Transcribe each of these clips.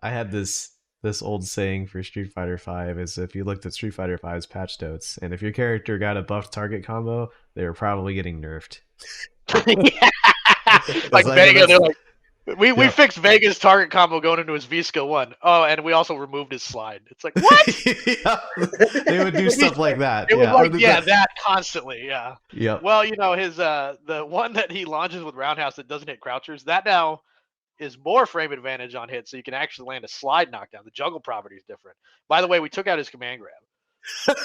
I had this old saying for Street Fighter V is if you looked at Street Fighter V's patch notes, and if your character got a buff target combo, they were probably getting nerfed. Yeah. It's Like like Vega, that's they're like, we yep. fixed Vega's target combo going into his V skill 1. Oh, and we also removed his slide. It's like, what? Yeah. They would do stuff like that. It was Yeah. like, yeah, that constantly, yeah. Yep. Well, his the one that he launches with roundhouse that doesn't hit crouchers, that now is more frame advantage on hit, so you can actually land a slide knockdown. The juggle property is different. By the way, we took out his command grab.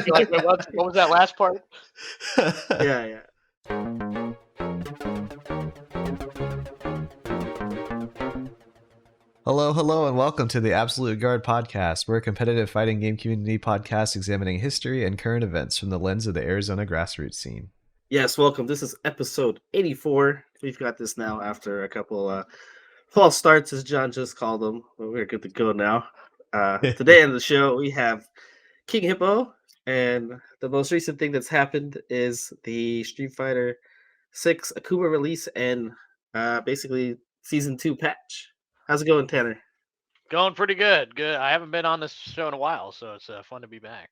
You're like, wait, what was that last part? Yeah. Hello, and welcome to the Absolute Guard podcast. We're a competitive fighting game community podcast examining history and current events from the lens of the Arizona grassroots scene. Yes, welcome. This is episode 84. We've got this now after a couple false starts, as John just called them. But we're good to go now. Today on the show, we have King Hippo, and the most recent thing that's happened is the Street Fighter 6 Akuma release and basically Season 2 patch. How's it going, Tanner? Going pretty good. Good. I haven't been on this show in a while, so it's fun to be back.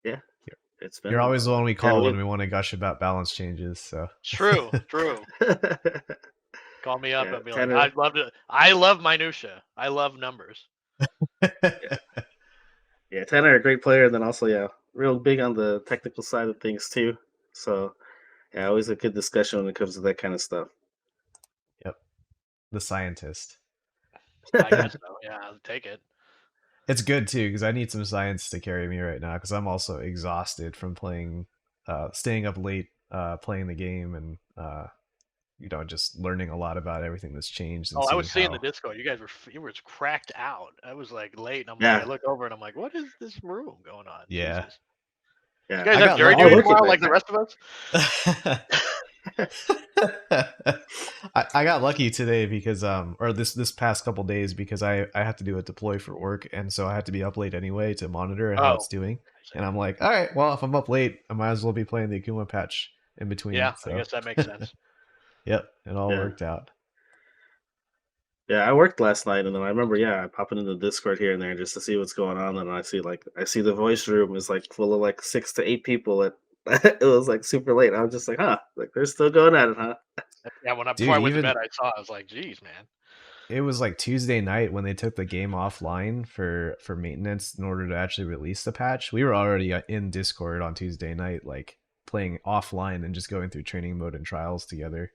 Yeah, it's been. You're always the one we call when we want to gush about balance changes. So true. Call me up and be Tanner. like, I love minutia. I love numbers. Yeah, Tanner, a great player, and then also, real big on the technical side of things too. So, yeah, always a good discussion when it comes to that kind of stuff. Yep, the scientist. I guess so. Yeah, I'll take it. It's good too because I need some science to carry me right now because I'm also exhausted from staying up late, playing the game, and just learning a lot about everything that's changed. I was seeing the Discord. You were cracked out. I was like late, and I look over and I'm like, what is this room going on? Yeah. Jesus. Yeah. You guys have jury duty tomorrow like the rest of us? I got lucky today because or this past couple days because I have to do a deploy for work, and so I have to be up late anyway to monitor how it's doing. And I'm like, all right, well, if I'm up late, I might as well be playing the Akuma Patch in between. Yeah, so. I guess that makes sense. Yep, it all worked out. Yeah, I worked last night, and then I remember, popping into the Discord here and there just to see what's going on, and I see the voice room is like full of like 6 to 8 people. It was like super late. I was just like, like they're still going at it, huh? Yeah, before I went to bed, I was like, geez, man. It was like Tuesday night when they took the game offline for maintenance in order to actually release the patch. We were already in Discord on Tuesday night, like playing offline and just going through training mode and trials together.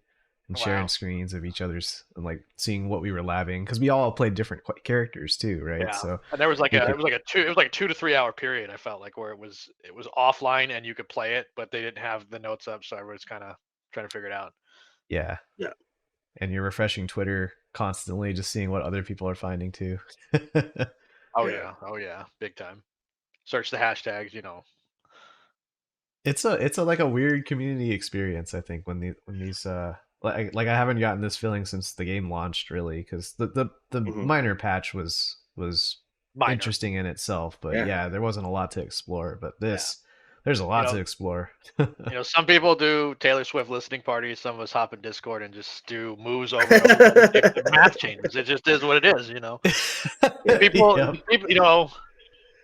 And sharing screens of each other's and like seeing what we were labbing because we all played different characters too, right? Yeah. So and there was like a 2 to 3 hour period. I felt like where it was offline and you could play it, but they didn't have the notes up, so I was kind of trying to figure it out. Yeah. And you're refreshing Twitter constantly, just seeing what other people are finding too. Oh yeah, big time. Search the hashtags, It's a like a weird community experience. I think when these like I haven't gotten this feeling since the game launched, really, because the minor patch was minor. Interesting in itself, but there wasn't a lot to explore. But there's a lot to explore. Some people do Taylor Swift listening parties. Some of us hop in Discord and just do moves over and over. The math changes. It just is what it is,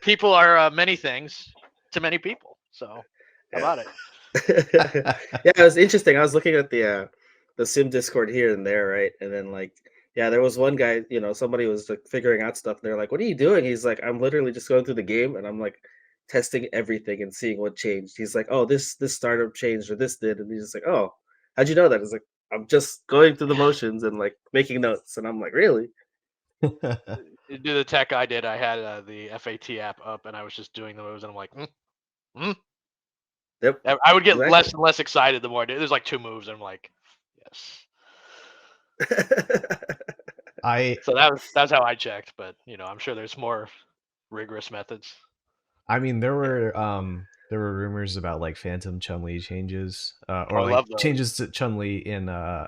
People are many things to many people. So how about it? It was interesting. I was looking at the sim Discord here and there, right? And then there was one guy, somebody was like figuring out stuff, and they're like, "What are you doing?" He's like, "I'm literally just going through the game, and I'm like testing everything and seeing what changed." He's like, "Oh, this startup changed or this did," and he's just like, "Oh, how'd you know that?" It's like, "I'm just going through the motions and like making notes," and I'm like, "Really?" Do the tech I did. I had the FAT app up, and I was just doing the moves, and I'm like, Yep. I would get less and less excited the more I did. There's like 2 moves, and I'm like, yes. So that's how I checked, but I'm sure there's more rigorous methods. I mean, there were rumors about like Phantom Chun-Li changes, or like changes to Chun-Li in the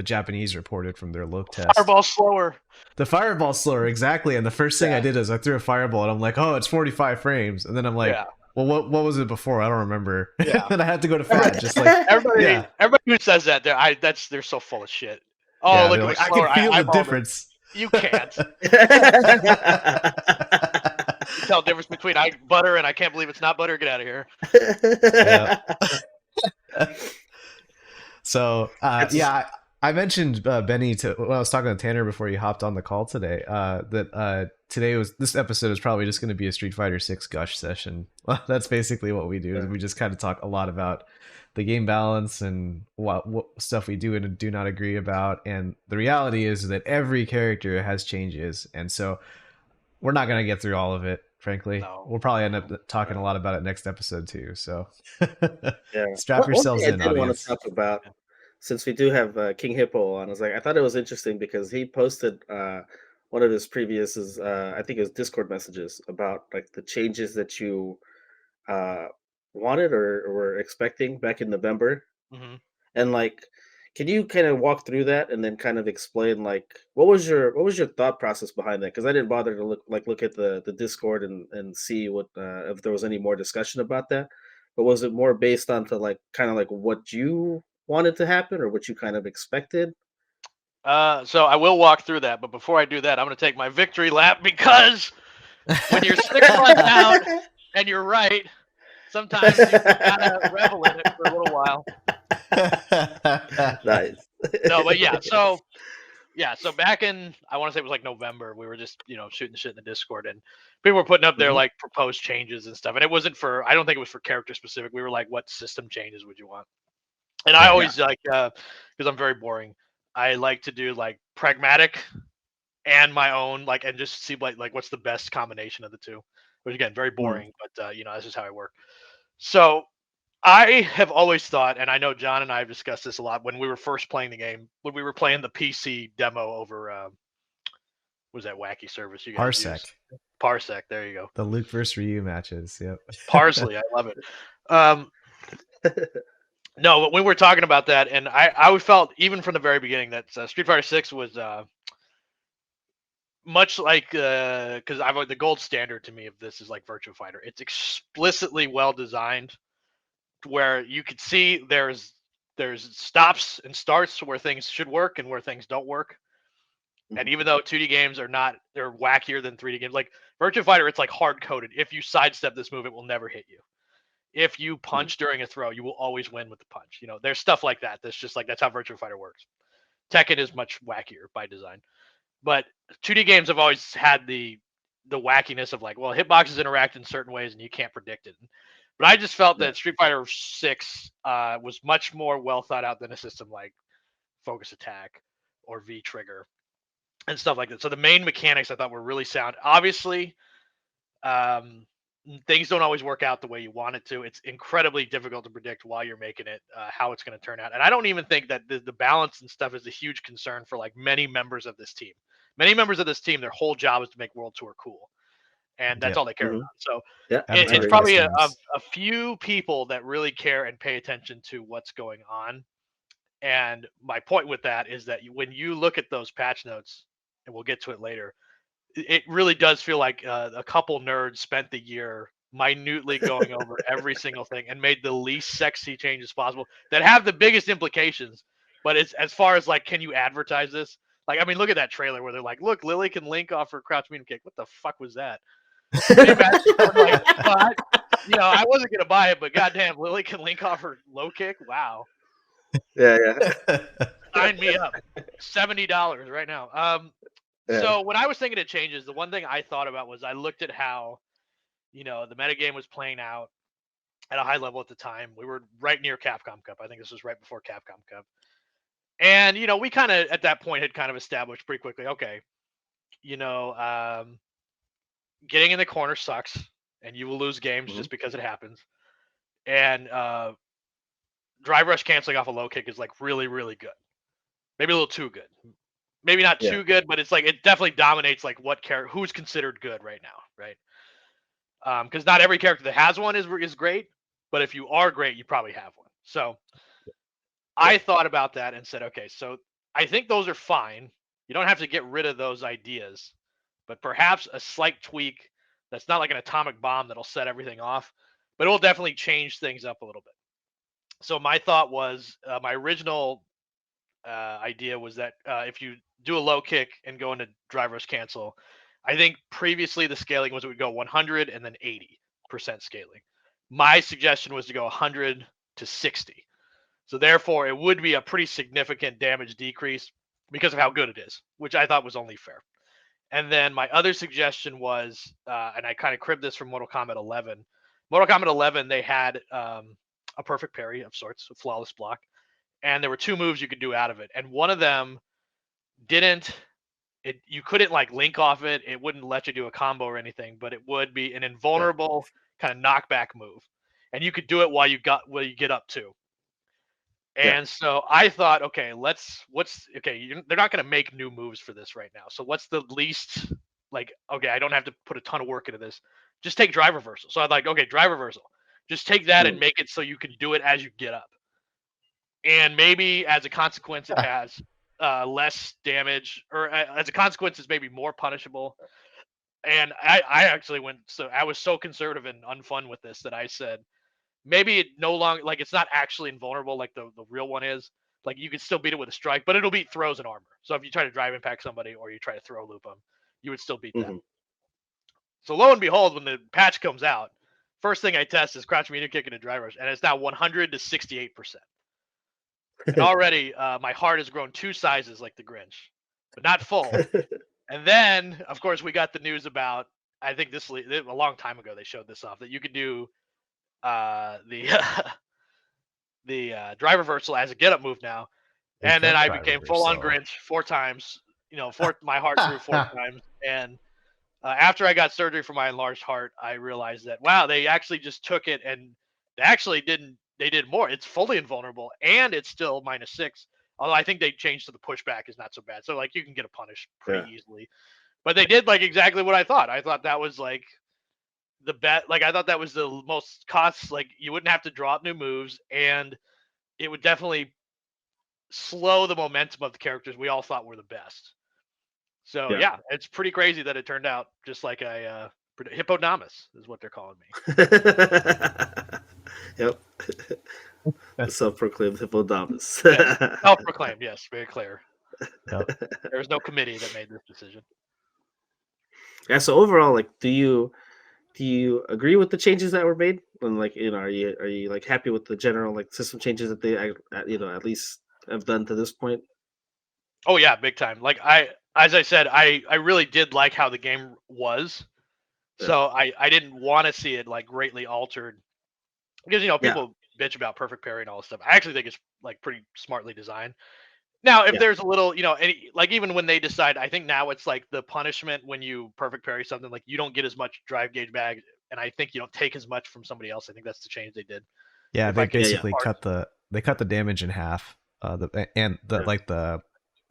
Japanese reported from their look test. Fireball slower. The fireball slower, exactly. And the first thing I did is I threw a fireball, and I'm like, oh, it's 45 frames, and then I'm like. Well, what was it before? I don't remember. Yeah. And I had to go to FAT. Just like everybody who says that, they're so full of shit. Oh, look, like, I can feel the difference. You can't. You tell the difference between butter and I can't believe it's not butter. Get out of here. Yeah. So yeah, I mentioned Benny when I was talking to Tanner before you hopped on the call today. That this episode is probably just going to be a Street Fighter 6 gush session. Well, that's basically what we do. Is we just kind of talk a lot about the game balance and what stuff we do and do not agree about. And the reality is that every character has changes, and so we're not going to get through all of it. Frankly, No. we'll probably end up talking a lot about it next episode too. So Yeah. strap One yourselves thing I in, did want to audience. talk about, since we do have King Hippo on, I thought it was interesting because he posted one of his previous, I think it was Discord messages about like the changes that you uh, wanted or were expecting back in November. Mm-hmm. And like, can you kind of walk through that and then kind of explain like what was your thought process behind that? Because I didn't bother to look at the Discord and see what if there was any more discussion about that. But was it more based on to like kind of like what you wanted to happen or what you kind of expected? So I will walk through that, but before I do that, I'm going to take my victory lap because when you're 6 months out and you're right, sometimes you gotta revel in it for a little while. Nice. No, but so back in, I want to say it was like November, we were just shooting the shit in the Discord, and people were putting up their Mhm. like proposed changes and stuff, and it wasn't for, I don't think it was for character specific. We were like, what system changes would you want? And I Right. always like, because I'm very boring, I like to do like pragmatic and my own, like, and just see like what's the best combination of the two. Which again, very Mm. boring, but that's just how I work. So I have always thought, and I know John and I have discussed this a lot when we were first playing the game, when we were playing the PC demo over, what was that wacky service you guys use? Parsec. Parsec. There you go. The Luke versus Ryu matches. Yep. Parsley. I love it. Um, no, but when we were talking about that, and I felt even from the very beginning that Street Fighter 6 was much like, because I've the gold standard to me of this is like Virtua Fighter. It's explicitly well designed, where you could see there's stops and starts where things should work and where things don't work. And Mhm. even though 2D games they're wackier than 3D games, like Virtua Fighter, it's like hard coded. If you sidestep this move, it will never hit you. If you Mhm. punch during a throw, you will always win with the punch. There's stuff like that. That's just like, that's how Virtua Fighter works. Tekken is much wackier by design, but 2D games have always had the wackiness of like, well, hitboxes interact in certain ways and you can't predict it. But I just felt Yeah. that Street Fighter 6 was much more well thought out than a system like Focus Attack or V Trigger and stuff like that. So the main mechanics I thought were really sound. Obviously, um, things don't always work out the way you want it to. It's incredibly difficult to predict while you're making it, how it's going to turn out. And I don't even think that the balance and stuff is a huge concern for like many members of this team. Many members of this team, their whole job is to make World Tour cool, and that's Yep. all they care Mhm. about. So Yeah. I it's Avatar agree. probably customs. a few people that really care and pay attention to what's going on. And my point with that is that when you look at those patch notes, and we'll get to it later, it really does feel like a couple nerds spent the year minutely going over every single thing and made the least sexy changes possible that have the biggest implications. But it's, as far as like, can you advertise this? Like, I mean, look at that trailer where they're like, look, Lily can link off her crouch medium kick. What the fuck was that? Can you imagine someone like, well, I wasn't gonna buy it, but goddamn, Lily can link off her low kick. Wow, Yeah. Yeah. sign me up. $70 right now. Yeah. So when I was thinking of changes, the one thing I thought about was I looked at how the metagame was playing out at a high level at the time. We were right near Capcom Cup. I think this was right before Capcom Cup. And we kind of at that point had kind of established pretty quickly, okay, you know, um, getting in the corner sucks, and you will lose games Mhm. just because it happens. And drive rush canceling off a low kick is like really, really good. Maybe a little too good. Maybe not Yeah. too good, but it's like it definitely dominates like who's considered good right now, right? Because not every character that has one is great, but if you are great, you probably have one. So Yeah. I thought about that and said, okay, so I think those are fine. You don't have to get rid of those ideas, but perhaps a slight tweak that's not like an atomic bomb that'll set everything off, but it will definitely change things up a little bit. So my thought was, my original idea was that if you do a low kick and go into driver's cancel. I think previously the scaling was it would go 100 and then 80% scaling. My suggestion was to go 100 to 60. So therefore, it would be a pretty significant damage decrease because of how good it is, which I thought was only fair. And then my other suggestion was, and I kind of cribbed this from Mortal Kombat 11. Mortal Kombat 11, they had a perfect parry of sorts, a flawless block, and there were two moves you could do out of it, and one of them didn't. You couldn't like link off it. It wouldn't let you do a combo or anything, but it would be an invulnerable kind of knockback move, and you could do it while you get up too. And so I thought, okay, they're not going to make new moves for this right now. So what's the least, like, okay, I don't have to put a ton of work into this. Just take drive reversal. So I'm like, okay, drive reversal. Just take that and make it so you can do it as you get up. And maybe as a consequence, it has less damage, or as a consequence, it's maybe more punishable. And I actually I was so conservative and unfun with this that I said, maybe it no longer, like, it's not actually invulnerable like the real one is. Like, you can still beat it with a strike, but it'll beat throws and armor. So if you try to drive impact somebody or you try to throw loop them, you would still beat them. So lo and behold, when the patch comes out, first thing I test is crouch medium kick into drivers, and it's now 100 to 68%. And already my heart has grown 2 sizes like the Grinch, but not full. And then, of course, we got the news about, I think a long time ago they showed this off, that you could do the drive reversal as a get up move now, and then I became full on Grinch 4 times. My heart grew 4 times, and after I got surgery for my enlarged heart, I realized that wow, they actually just took it and they did more. It's fully invulnerable and it's still -6. Although I think they changed to the pushback is not so bad, so like you can get a punish pretty easily. But they did like exactly what I thought. I thought that was like the bet. Like I thought that was the most cost. Like you wouldn't have to draw up new moves, and it would definitely slow the momentum of the characters we all thought were the best. So yeah, it's pretty crazy that it turned out just like a hippodamus is what they're calling me. Yep. Self-proclaimed hippodamus. Yes. Self-proclaimed, yes, very clear. Yep. There was no committee that made this decision. Yeah. So overall, like, do you agree with the changes that were made? And like, are you like happy with the general like system changes that they at least have done to this point? Oh yeah, big time. Like as I said, I really did like how the game was. So I didn't want to see it like greatly altered because people bitch about perfect parry and all this stuff. I actually think it's like pretty smartly designed. Now, if there's a little, like even when they decide, I think now it's like the punishment when you perfect parry something, like you don't get as much drive gauge bag, and I think you don't take as much from somebody else. I think that's the change they did. Yeah, they basically cut the damage in half. The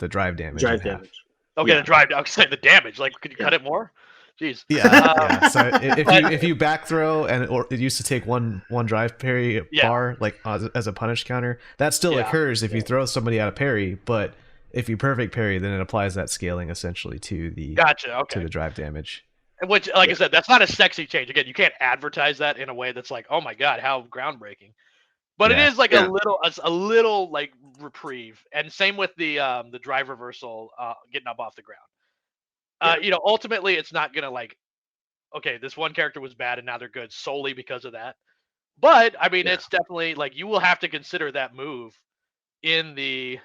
drive damage. Drive damage. Okay, the drive. I was saying the damage. Like, could you cut it more? Jeez. Yeah. So if you back throw or it used to take one drive parry bar like as a punish counter, that still occurs if you throw somebody out of parry, but if you perfect parry, then it applies that scaling essentially to the to the drive damage. Which, like I said, that's not a sexy change. Again, you can't advertise that in a way that's like, oh my god, how groundbreaking. But it is like a little like reprieve, and same with the drive reversal, getting up off the ground. Ultimately, it's not gonna like, okay, this one character was bad and now they're good solely because of that. But I mean, it's definitely like you will have to consider that move in the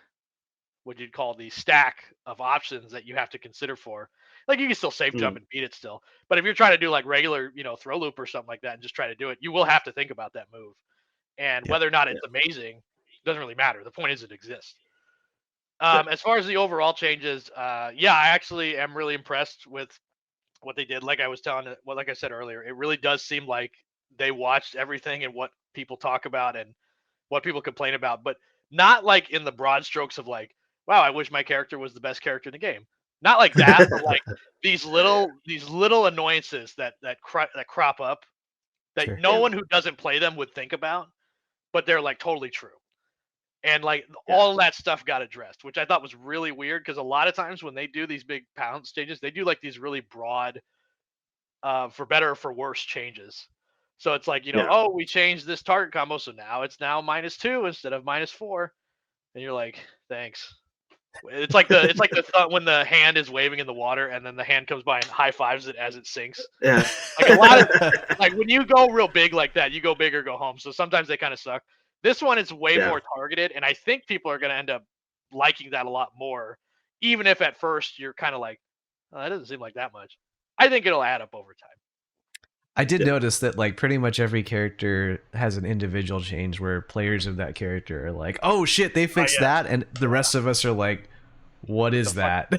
what you'd call the stack of options that you have to consider for. Like you can still safe jump and beat it still, but if you're trying to do like regular, throw loop or something like that and just try to do it, you will have to think about that move. And whether or not it's amazing doesn't really matter. The point is it exists. As far as the overall changes, I actually am really impressed with what they did. Like I said earlier, it really does seem like they watched everything and what people talk about and what people complain about, but not like in the broad strokes of like, wow, I wish my character was the best character in the game. Not like that, but like these little annoyances that crop up that no one who doesn't play them would think about, but they're like totally true. And like all that stuff got addressed, which I thought was really weird because a lot of times when they do these big pound stages, they do like these really broad, for better or for worse changes. So it's like, oh, we changed this target combo, so now it's now -2 instead of -4. And you're like, thanks. It's like the when the hand is waving in the water and then the hand comes by and high fives it as it sinks. Yeah. Like a lot of like when you go real big like that, you go big or go home. So sometimes they kind of suck. This one is way more targeted, and I think people are going to end up liking that a lot more, even if at first you're kind of like, oh, that doesn't seem like that much. I think it'll add up over time. I did notice that like pretty much every character has an individual change where players of that character are like, "Oh shit, they fixed that," and the rest of us are like, "What is that?"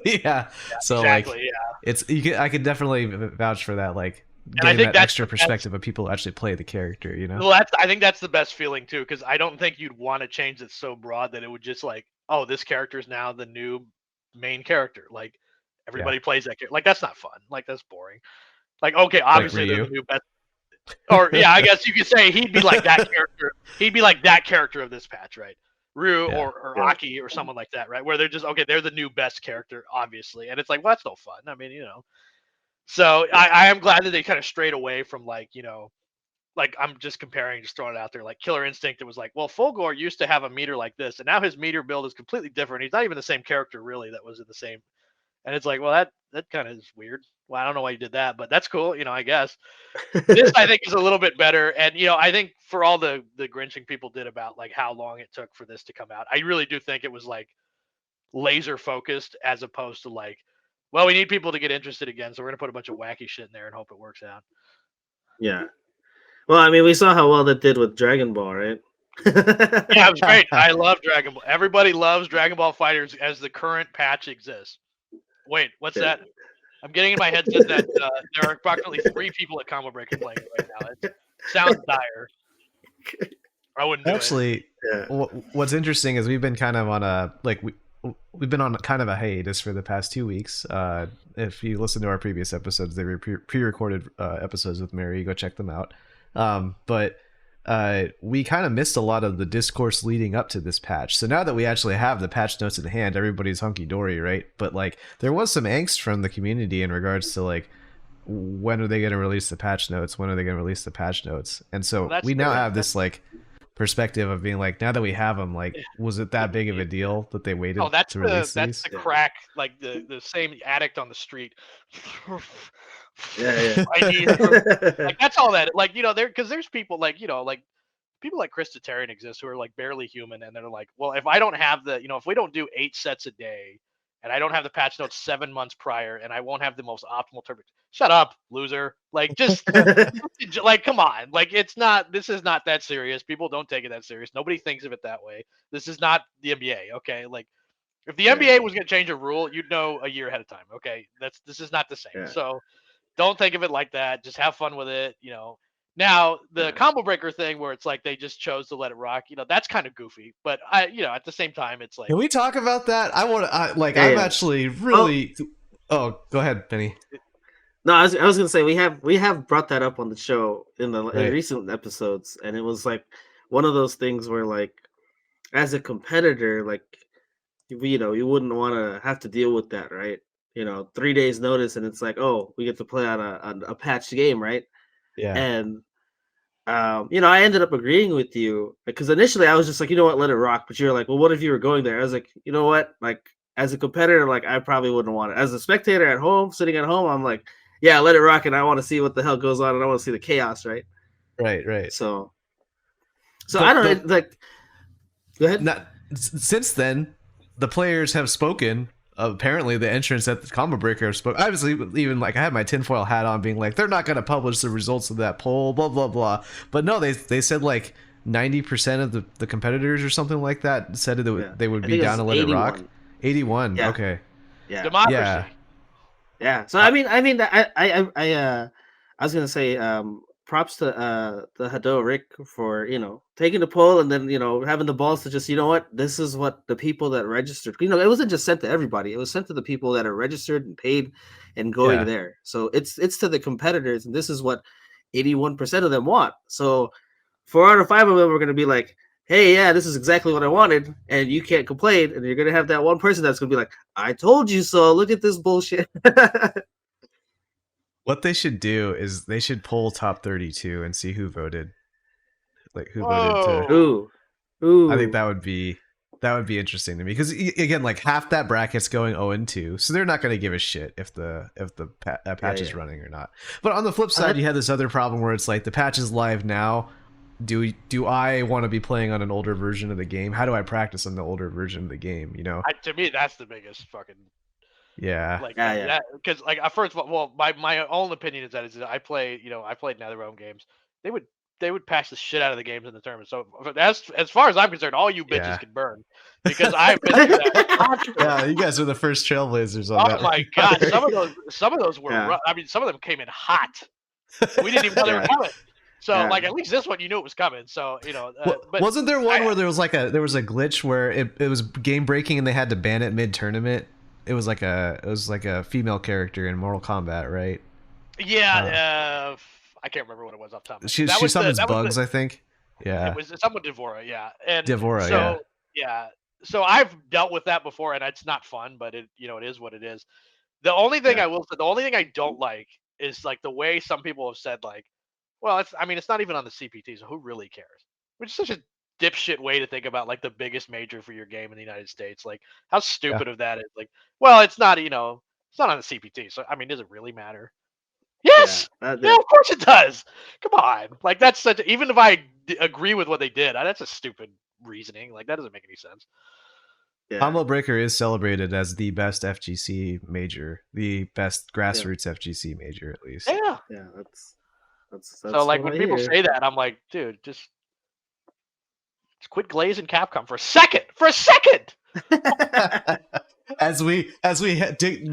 Yeah. So exactly, like, it's I could definitely vouch for that. Like and I getting think that that's extra perspective of people who actually play the character. You know? well, I think that's the best feeling too, because I don't think you'd want to change it so broad that it would just like, oh, this character is now the new main character. Like everybody plays that character. Like that's not fun. Like that's boring. Like okay, obviously they're the new best. Or yeah, I guess you could say he'd be like that character. He'd be like that character of this patch, right? Ryu or Aki or someone like that, right? Where they're just okay, they're the new best character, obviously, and it's like, well, that's no fun. I mean, So I am glad that they kind of strayed away from like like I'm just comparing, just throwing it out there, like Killer Instinct. It was like, well, Fulgore used to have a meter like this, and now his meter build is completely different. He's not even the same character really that was in the same. And it's like, well, that kind of is weird. Well, I don't know why you did that, but that's cool, I guess. This I think is a little bit better, and I think for all the grinching people did about like how long it took for this to come out, I really do think it was like laser focused as opposed to like, well, we need people to get interested again, so we're gonna put a bunch of wacky shit in there and hope it works out. Yeah. Well, I mean, we saw how well that did with Dragon Ball, right? Yeah, it was great. I love Dragon Ball. Everybody loves Dragon Ball Fighters as the current patch exists. Wait, what's that? I'm getting in my headset that there are approximately 3 people at Combo Breaker playing it right now. It sounds dire. I wouldn't do Actually, what's interesting is we've been kind of on a like we've been on kind of a hiatus for the past 2 weeks. If you listen to our previous episodes, they were pre-recorded episodes with Mary. Go check them out. But we kind of missed a lot of the discourse leading up to this patch. So now that we actually have the patch notes in hand, everybody's hunky-dory, right? But like there was some angst from the community in regards to like, when are they going to release the patch notes? When are they going to release the patch notes? And so we now have this like perspective of being like, now that we have them, like, was it that big of a deal that they waited to release these? That's the crack, like the same addict on the street. Yeah. I need like that's all that, like there, because there's people like like people like Chris Tatarian exist who are like barely human, and they're like, well, if I don't have the if we don't do 8 sets a day, and I don't have the patch notes 7 months prior, and I won't have the most optimal turbo. Shut up, loser! Like just like come on, like this is not that serious. People don't take it that serious. Nobody thinks of it that way. This is not the NBA, okay? Like if the NBA was going to change a rule, you'd know a year ahead of time, okay? This is not the same. So don't think of it like that. Just have fun with it, Now the combo breaker thing where it's like they just chose to let it rock, that's kind of goofy. But at the same time, it's like, can we talk about that? I want to I'm actually really. Oh, go ahead, Penny. No, I was gonna say we have brought that up on the show in recent episodes, and it was like one of those things where like as a competitor, like you wouldn't want to have to deal with that, right? 3 days notice, and it's like, oh, we get to play on a patched game, right? Yeah. And I ended up agreeing with you because initially I was just like, you know what, let it rock. But you're like, well, what if you were going there? I was like, you know what, like as a competitor, like I probably wouldn't want it. As a spectator at home, sitting at home, I'm like, yeah, let it rock, and I want to see what the hell goes on, and I want to see the chaos, right? Right. So I don't know, like, go ahead. Since then, the players have spoken. Apparently, the entrants at the combo breaker spoke. Obviously, even like I had my tinfoil hat on, being like, they're not going to publish the results of that poll, blah blah blah. But no, they said like 90% of the competitors or something like that said that they would be down to let 81. It rock. 81. Yeah. Okay. Yeah. Democracy. Yeah. So I mean, I was gonna say, props to the Hado Rick for taking the poll and then having the balls to just what, this is what the people that registered, it wasn't just sent to everybody, it was sent to the people that are registered and paid and going there. So it's to the competitors, and this is what 81% of them want. So 4 out of 5 of them are going to be like, hey, yeah, this is exactly what I wanted, and you can't complain. And you're going to have that one person that's going to be like, I told you so, look at this bullshit. What they should do is they should poll top 32 and see who voted. Like who voted to. Ooh. I think that would be That would be interesting to me because again, like half that bracket's going 0-2, so they're not going to give a shit if the patch is running or not. But on the flip side, you had this other problem where it's like the patch is live now. Do I want to be playing on an older version of the game? How do I practice on the older version of the game? You know, To me, that's the biggest fucking yeah, like that because like first of all, well, my own opinion is that I played NetherRealm games. They would patch the shit out of the games in the tournament. So as far as I'm concerned, all you bitches Yeah. can burn because I've been through that. Yeah, you guys are the first trailblazers on that. Oh my god, some of those were rough. I mean, some of them came in hot. We didn't even know they were coming. So like at least this one you knew it was coming. So but wasn't there one where there was a glitch where it was game breaking and they had to ban it mid tournament? It was like a female character in Mortal Kombat, right? Yeah, I can't remember what it was off the top. She summons bugs, I think. Yeah, it was someone Devora. Yeah, and Devora. So yeah, so I've dealt with that before, and it's not fun, but it is what it is. The only thing I will say, the only thing I don't like is like the way some people have said like, well, it's not even on the CPT, so who really cares? Which is such a dipshit way to think about like the biggest major for your game in the United States. Like, how stupid of that is. Like, well, it's not it's not on the CPT, so I mean, does it really matter? Yes, yeah, of course it does. Come on, like that's even if I agree with what they did, that's a stupid reasoning. Like that doesn't make any sense. Yeah. Combo Breaker is celebrated as the best FGC major, the best grassroots FGC major, at least. Yeah, that's so like when people say that, I'm like, dude, just quit glazing Capcom for a second. As we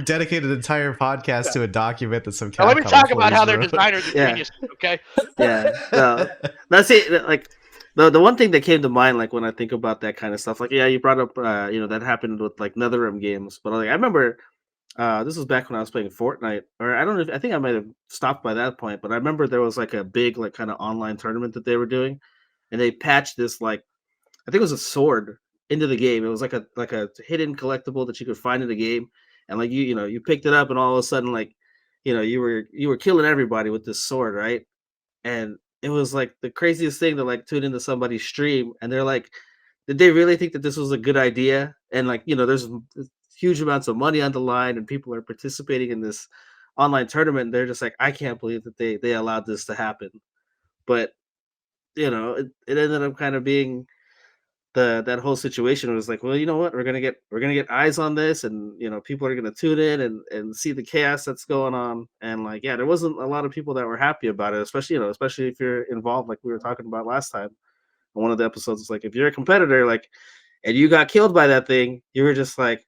dedicate an entire podcast to a document that some Capcom. Now, let me talk about how their designers are geniuses, okay? Yeah. No, that's it. Like the one thing that came to mind, like when I think about that kind of stuff, like you brought up, that happened with like NetherRealm games, but like I remember, this was back when I was playing Fortnite, or I don't know. I think I might have stopped by that point, but I remember there was like a big like kind of online tournament that they were doing, and they patched this like I think it was a sword into the game. It was like a hidden collectible that you could find in the game, and like you picked it up, and all of a sudden like you were killing everybody with this sword, right? And it was like the craziest thing to like tune into somebody's stream, and they're like, did they really think that this was a good idea? And like there's huge amounts of money on the line, and people are participating in this online tournament. And they're just like, I can't believe that they allowed this to happen. But it ended up kind of being that whole situation was like, well, you know what, we're gonna get eyes on this, and people are gonna tune in and see the chaos that's going on. And like, yeah, there wasn't a lot of people that were happy about it, especially if you're involved, like we were talking about last time on one of the episodes. It's like if you're a competitor, like, and you got killed by that thing, you were just like,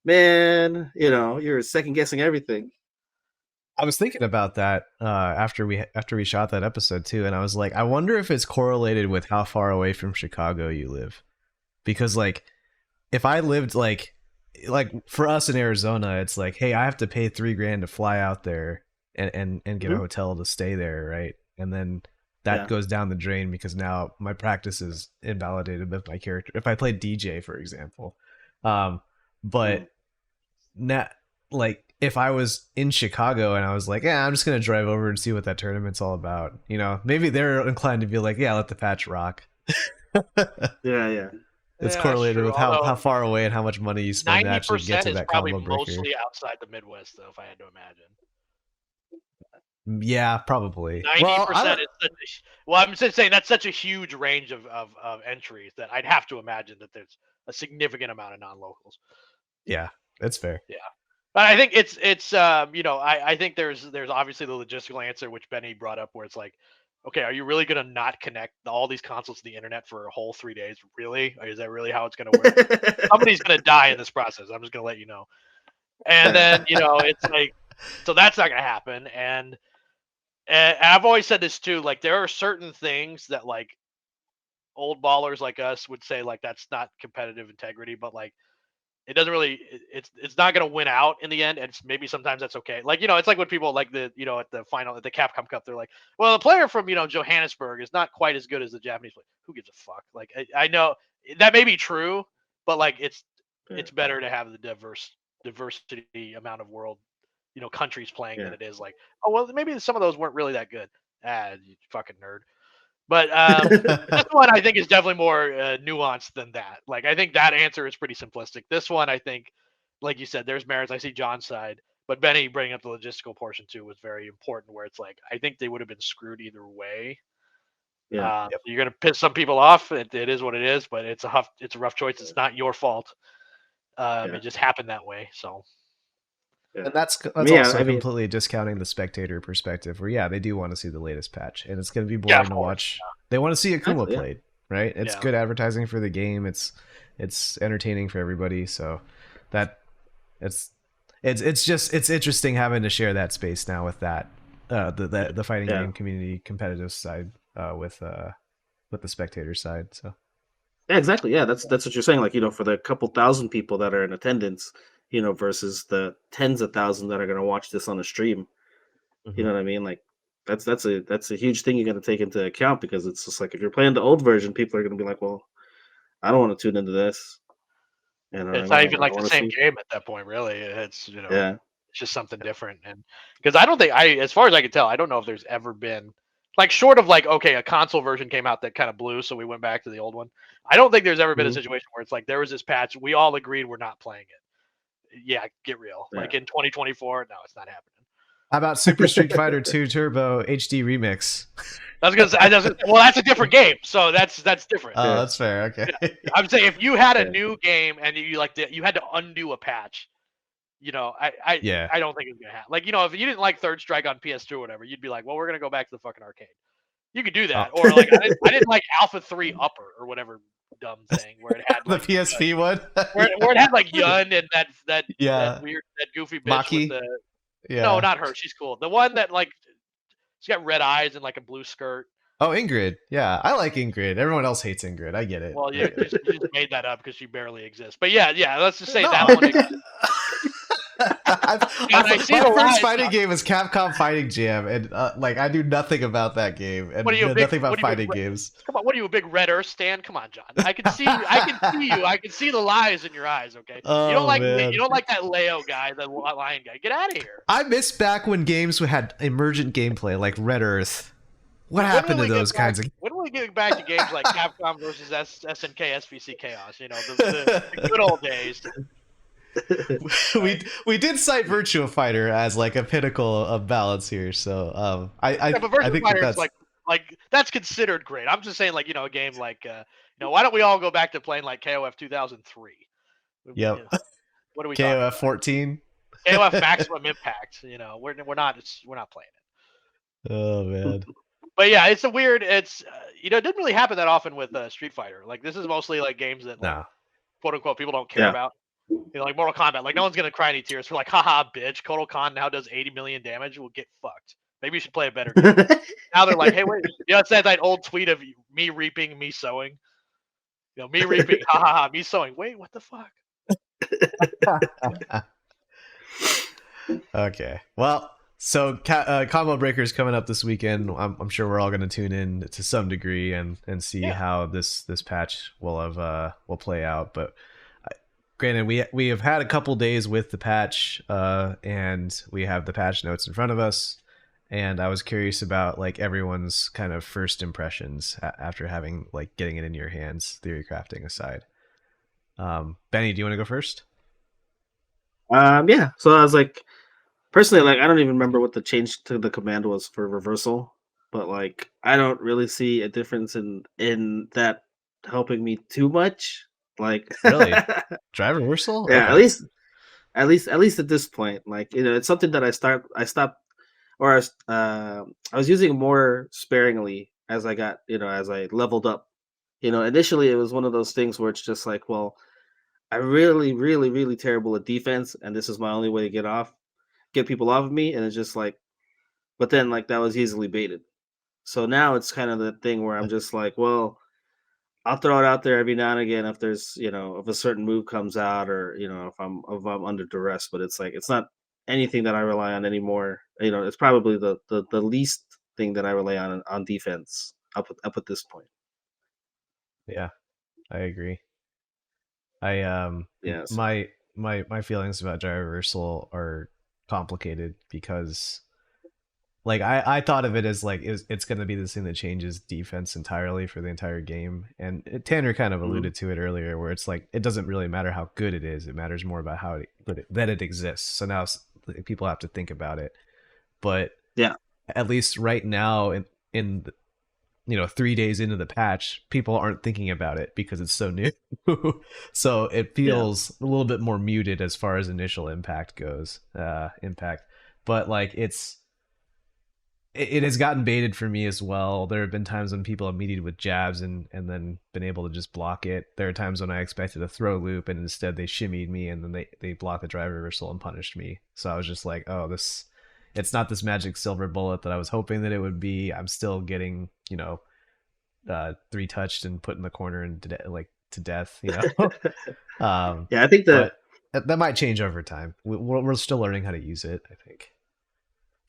man, you're second guessing everything. I was thinking about that after we shot that episode too, and I was like, I wonder if it's correlated with how far away from Chicago you live, because like if I lived like for us in Arizona, it's like, hey, I have to pay $3,000 to fly out there and get a hotel to stay there, right? And then that goes down the drain because now my practice is invalidated with my character if I play DJ, for example. But now, like, if I was in Chicago and I was like, yeah, I'm just gonna drive over and see what that tournament's all about, maybe they're inclined to be like, yeah, let the patch rock. Yeah. It's correlated with how far away and how much money you spend to actually get to that combo breaker. Mostly outside the Midwest, though, if I had to imagine. Yeah, probably. 90% is I'm just saying that's such a huge range of entries that I'd have to imagine that there's a significant amount of non-locals. Yeah, that's fair. Yeah. But I think it's I think there's obviously the logistical answer which Benny brought up where it's like, okay, are you really gonna not connect all these consoles to the internet for a whole 3 days? Really? Or is that really how it's gonna work? Somebody's gonna die in this process. I'm just gonna let you know. And then it's like, so that's not gonna happen. And I've always said this too. Like there are certain things that like old ballers like us would say like that's not competitive integrity, but like it doesn't really it's not going to win out in the end, and maybe sometimes that's okay. Like it's like when people like the at the final at the Capcom Cup, they're like, well, the player from Johannesburg is not quite as good as the Japanese player. Who gives a fuck? Like I know that may be true, but like it's better to have the diversity amount of world countries playing than it is like, oh well, maybe some of those weren't really that good. You fucking nerd. But this one I think is definitely more nuanced than that. Like I think that answer is pretty simplistic. This one I think, like you said, there's merits. I see John's side, but Benny bringing up the logistical portion too was very important. Where it's like I think they would have been screwed either way. Yeah. You're gonna piss some people off. It is what it is, but it's a rough choice. It's not your fault. It just happened that way. So. And that's Yeah, also I mean, completely discounting the spectator perspective, where they do want to see the latest patch, and it's going to be boring to watch. They want to see Akuma played, right? It's good advertising for the game. It's entertaining for everybody. So that it's interesting having to share that space now with that the fighting game community competitive side with the spectator side. So yeah, exactly. Yeah, that's what you're saying. Like, for the couple thousand people that are in attendance, versus the tens of thousands that are going to watch this on a stream. You know what I mean? Like, that's a huge thing you got to take into account, because it's just like if you're playing the old version, people are going to be like, well, I don't want to tune into this. And it's not even like the same game at that point, really. It's it's just something different. And because I don't think as far as I can tell, I don't know if there's ever been like short of like okay, a console version came out that kind of blew, so we went back to the old one. I don't think there's ever been a situation where it's like there was this patch, we all agreed we're not playing it. Yeah, get real. Like in 2024, no, it's not happening. How about Super Street Fighter 2 Turbo HD Remix? I was gonna say, well, that's a different game, so that's different. Oh, that's fair. Okay. I'm saying if you had a new game and you you had to undo a patch, I don't think it's gonna happen. Like, if you didn't like Third Strike on PS2 or whatever, you'd be like, well, we're gonna go back to the fucking arcade. You could do that, or like I didn't like Alpha 3 Upper or whatever dumb thing where it had like, the PSP one, where it had like Yun and that weird that goofy bitch Maki? with the no, not her. She's cool. The one that like she's got red eyes and like a blue skirt. Oh, Ingrid. Yeah, I like Ingrid. Everyone else hates Ingrid. I get it. Well, you just made that up because she barely exists. But yeah, let's just say that one. My first fighting game was Capcom Fighting Jam, and like I knew nothing about that game and nothing about fighting games. Come on, what are you, a big Red Earth stan? Come on, John. I can see you. I can see you. I can see the lies in your eyes. Okay, you don't like that Leo guy, the lion guy. Get out of here. I miss back when games had emergent gameplay like Red Earth. What happened to those kinds of? When do we get back to games like Capcom versus SNK SVC Chaos? The good old days. we did cite Virtua Fighter as like a pinnacle of balance here, so I think that's like that's considered great. I'm just saying, like, a game like why don't we all go back to playing like KOF 2003? Yep. What are we KOF 14? KOF Maximum Impact. We're not playing it. Oh man. But yeah, it's a weird. It's it didn't really happen that often with Street Fighter. Like this is mostly like games that quote unquote people don't care about. Like Mortal Kombat, like no one's gonna cry any tears for like, haha, bitch, Kotal Khan now does 80 million damage. We'll get fucked. Maybe you should play a better game. Now they're like, hey, wait, it says that old tweet of me reaping, me sowing. Me reaping, ha, me sowing. Wait, what the fuck? Okay, well, so Combo Breaker's coming up this weekend. I'm sure we're all going to tune in to some degree and see how this patch will play out, but. Granted, we have had a couple days with the patch, and we have the patch notes in front of us, and I was curious about like everyone's kind of first impressions after having like getting it in your hands, theory crafting aside. Benny, do you want to go first? Yeah. So I was like, personally, like I don't even remember what the change to the command was for reversal, but like I don't really see a difference in that helping me too much. Like really, drive reversal? Yeah, okay. at least at this point, like it's something that I stopped, or I was using more sparingly as I got, as I leveled up. Initially it was one of those things where it's just like, well, I'm really, really, really terrible at defense, and this is my only way to get people off of me, and it's just like, but then like that was easily baited. So now it's kind of the thing where I'm just like, well. I'll throw it out there every now and again if there's, if a certain move comes out or, if I'm under duress, but it's like, it's not anything that I rely on anymore. It's probably the least thing that I rely on defense up at this point. Yeah, I agree. My feelings about gyro reversal are complicated because like I thought of it as like it's going to be this thing that changes defense entirely for the entire game. And Tanner kind of Mhm. alluded to it earlier, where it's like it doesn't really matter how good it is; it matters more about how that it exists. So now people have to think about it. But Yeah, at least right now, in 3 days into the patch, people aren't thinking about it because it's so new. So it yeah. feels a little bit more muted as far as initial impact goes. Impact, but like it has gotten baited for me as well. There have been times when people have meted with jabs and then been able to just block it. There are times when I expected a throw loop and instead they shimmied me and then they blocked the drive reversal and punished me. So I was just like, oh, this it's not this magic silver bullet that I was hoping that it would be. I'm still getting, three touched and put in the corner and to death, Yeah, I think that but that might change over time. We're still learning how to use it, I think.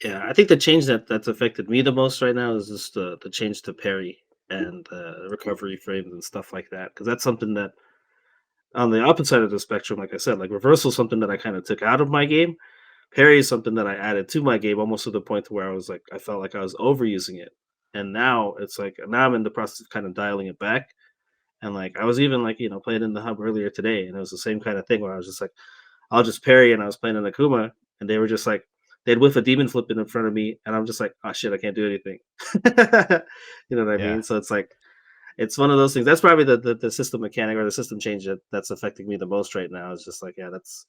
yeah, I think the change that's affected me the most right now is just the change to parry and recovery frames and stuff like that. Because that's something that on the opposite side of the spectrum, like I said, like reversal is something that I kind of took out of my game. Parry is something that I added to my game almost to the point to where I was like I felt like I was overusing it. And now it's like now I'm in the process of kind of dialing it back. And like I was even like, playing in the hub earlier today, and it was the same kind of thing where I was just like, I'll just parry, and I was playing an Akuma, and they were just like, they'd whiff a demon flip in front of me, and I'm just like, oh shit, I can't do anything. You know what I Yeah, mean? So it's like it's one of those things. That's probably the system mechanic or the system change that's affecting me the most right now. It's just like, yeah, that's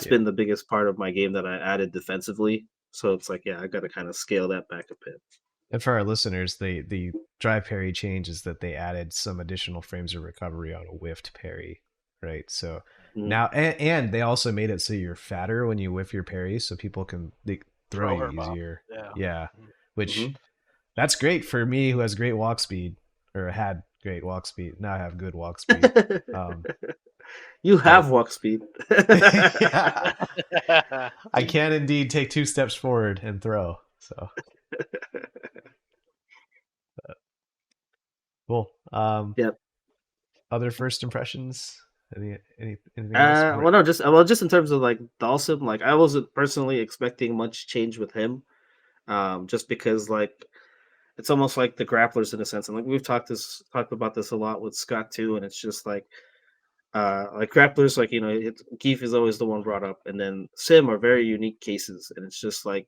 yeah. been the biggest part of my game that I added defensively. So it's like, yeah, I got to kind of scale that back a bit. And for our listeners, the drive parry change is that they added some additional frames of recovery on a whiffed parry, right? So Mhm. now, and they also made it so you're fatter when you whiff your parry, so people can they throw Throw you her mom. easier. Yeah. Yeah, Mhm. which Mhm. that's great for me who has great walk speed or had great walk speed. Now I have good walk speed. Um, You but have walk speed. yeah, I can indeed take 2 steps forward and throw. So cool. Yeah. Other first impressions? Anything else? Well, no, just in terms of like Dawson, like I wasn't personally expecting much change with him, just because like it's almost like the grapplers in a sense, and like we've talked about this a lot with Scott too, and it's just like grapplers, like Keith is always the one brought up, and then Sim are very unique cases, and it's just like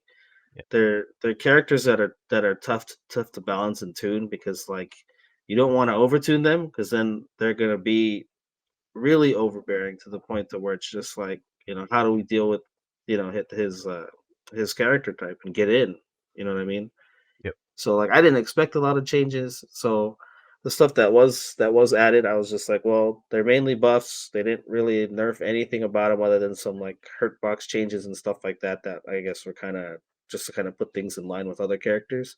Yeah, they're characters that are tough to balance and tune because like you don't want to overtune them because then they're gonna be really overbearing to the point to where it's just like, how do we deal with, his character type and get in, you know what I mean? yep, So like I didn't expect a lot of changes. So the stuff that was added, I was just like, well, they're mainly buffs. They didn't really nerf anything about them other than some like hurt box changes and stuff like that that I guess were kind of just to kind of put things in line with other characters.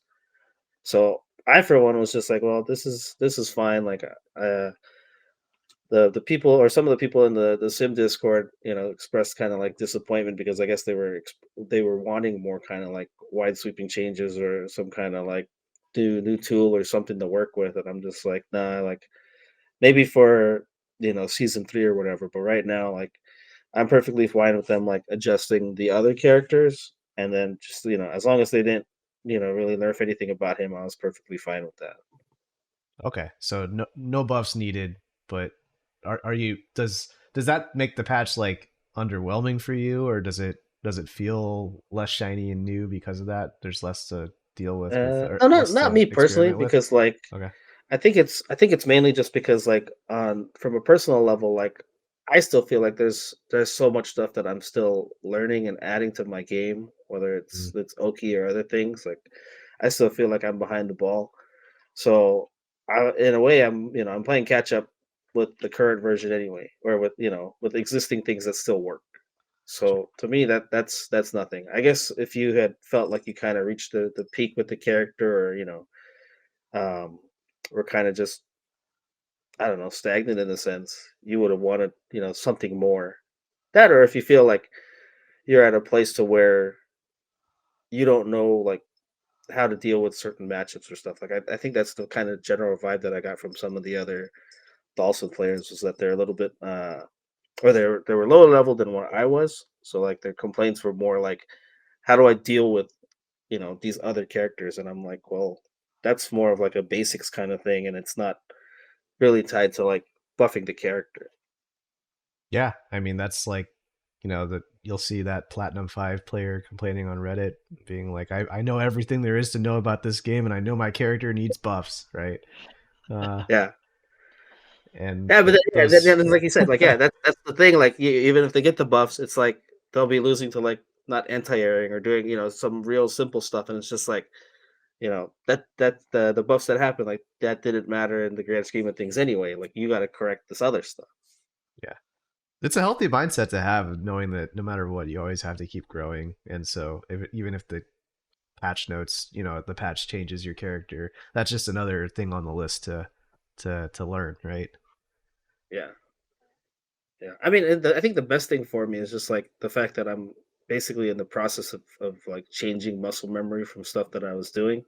So I for one was just like, well, this is fine. Like the people or some of the people in the sim discord expressed kind of like disappointment because I guess they were wanting more kind of like wide sweeping changes or some kind of like new tool or something to work with, and I'm just like, nah, like maybe for season 3 or whatever, but right now like I'm perfectly fine with them like adjusting the other characters, and then just as long as they didn't really nerf anything about him, I was perfectly fine with that. okay. So no buffs needed, but are you does that make the patch like underwhelming for you, or does it feel less shiny and new because of that? There's less to deal with or No, not less not to me personally, experiment with. because like Okay. I think it's mainly just because like on from a personal level, like I still feel like there's so much stuff that I'm still learning and adding to my game, whether Mm, it's Oki or other things. Like I still feel like I'm behind the ball. So in a way, I'm playing catch up with the current version anyway, or with existing things that still work. sure. So to me, that's nothing. I guess if you had felt like you kind of reached the peak with the character, or um, were kind of just I don't know stagnant in a sense, you would have wanted something more. That, or if you feel like you're at a place to where you don't know like how to deal with certain matchups or stuff. Like I think that's the kind of general vibe that I got from some of the other Dawson players was that they're a little bit or they were lower level than what I was. So like their complaints were more like, how do I deal with these other characters, and I'm like, well, that's more of like a basics kind of thing, and it's not really tied to like buffing the character. Yeah, I mean that's like, that you'll see that Platinum 5 player complaining on Reddit, being like, I know everything there is to know about this game, and I know my character needs buffs, right? Uh, Yeah. and Yeah, but those, then, like you said, like yeah, that's the thing. Like even if they get the buffs, it's like they'll be losing to like not anti-airing or doing some real simple stuff, and it's just like that the buffs that happened, like that didn't matter in the grand scheme of things anyway. Like you got to correct this other stuff. yeah, it's a healthy mindset to have, knowing that no matter what, you always have to keep growing. And so, even if the patch notes, the patch changes your character, that's just another thing on the list to learn, right? Yeah, yeah. I mean, I think the best thing for me is just like the fact that I'm basically in the process of like changing muscle memory from stuff that I was doing.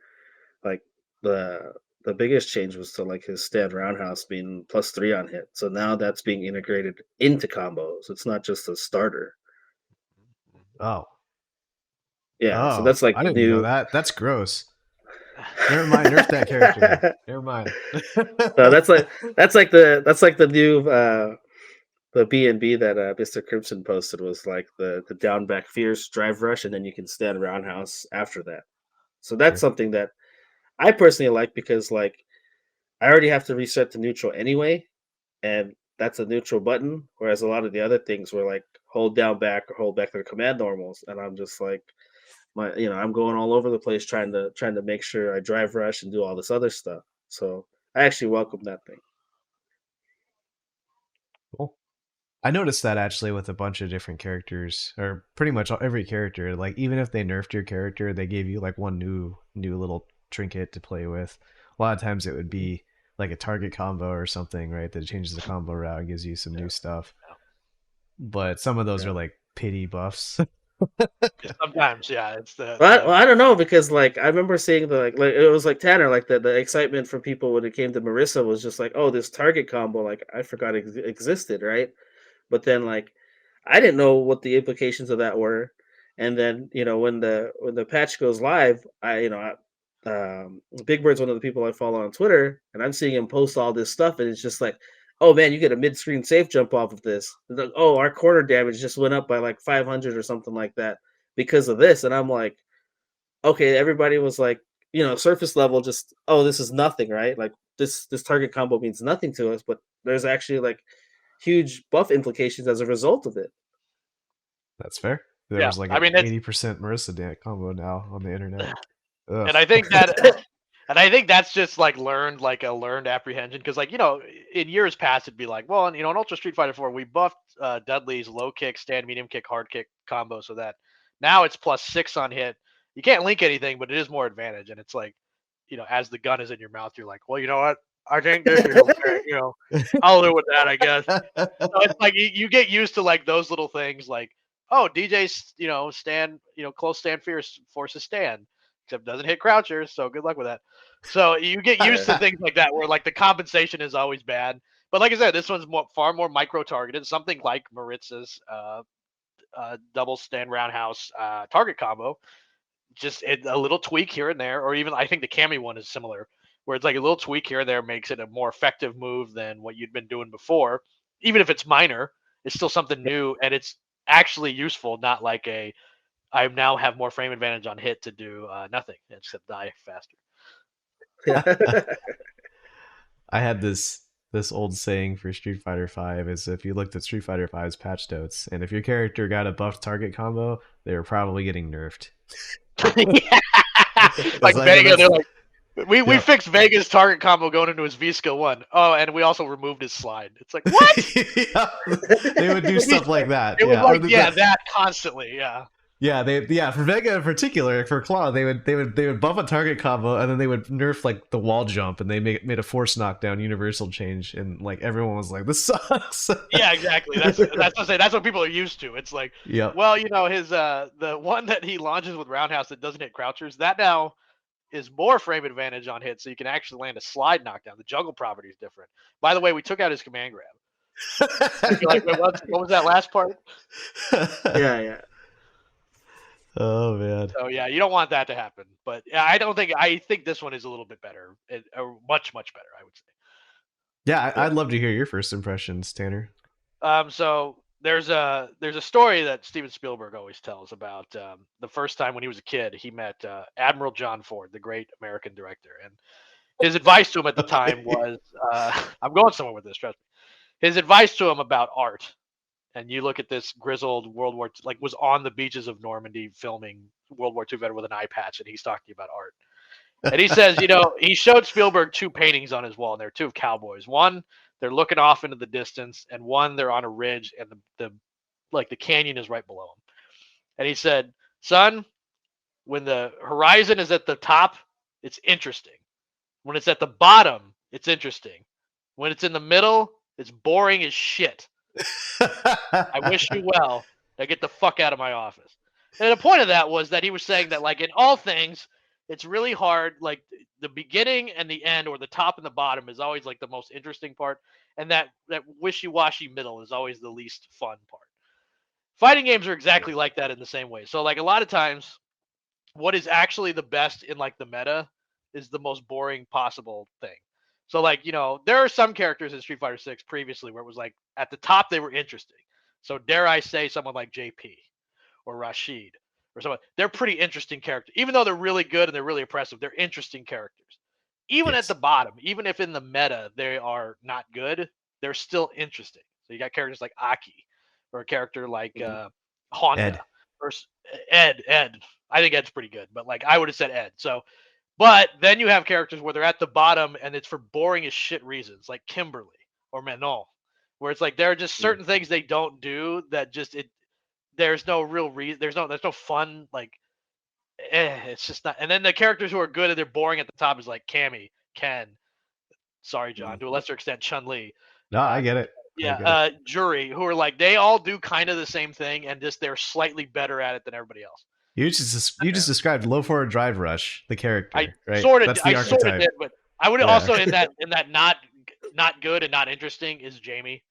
Like the biggest change was to like his stand roundhouse being +3 on hit. So now that's being integrated into combos. It's not just a starter. Oh, Yeah, so oh, that's like I the didn't know new. that. That's gross. Never mind, nerf that character. Never mind. So that's like the new the B&B that Mr. Crimson posted was like the down back fierce drive rush, and then you can stand roundhouse after that. So that's Sure. something that I personally like because like I already have to reset to neutral anyway, and that's a neutral button. Whereas a lot of the other things were like hold down back or hold back their command normals, and I'm just like I'm going all over the place trying to make sure I drive rush and do all this other stuff. So I actually welcome that thing. Cool. I noticed that actually with a bunch of different characters, or pretty much every character. Like even if they nerfed your character, they gave you like one new little trinket to play with. A lot of times it would Mhm. be like a target combo or something, right? That changes the combo route and gives you some Yeah, new stuff. yeah. But some of those Yeah. are like pity buffs. Sometimes, yeah, it's the Well, I don't know because like I remember seeing the like it was like Tanner like the excitement from people when it came to Marissa was just like, oh, this target combo like I forgot existed, right? But then like I didn't know what the implications of that were, and then when the patch goes live, Big Bird's one of the people I follow on Twitter, and I'm seeing him post all this stuff, and it's just like, oh man, you get a mid-screen safe jump off of this. It's like, oh, our corner damage just went up by like 500 or something like that because of this, and I'm like, okay, everybody was like, surface level, just oh, this is nothing, right? Like this target combo means nothing to us, but there's actually like huge buff implications as a result of it. That's fair. There yeah. was like I an mean, it's 80% Marissa combo now on the internet. Ugh. and I think that and I think that's just like like a learned apprehension because like in years past it'd be like, well, in Ultra Street Fighter 4 we buffed Dudley's low kick, stand medium kick, hard kick combo so that now it's +6 on hit. You can't link anything, but it is more advantage, and it's like as the gun is in your mouth, you're like, well, you know what? I think this is okay. I'll live with that, I guess. So it's like you get used to like those little things, like DJ's stand close stand fierce forces stand, except doesn't hit crouchers. So good luck with that. So you get used to things like that, where like the compensation is always bad. But like I said, this one's far more micro targeted. Something like Maritza's double stand roundhouse target combo, just a little tweak here and there, or even I think the Cami one is similar, where it's like a little tweak here and there makes it a more effective move than what you'd been doing before. Even if it's minor, it's still something new and it's actually useful, not like I now have more frame advantage on hit to do nothing except die faster. I had this old saying for Street Fighter Five is if you looked at Street Fighter V's patch notes, and if your character got a buff target combo, they were probably getting nerfed. Yeah. That's Like like Vega, that's they're like, we yep. fixed Vega's target combo going into his V skill 1. Oh, and we also removed his slide. It's like, what? Yeah. They would do stuff like that. It was Yeah, or like, yeah, that constantly. Yeah. yeah, for Vega in particular, for Claw, they would buff a target combo and then they would nerf like the wall jump and they made a force knockdown universal change and like everyone was like, this sucks. Yeah, exactly. That's what I say. That's what people are used to. It's like, Yep. well, his the one that he launches with roundhouse that doesn't hit crouchers, that now is more frame advantage on hit, so you can actually land a slide knockdown. The juggle property is different. By the way, we took out his command grab. And you're like, wait, what was that last part? Yeah, yeah. Oh man. So yeah, you don't want that to happen. But yeah, I think this one is a little bit better, much better, I would say. Yeah, Yeah. I'd love to hear your first impressions, Tanner. So there's a story that Steven Spielberg always tells about the first time when he was a kid, he met Admiral John Ford, the great American director, and his advice to him at the time was, I'm going somewhere with this, trust me. His advice to him about art, and you look at this grizzled World War II, like was on the beaches of Normandy filming World War II veteran with an eye patch, and he's talking about art. And he says, he showed Spielberg two paintings on his wall, and they're two of cowboys. One, they're looking off into the distance, and one, they're on a ridge, and the canyon is right below them. And he said, "Son, when the horizon is at the top, it's interesting. When it's at the bottom, it's interesting. When it's in the middle, it's boring as shit. I wish you well. Now get the fuck out of my office." And the point of that was that he was saying that, like, in all things, it's really hard. Like, the beginning and the end, or the top and the bottom, is always like the most interesting part, and that wishy-washy middle is always the least fun part. Fighting games are exactly like that in the same way. So, like, a lot of times, what is actually the best in, like, the meta is the most boring possible thing. So, like, there are some characters in Street Fighter 6 previously where it was like at the top they were interesting. So dare I say someone like JP or Rashid or someone, they're pretty interesting characters. Even though they're really good and they're really impressive, they're interesting characters. Even at the Yes. bottom, even if in the meta they are not good, they're still interesting. So you got characters like Aki, or a character like Mhm. Honda, Ed. or Ed. I think Ed's pretty good, but like I would have said Ed. So, but then you have characters where they're at the bottom and it's for boring as shit reasons, like Kimberly or Manon, where it's like there are just Mm. certain things they don't do that just it. There's no real reason. There's no fun. Like, it's just not. And then the characters who are good and they're boring at the top is like Cammy, Ken. Sorry, John. Mm. To a lesser extent, Chun Li. No, I get it. I Yeah, get it. Jury, who are like they all do kind of the same thing, and just they're slightly better at it than everybody else. You just described low forward drive rush, the I character, right? sort of, That's the I sort of archetype. did, but I would Yeah. also in that not good and not interesting is Jamie,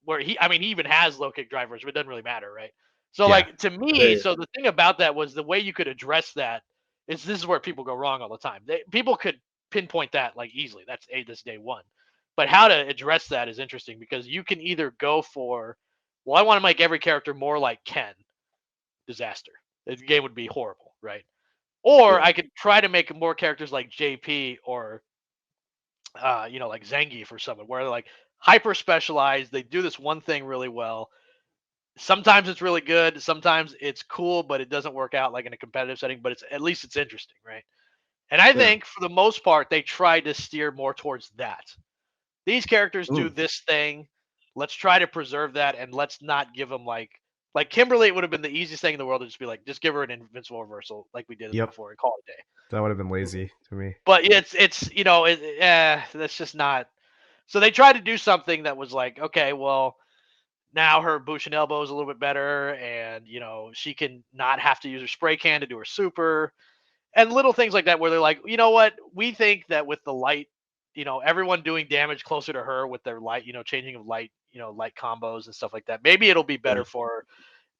where I mean, he even has low kick drivers, but it doesn't really matter, right? So, Yeah. like, to me, Yeah. so the thing about that was the way you could address that is this is where people go wrong all the time. People could pinpoint that like easily. That's this day one, but how to address that is interesting because you can either go for, well, I want to make every character more like Ken, disaster. The game would be horrible, right? Or Yeah. I could try to make more characters like JP or like Zangief or someone where they're like hyper specialized. They do this one thing really well. Sometimes it's really good. Sometimes it's cool, but it doesn't work out like in a competitive setting. But it's at least it's interesting, right? And I Yeah. think for the most part, they try to steer more towards that. These characters do Mm. this thing. Let's try to preserve that, and let's not give them like Kimberly. It would have been the easiest thing in the world to just be like, just give her an invincible reversal like we did Yep. before and call it a day. That would have been lazy to me. But that's just not. So they tried to do something that was like, okay, well, now her Bushin elbow is a little bit better, and she can not have to use her spray can to do her super, and little things like that where they're like, you know what, we think that with the light, everyone doing damage closer to her with their light, changing of light, light combos and stuff like that. Maybe it'll be Yeah. better for her.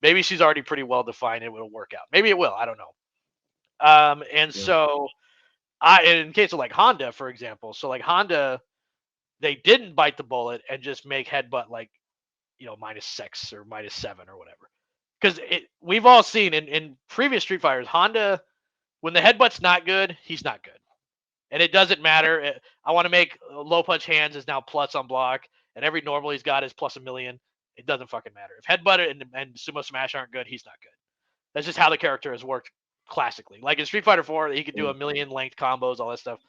Maybe she's already pretty well defined. It will work out. Maybe it will. I don't know. And Yeah. so in case of like Honda, for example, so like Honda, they didn't bite the bullet and just make headbutt like -6 or -7 or whatever. Because we've all seen in previous Street Fighters, Honda, when the headbutt's not good, he's not good, and it doesn't matter. I want to make low punch hands is now plus on block, and every normal he's got is plus a million. It doesn't fucking matter if headbutt and sumo smash aren't good. He's not good. That's just how the character has worked classically. Like in Street Fighter 4, he could do Mm. a million length combos, all that stuff.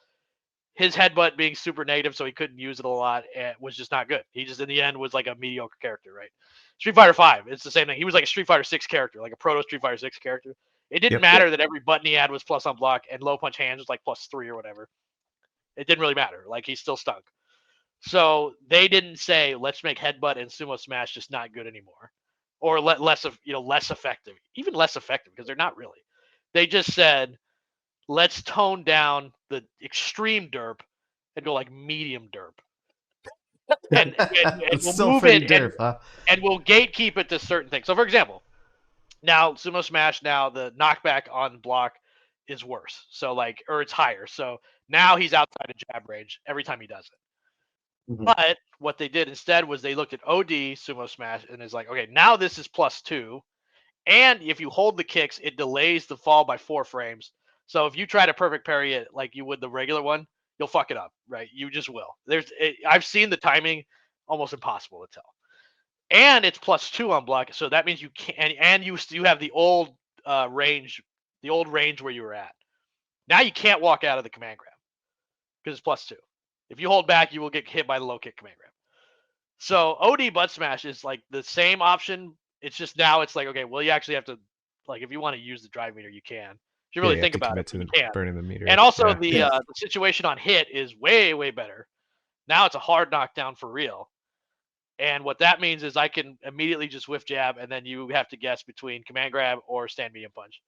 His headbutt being super negative, so he couldn't use it a lot, was just not good. He just in the end was like a mediocre character, right? Street Fighter 5, it's the same thing. He was like a Street Fighter 6 character, like a proto Street Fighter 6 character. It didn't Yep. matter that every button he had was plus on block and low punch hands was like +3 or whatever. It didn't really matter. Like he still stunk. So they didn't say let's make headbutt and sumo smash just not good anymore, or less of less effective, even less effective because they're not really. They just said let's tone down the extreme derp and go like medium derp, and It's we'll still move pretty it derp, huh? and we'll gatekeep it to certain things. So, for example, Now, Sumo Smash, now the knockback on block is worse. So like, or it's higher. So now he's outside of jab range every time he does it. Mhm. But what they did instead was they looked at OD Sumo Smash and is like, okay, now this is +2. And if you hold the kicks, it delays the fall by 4 frames. So if you try to perfect parry it like you would the regular one, you'll fuck it up, right? You just will. I've seen the timing, almost impossible to tell. And it's +2 on block, so that means you can, and you have the old range, the old range where you were at. Now you can't walk out of the command grab because it's +2. If you hold back, you will get hit by the low kick command grab. So OD butt smash is like the same option. It's just now it's like, okay, well, you actually have to, like, if you want to use the drive meter, you can. If you Yeah, really you have think to about it, commit to you the can. burning the meter. And also Yeah. the situation on hit is way, way better. Now it's a hard knockdown for real. And what that means is I can immediately just whiff jab, and then you have to guess between command grab or stand medium punch,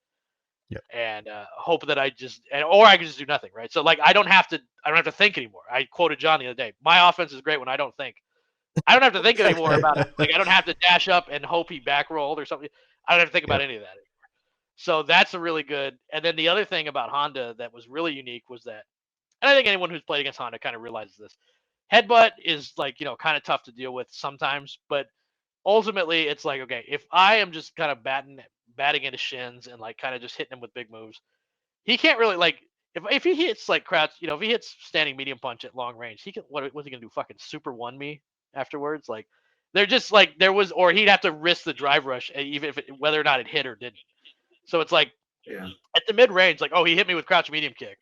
Yep. and hope that or I can just do nothing, right? So like I don't have to think anymore. I quoted John the other day. My offense is great when I don't think. I don't have to think anymore about it. Like I don't have to dash up and hope he back rolled or something. I don't have to think about Yep. any of that anymore. So that's a really good. And then the other thing about Honda that was really unique was that, and I think anyone who's played against Honda kind of realizes this. Headbutt is like, kind of tough to deal with sometimes, but ultimately it's like, okay, if I am just kind of batting into shins and like kind of just hitting him with big moves, he can't really like if he hits like crouch, if he hits standing medium punch at long range, he can what's he gonna do? Fucking super one me afterwards? Like they're just like there was, or he'd have to risk the drive rush even if whether or not it hit or didn't. So it's like Yeah. at the mid range, like, oh, he hit me with crouch medium kick.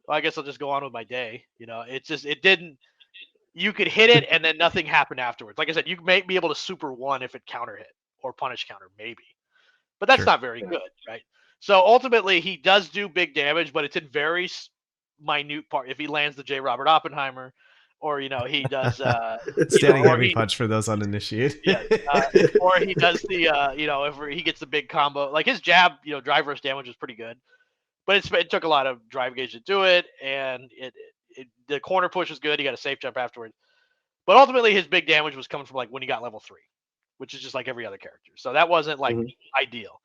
Well, I guess I'll just go on with my day. It's just it didn't. You could hit it and then nothing happened afterwards. Like I said, you may be able to super one if it counter hit or punish counter, maybe, but that's Sure. not very Yeah. good, right? So ultimately, he does do big damage, but it's in very minute part. If he lands the J. Robert Oppenheimer, or he does, Standing or heavy he, punch for those uninitiated. yes, or he does the, if he gets the big combo, like his jab, drive rush damage is pretty good, but it took a lot of drive gauge to do it, and the corner push was good. He got a safe jump afterwards. But ultimately, his big damage was coming from like when he got level 3, which is just like every other character. So that wasn't like Mhm. ideal.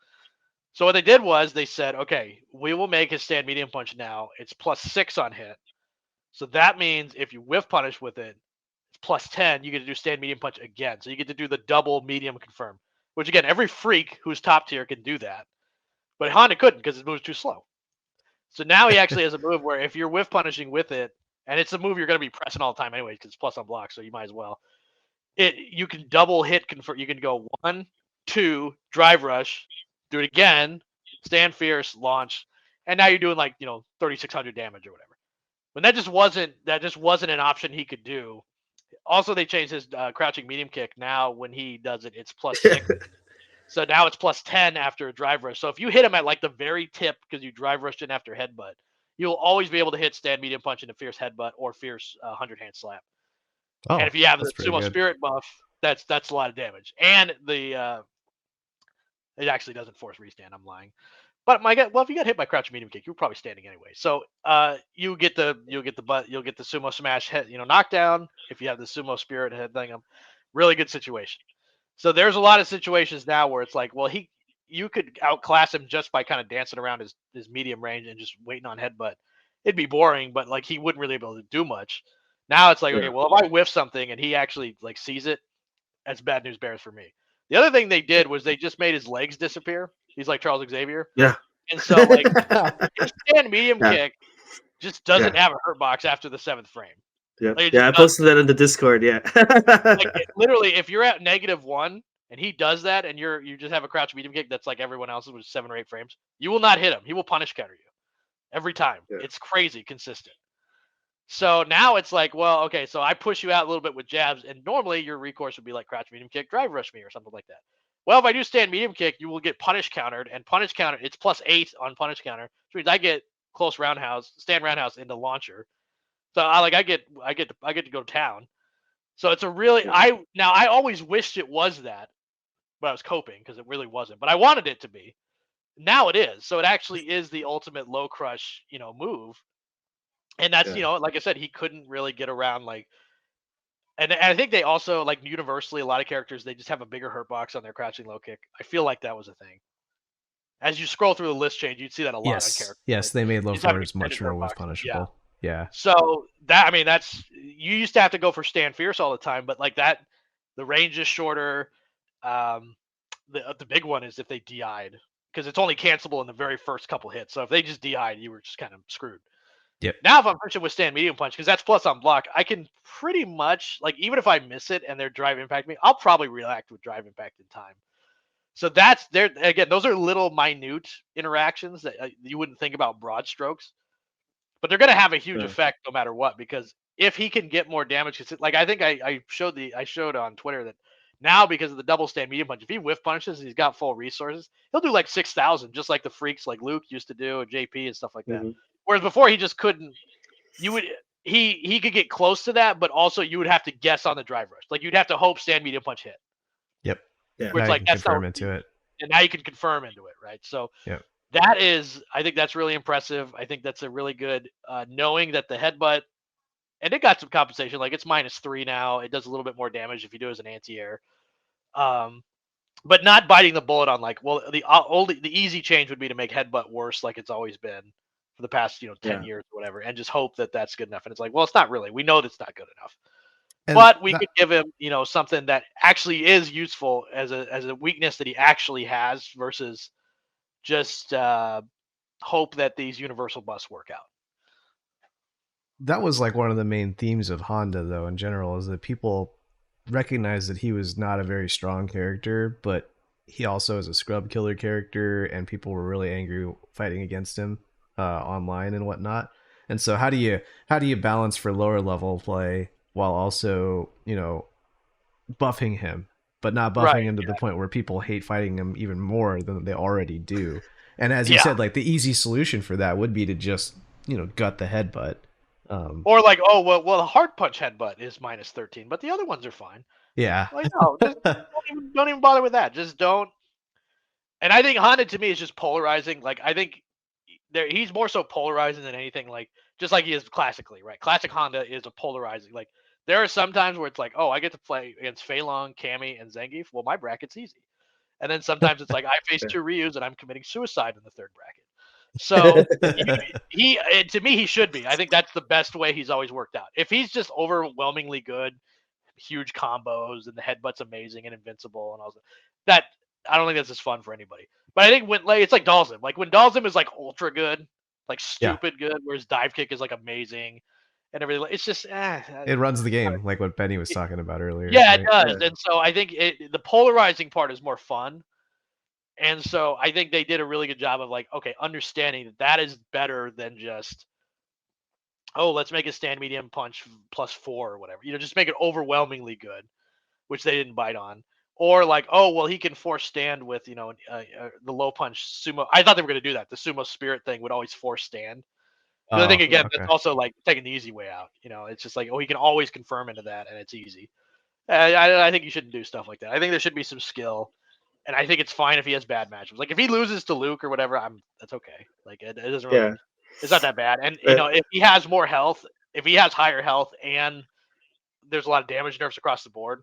So what they did was they said, okay, we will make his stand medium punch now. It's +6 on hit. So that means if you whiff punish with it, it's +10. You get to do stand medium punch again. So you get to do the double medium confirm, which again, every freak who's top tier can do that. But Honda couldn't because his move's too slow. So now he actually has a move where if you're whiff punishing with it, and it's a move you're going to be pressing all the time anyway because it's plus on block, so you might as well. You can double hit convert. You can go 1, 2, drive rush, do it again, stand fierce, launch, and now you're doing like 3,600 damage or whatever. When that just wasn't an option he could do. Also, they changed his crouching medium kick. Now when he does it, it's +6. So now it's +10 after a drive rush. So if you hit him at like the very tip because you drive rushed in after headbutt, you'll always be able to hit stand medium punch into fierce headbutt or fierce 100 hand slap. And Oh, if you have the that's pretty sumo good. spirit buff, that's a lot of damage. And it actually doesn't force restand. I'm lying. But if you got hit by crouch medium kick, you're probably standing anyway. So you'll get the sumo smash head, knockdown. If you have the sumo spirit head thing, really good situation. So there's a lot of situations now where it's like, well, you could outclass him just by kind of dancing around his medium range and just waiting on headbutt. It'd be boring, but like he wouldn't really be able to do much. Now it's like, okay, Yeah. well, if I whiff something and he actually like sees it, that's bad news bears for me. The other thing they did was they just made his legs disappear. He's like Charles Xavier. Yeah. And so like his stand medium Yeah. kick just doesn't Yeah. have a hurt box after the 7th frame. Yeah. Like it Yeah. just I does. posted that in the Discord. Yeah. Like literally, if you're at -1 and he does that, and you just have a crouch medium kick that's like everyone else's, which is 7 or 8 frames, you will not hit him. He will punish counter you every time. Yeah. It's crazy consistent. So now it's like, well, okay, so I push you out a little bit with jabs, and normally your recourse would be like crouch medium kick, drive rush me, or something like that. Well, if I do stand medium kick, you will get punish countered, and punish counter, it's +8 on punish counter, which means I get close roundhouse, stand roundhouse into launcher. So I get to go to town. So it's a really Yeah. I always wished it was that, but I was coping because it really wasn't. But I wanted it to be. Now it is. So it actually is the ultimate low crush, move. And that's, Yeah. like I said, he couldn't really get around like, and I think they also like universally a lot of characters they just have a bigger hurt box on their crouching low kick. I feel like that was a thing. As you scroll through the list change, you'd see that a lot on characters. Yes, they made low He's having floors much extended more air whiff box. punishable. Yeah. So that, I mean, that's, you used to have to go for stand fierce all the time, but like that, the range is shorter. Um, the big one is if they DI'd, because it's only cancelable in the very first couple hits. So if they just DI'd, you were just kind of screwed. Yep. Now if I'm pushing with stand medium punch, because that's plus on block, I can pretty much, like, even if I miss it and their drive impact me, I'll probably react with drive impact in time. So that's there again. Those are little minute interactions that you wouldn't think about broad strokes, but they're going to have a huge effect no matter what. Because if he can get more damage, like I think I showed on Twitter that now, because of the double stand medium punch, if he whiff punishes and he's got full resources, he'll do like 6,000, just like the freaks like Luke used to do, and JP and stuff like that. Whereas before he just couldn't. You would he could get close to that, but also you would have to guess on the drive rush. Like you'd have to hope stand medium punch hit. Yep. Yeah. Where it's Now like you can that's confirm not, into it. and now you can confirm into it, right? So Yep. that is, I think that's really impressive. I think that's a really good, knowing that the headbutt, and it got some compensation. Like it's -3 now. It does a little bit more damage if you do it as an anti-air. But not biting the bullet on, like, well, the easy change would be to make headbutt worse, like it's always been for the past 10 years or whatever, and just hope that that's good enough. And it's like, well, it's not really. We know that's not good enough. And But we could give him, something that actually is useful as a weakness that he actually has, versus just hope that these universal busts work out. that was like one of the main themes of Honda, though, in general, is that people recognized that he was not a very strong character, but he also is a scrub killer character, and people were really angry fighting against him online and whatnot. And so, how do you balance for lower level play while also buffing him, but not buffing him to the point where people hate fighting him even more than they already do? And as you said, like the easy solution for that would be to just gut the headbutt. Or like, oh well, the hard punch headbutt is -13, but the other ones are fine. Yeah. Like, no, just don't even bother with that. Just don't. And I think Honda, to me, is just polarizing. Like I think he's more so polarizing than anything. Like just like he is classically, right? Classic Honda is a polarizing. Like there are some times where it's like, oh, I get to play against Fei Long, Cammy, and Zangief. Well, my bracket's easy. And then sometimes it's like I face 2 Ryus and I'm committing suicide in the third bracket. So to me, he should be. I think that's the best way he's always worked out. If he's just overwhelmingly good, huge combos, and the headbutt's amazing and invincible and all that, I don't think that's as fun for anybody. But I think when, like, it's like Dalsim. Like when Dalsim is like ultra good, like stupid good, whereas dive kick is like amazing and everything. It's just it runs the game, like what Benny was talking about earlier. Yeah, right? It does. Yeah. And so I think the polarizing part is more fun. And so I think they did a really good job of, like, okay, understanding that is better than just, oh, let's make a stand medium punch +4 or whatever. Just make it overwhelmingly good, which they didn't bite on. Or like, oh, well, he can force stand with, the low punch sumo. I thought they were going to do that. The sumo spirit thing would always force stand. But I think, again, that's also like taking the easy way out. It's just like, oh, he can always confirm into that, and it's easy. I think you shouldn't do stuff like that. I think there should be some skill. And I think it's fine if he has bad matchups. Like if he loses to Luke or whatever, that's okay. Like it doesn't really, it's not that bad. And if he has more health, if he has higher health, and there's a lot of damage nerfs across the board,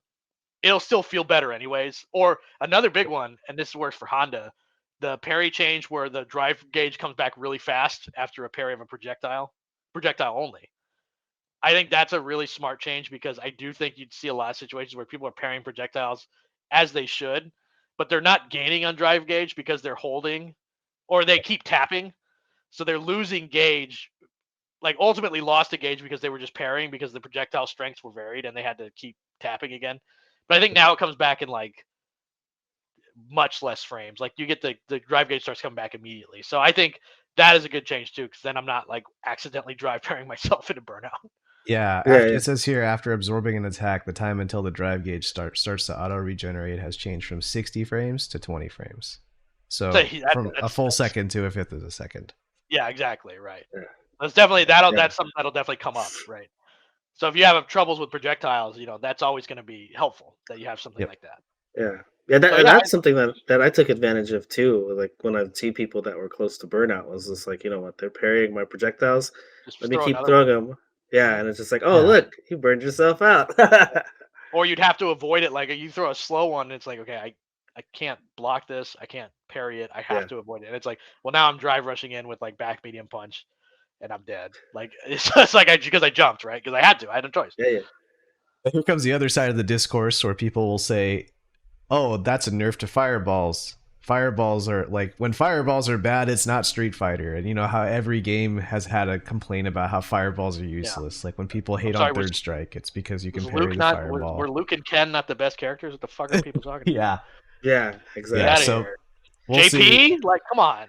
it'll still feel better anyways. Or another big one, and this works for Honda, the parry change where the drive gauge comes back really fast after a parry of a projectile only. I think that's a really smart change, because I do think you'd see a lot of situations where people are parrying projectiles as they should, but they're not gaining on drive gauge because they're holding, or they keep tapping. So they're losing gauge, like ultimately lost a gauge because they were just parrying because the projectile strengths were varied and they had to keep tapping again. But I think now it comes back in like much less frames. Like you get the drive gauge starts coming back immediately. So I think that is a good change too, because then I'm not like accidentally drive parrying myself into burnout. Yeah, it says here, after absorbing an attack, the time until the drive gauge starts to auto regenerate has changed from 60 frames to 20 frames. So from a full second to a fifth of a second. Yeah, exactly, right. Yeah. That's definitely that's something that'll definitely come up, right? So if you have troubles with projectiles, that's always going to be helpful that you have something like that. Yeah, that's something that I took advantage of too. Like when I see people that were close to burnout, was just like, you know what, they're parrying my projectiles. Let me keep throwing them. Yeah, and it's just like, oh, look, you burned yourself out. Or you'd have to avoid it. Like you throw a slow one, and it's like, okay, I can't block this. I can't parry it. I Yeah. have to avoid it. And it's like, well, now I'm drive rushing in with like back medium punch, and I'm dead. Like it's like because I jumped, right? Because I had to. I had no choice. Yeah. Here comes the other side of the discourse where people will say, "Oh, that's a nerf to fireballs. Fireballs are like when fireballs are bad, it's not Street Fighter." And you know how every game has had a complaint about how fireballs are Yeah. useless. Like when people I'm hate sorry. on Third Strike, it's because you can Was parry Luke the not? Were fireball. Luke and Ken not the best characters? What the fuck are people talking about? Yeah, Yeah. Get Exactly. out of so here. we'll see. JP, like, come on.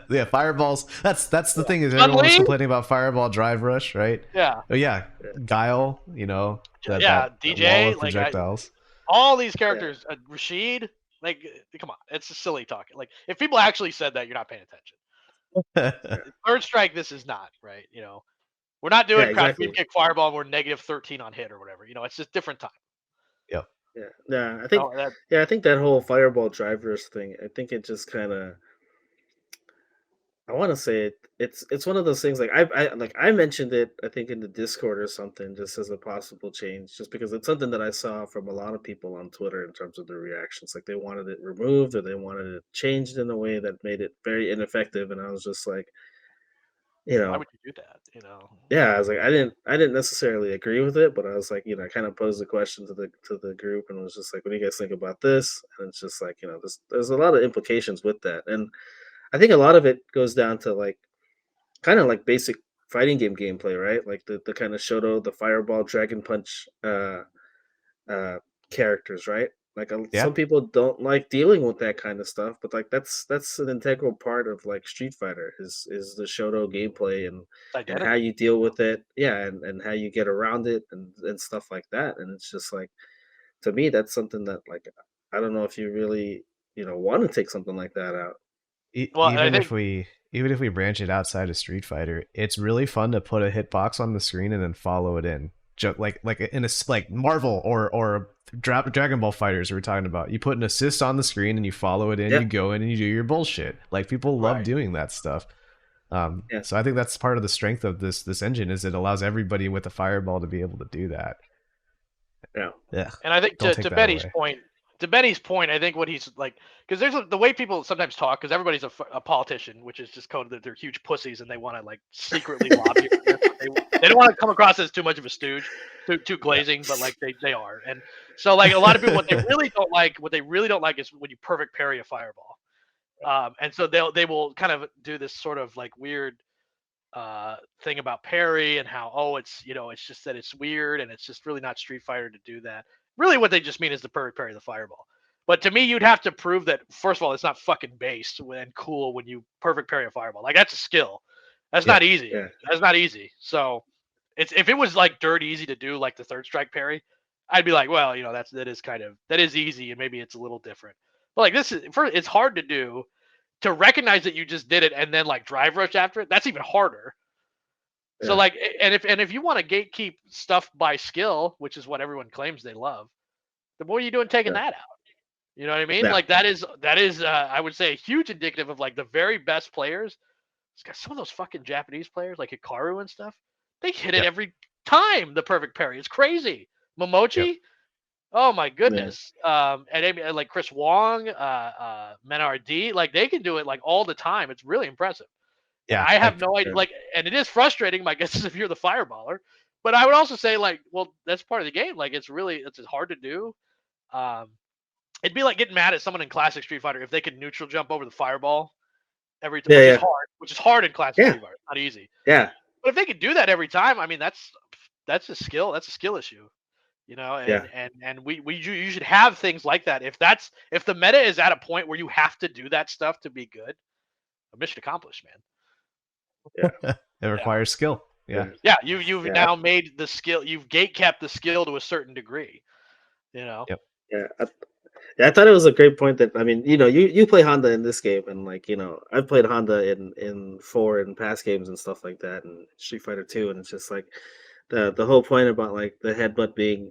Yeah, fireballs. That's the Yeah. thing is Chun everyone was Li? complaining about Fireball Drive Rush, right? Yeah. Oh yeah, Guile. You know that Yeah. that wall DJ, of like projectiles. all these Yeah. characters, Rashid, like, come on, it's a silly talking. Like, if people actually said that, you're not paying attention. Third Strike, this is not right. You know, we're not Yeah. doing crouch Exactly. beam kick fireball. And we're -13 on hit or whatever. You know, it's just different time. Yep. Yeah. Yeah. I think. Oh, that, Yeah. I think that whole fireball drivers thing. I think it just kind of. I want to say it's one of those things like I mentioned it I think in the Discord or something just as a possible change just because it's something that I saw from a lot of people on Twitter in terms of their reactions like they wanted it removed or they wanted it changed in a way that made it very ineffective and I was just like you why know would you do that? You know. yeah I was like I didn't necessarily agree with it but I was like I kind of posed the question to the group and was just like what do you guys think about this and it's just like there's a lot of implications with that and I think a lot of it goes down to like kind of like basic fighting game gameplay, right? Like the kind of Shoto, the Fireball, Dragon Punch uh, characters, right? Like Yeah. some people don't like dealing with that kind of stuff, but like that's an integral part of like Street Fighter is the Shoto gameplay It's and how identity. you deal with it, yeah, and how you get around it and stuff like that. And it's just like to me, that's something that like I don't know if you really want to take something like that out. Well, I Even if think we branch it outside of Street Fighter, it's really fun to put a hitbox on the screen and then follow it in. Like in a like Marvel or Dragon Ball Fighters we were talking about. You put an assist on the screen and you follow it in. Yeah, You go in and you do your bullshit. Like people love right. doing that stuff. yeah, So I think that's part of the strength of this engine is it allows everybody with a fireball to be able to do that. yeah, Yeah, And I think don't to take that Benny's away. point, I think what he's like, because the way people sometimes talk, because everybody's a politician, which is just coded that they're huge pussies and they want to like secretly lobby for this, but they don't want to come across as too much of a stooge, too glazing, but like they are. And so like a lot of people, what they really don't like is when you perfect parry a fireball. And so they will kind of do this sort of like weird thing about parry and how it's just that it's weird and it's just really not Street Fighter to do that. Really, what they just mean is the parry the fireball. But to me, you'd have to prove that first of all, it's not fucking based and cool when you perfect parry a fireball. Like that's a skill. That's Yeah. not easy. yeah, That's not easy. So it's if it was like dirt easy to do, like the third strike parry, I'd be like, well, that is easy and maybe it's a little different. But like it's hard to do to recognize that you just did it and then like drive rush after it. That's even harder. So yeah, like, and if you want to gatekeep stuff by skill, which is what everyone claims they love, the more you doing taking yeah, that out. You know what I mean? yeah, Like that is I would say a huge indicative of like the very best players. It's got some of those fucking Japanese players like Hikaru and stuff. They hit it Yep. every time the perfect parry. It's crazy. Yep. Momochi. Oh my yeah, goodness. And like Chris Wong, Menard D, like they can do it like all the time. It's really impressive. And Yeah. I have Like no idea. yeah, Like, and it is frustrating, I guess, if you're the fireballer. But I would also say, like, well, that's part of the game. Like, it's hard to do. Um, it'd be like getting mad at someone in classic Street Fighter if they could neutral jump over the fireball every time, yeah, which is yeah, hard. Which is hard in classic yeah, Street Fighter. It's not easy. yeah, But if they could do that every time, I mean, that's a skill. That's a skill issue. You know, yeah. and you should have things like that. If the meta is at a point where you have to do that stuff to be good, mission accomplished, man. it Yeah. requires skill. Yeah. Yeah. Yeah, you've Yeah, now made the skill. You've gate kept the skill to a certain degree. You know. Yep. yeah. Yeah, I thought it was a great point that I mean, you play Honda in this game, and like I've played Honda in four and past games and stuff like that, and Street Fighter Two, and it's just like the whole point about like the headbutt being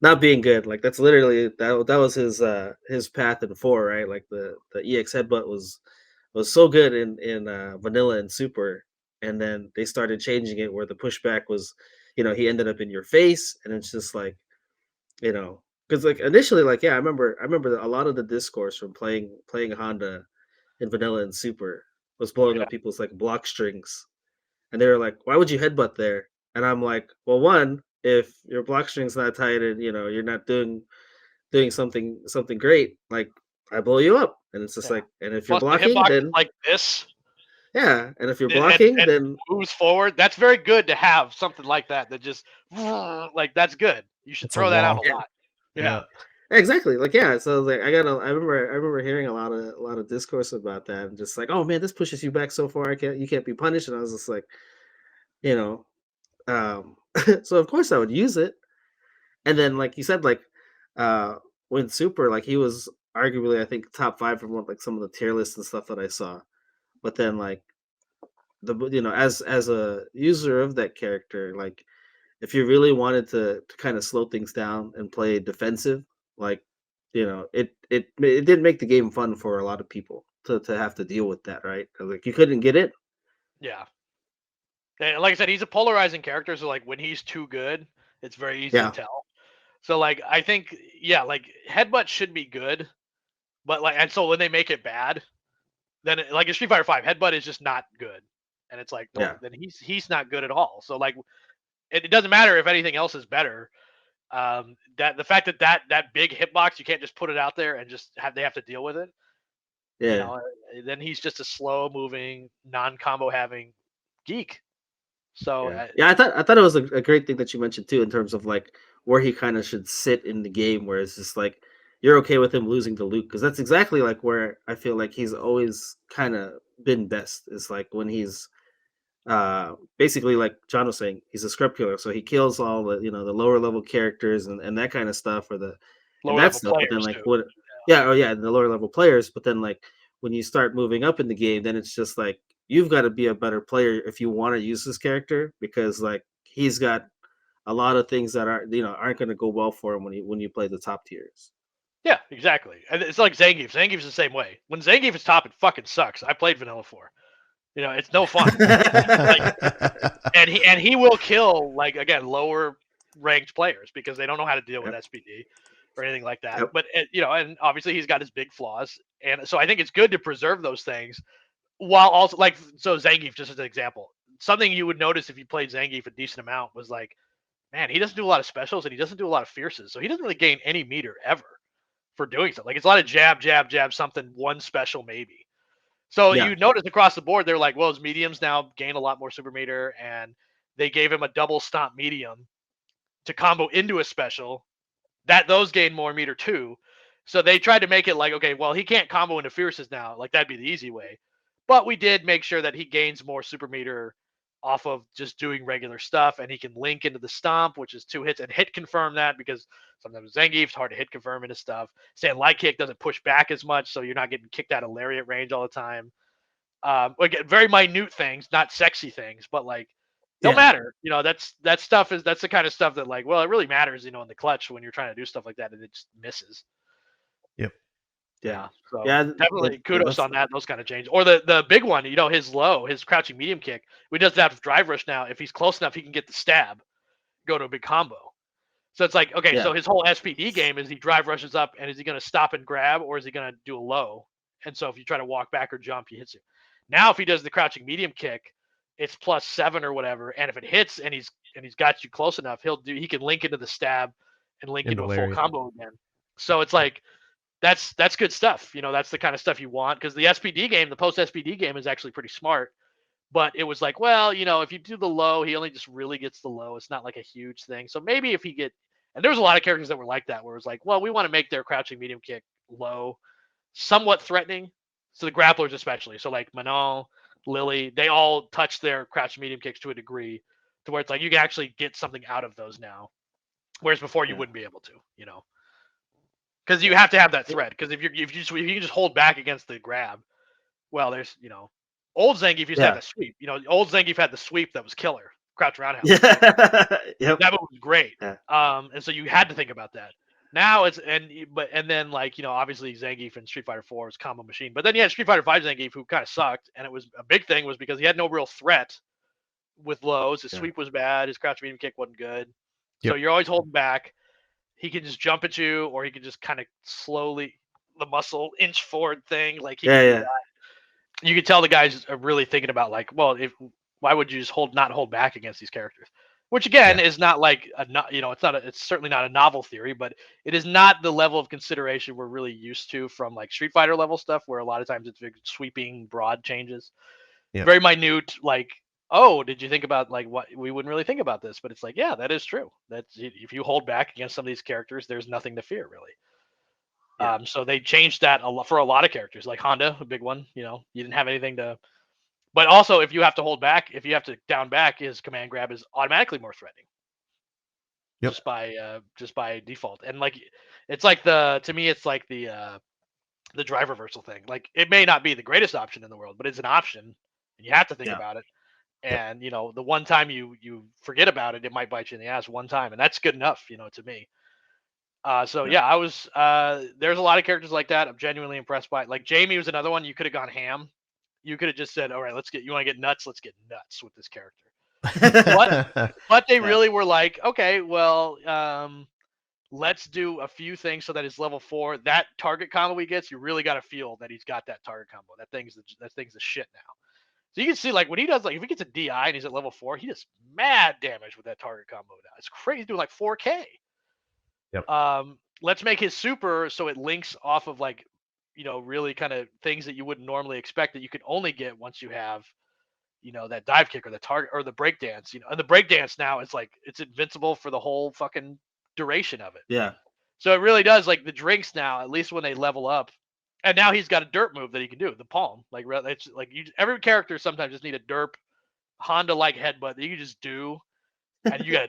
not being good, like that's literally that was his path in four, right? Like the EX headbutt was so good in vanilla and super, and then they started changing it where the pushback was, he ended up in your face, and it's just like you know because like initially, like I remember a lot of the discourse from playing Honda in vanilla and super was blowing Yeah. up people's like block strings, and they were like, "Why would you headbutt there?" And I'm like, "Well, one, if your block string's not tight and you're not doing something great, like I blow you up." And it's just Yeah. like, and if you're Plus the blocking, hitbox is then like this, yeah, and if you're and blocking, then moves forward. That's very good to have something like that. That just like that's good. You should It's a throw that out a wall. yeah, lot. Yeah. Yeah. exactly. Like yeah, so like I remember hearing a lot of discourse about that, and just like, oh man, this pushes you back so far. You can't be punished. And I was just like, you know, um, so of course I would use it. And then like you said, like uh, when Super, like he was arguably I think top five from what like some of the tier lists and stuff that I saw. But then like as a user of that character, like if you really wanted to kind of slow things down and play defensive, like it did make the game fun for a lot of people to have to deal with that, right? 'Cause, like you couldn't get it. Yeah. And like I said, he's a polarizing character, so like when he's too good, it's very easy to Yeah, tell. So like I think yeah, like headbutt should be good, but like and so when they make it bad, then like in Street Fighter Five, headbutt is just not good, and it's like yeah, well then he's not good at all. So like it doesn't matter if anything else is better. That the fact that that big hitbox you can't just put it out there and just have they have to deal with it. You yeah. know, then he's just a slow moving, non combo having geek. So Yeah, yeah. I thought it was a great thing that you mentioned too, in terms of like where he kind of should sit in the game, where it's just like you're okay with him losing to Luke, because that's exactly like where I feel like he's always kind of been best. Is like when he's basically like John was saying, he's a scrub killer, so he kills all the lower level characters and that kind of stuff, or the and lower that level stuff. But then players like too. what? Yeah, oh yeah, the lower level players. But then like when you start moving up in the game, then it's just like you've got to be a better player if you want to use this character, because like he's got a lot of things that aren't going to go well for him when you play the top tiers. Yeah, exactly. And it's like Zangief. Zangief's the same way. When Zangief is top, it fucking sucks. I played Vanilla 4. You know, it's no fun. Like, and he will kill like again lower ranked players because they don't know how to deal with Yep. SPD or anything like that. Yep. But you know, and obviously he's got his big flaws, and so I think it's good to preserve those things while also like so Zangief just as an example. Something you would notice if you played Zangief a decent amount was like, man, he doesn't do a lot of specials and he doesn't do a lot of fierces, so he doesn't really gain any meter ever for doing so. Like it's a lot of jab, jab, jab, something, one special maybe. So Yeah. you notice across the board, they're like, well, his mediums now gain a lot more super meter, and they gave him a double stomp medium to combo into a special. That those gain more meter too. So they tried to make it like, okay, well, he can't combo into fierces now. Like that'd be the easy way. But we did make sure that he gains more super meter off of just doing regular stuff, and he can link into the stomp, which is 2 hits, and hit confirm that because sometimes Zangief's hard to hit confirm into stuff. Stand light kick doesn't push back as much, so you're not getting kicked out of lariat range all the time. Like very minute things, not sexy things, but like they'll Yeah. matter. You know, that stuff is that's the kind of stuff that like, well, it really matters, you know, in the clutch when you're trying to do stuff like that and it just misses. Yep. Yeah. Yeah. So Yeah. definitely kudos That's on that, those kind of changes. Or the big one, you know, his low, his crouching medium kick. We does that with drive rush now. If he's close enough, he can get the stab, go to a big combo. So it's like, okay, yeah. so his whole SPD game is he drive rushes up and is he gonna stop and grab or is he gonna do a low? And so if you try to walk back or jump, he hits you. Now if he does the crouching medium kick, it's +7 or whatever. And if it hits and he's got you close enough, he can link into the stab and link Into into a full lariat. combo again. So it's like that's good stuff. You know, that's the kind of stuff you want because the SPD game, the post SPD game is actually pretty smart. But it was like, well, you know, if you do the low, he only just really gets the low. It's not like a huge thing. So maybe if he get, and there was a lot of characters that were like that, where it was like, well, we want to make their crouching medium kick low, somewhat threatening. So the grapplers especially, so like Manal, Lily, they all touch their crouching medium kicks to a degree, to where it's like you can actually get something out of those now, whereas before you Yeah. wouldn't be able to, you know, because you Yeah. have to have that threat. Because if you can just hold back against the grab, well, there's you know, old Zangief used to have Yeah. the sweep. You know, old Zangief had the sweep that was killer, crouch roundhouse. Right? Yeah. Yep. That move was great. Yeah. And so you had to think about that. Now it's and then like you know obviously Zangief in Street Fighter 4 was combo machine, but then you had Street Fighter 5 Zangief who kind of sucked, and it was a big thing was because he had no real threat with lows. His Yeah. sweep was bad, his crouch medium kick wasn't good, so Yep. you're always holding back. he can just jump at you, or he can just kind of slowly the muscle inch forward thing. Like he Yeah, can do yeah, that. You can tell the guys are really thinking about like, well, if why would you just not hold back against these characters? Which again Yeah. is not like it's certainly not a novel theory, but it is not the level of consideration we're really used to from like Street Fighter level stuff, where a lot of times it's big sweeping, broad changes, Yep. very minute. Like, oh, did you think about like what we wouldn't really think about this? But it's like, yeah, that is true. That's if you hold back against some of these characters, there's nothing to fear really. yeah, So they changed that a lot for a lot of characters, like Honda, a big one. You didn't have anything to. But also, if you have to hold back, if you have to down back, his command grab is automatically more threatening Yep. just by default. And like, it's like to me, it's like the drive reversal thing. Like, it may not be the greatest option in the world, but it's an option, and you have to think yeah, about it. Yep. And the one time you forget about it, it might bite you in the ass one time, and that's good enough, to me. So yeah, yeah, I was. There's a lot of characters like that. I'm genuinely impressed by. Like Jamie was another one. You could have gone ham. You could have just said, "All right, let's get. You want to get nuts? Let's get nuts with this character." But they yeah, really were like, okay, well, let's do a few things so that his level 4, that target combo he gets, you really got to feel that he's got that target combo. That thing's the shit now. So you can see like when he does like if he gets a DI and he's at level 4, he does mad damage with that target combo now. It's crazy. He's doing like 4K. Yep. Let's make his super so it links off of like really kind of things that you wouldn't normally expect that you can only get once you have that dive kick or the target or the breakdance. And the breakdance now is like it's invincible for the whole fucking duration of it. yeah, So it really does like the drinks now, at least when they level up. And now he's got a derp move that he can do, the palm. Like it's like every character sometimes just need a derp Honda like headbutt that you can just do, and you gotta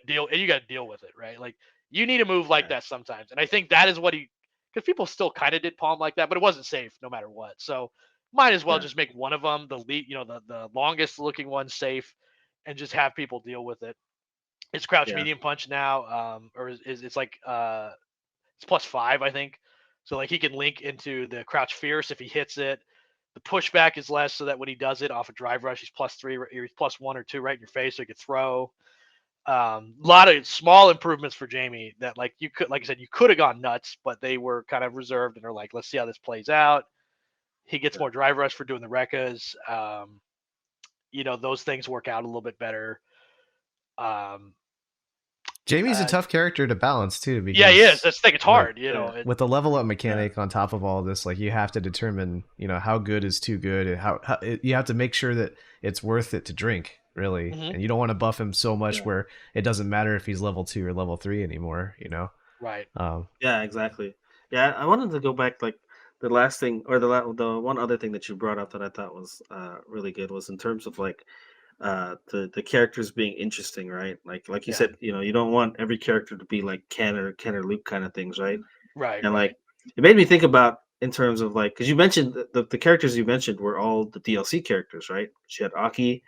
deal with it, right? Like you need a move like yeah, that sometimes. And I think that is what because people still kind of did palm like that, but it wasn't safe no matter what. So might as well yeah, just make one of them the lead, the longest looking one safe, and just have people deal with it. It's crouch yeah, medium punch now, or it's like it's +5, I think. So like he can link into the crouch fierce if he hits it. The pushback is less, so that when he does it off a drive rush, he's +3 or he's +1 or 2 right in your face, so he could throw. A lot of small improvements for Jamie that like you could, like I said, you could have gone nuts, but they were kind of reserved and are like, let's see how this plays out. He gets yeah, more drive rush for doing the Rekkas. Those things work out a little bit better. Um, Jamie's a uh, tough character to balance too, yeah, he is. because That's the thing. It's like hard. yeah, with the level up yeah, mechanic on top of all this, like you have to determine, how good is too good, and you have to make sure that it's worth it to drink, really, Mhm. and you don't want to buff him so much yeah, where it doesn't matter if he's level 2 or level 3 anymore. Right. yeah, exactly. Yeah, I wanted to go back like the last thing or the one other thing that you brought up that I thought was really good was in terms of like the characters being interesting, right? Like you Yeah. said, you don't want every character to be like Ken or Luke kind of things, right? Right. And Right. like it made me think about in terms of like because you mentioned the characters you mentioned were all the DLC characters, right? You had Aki,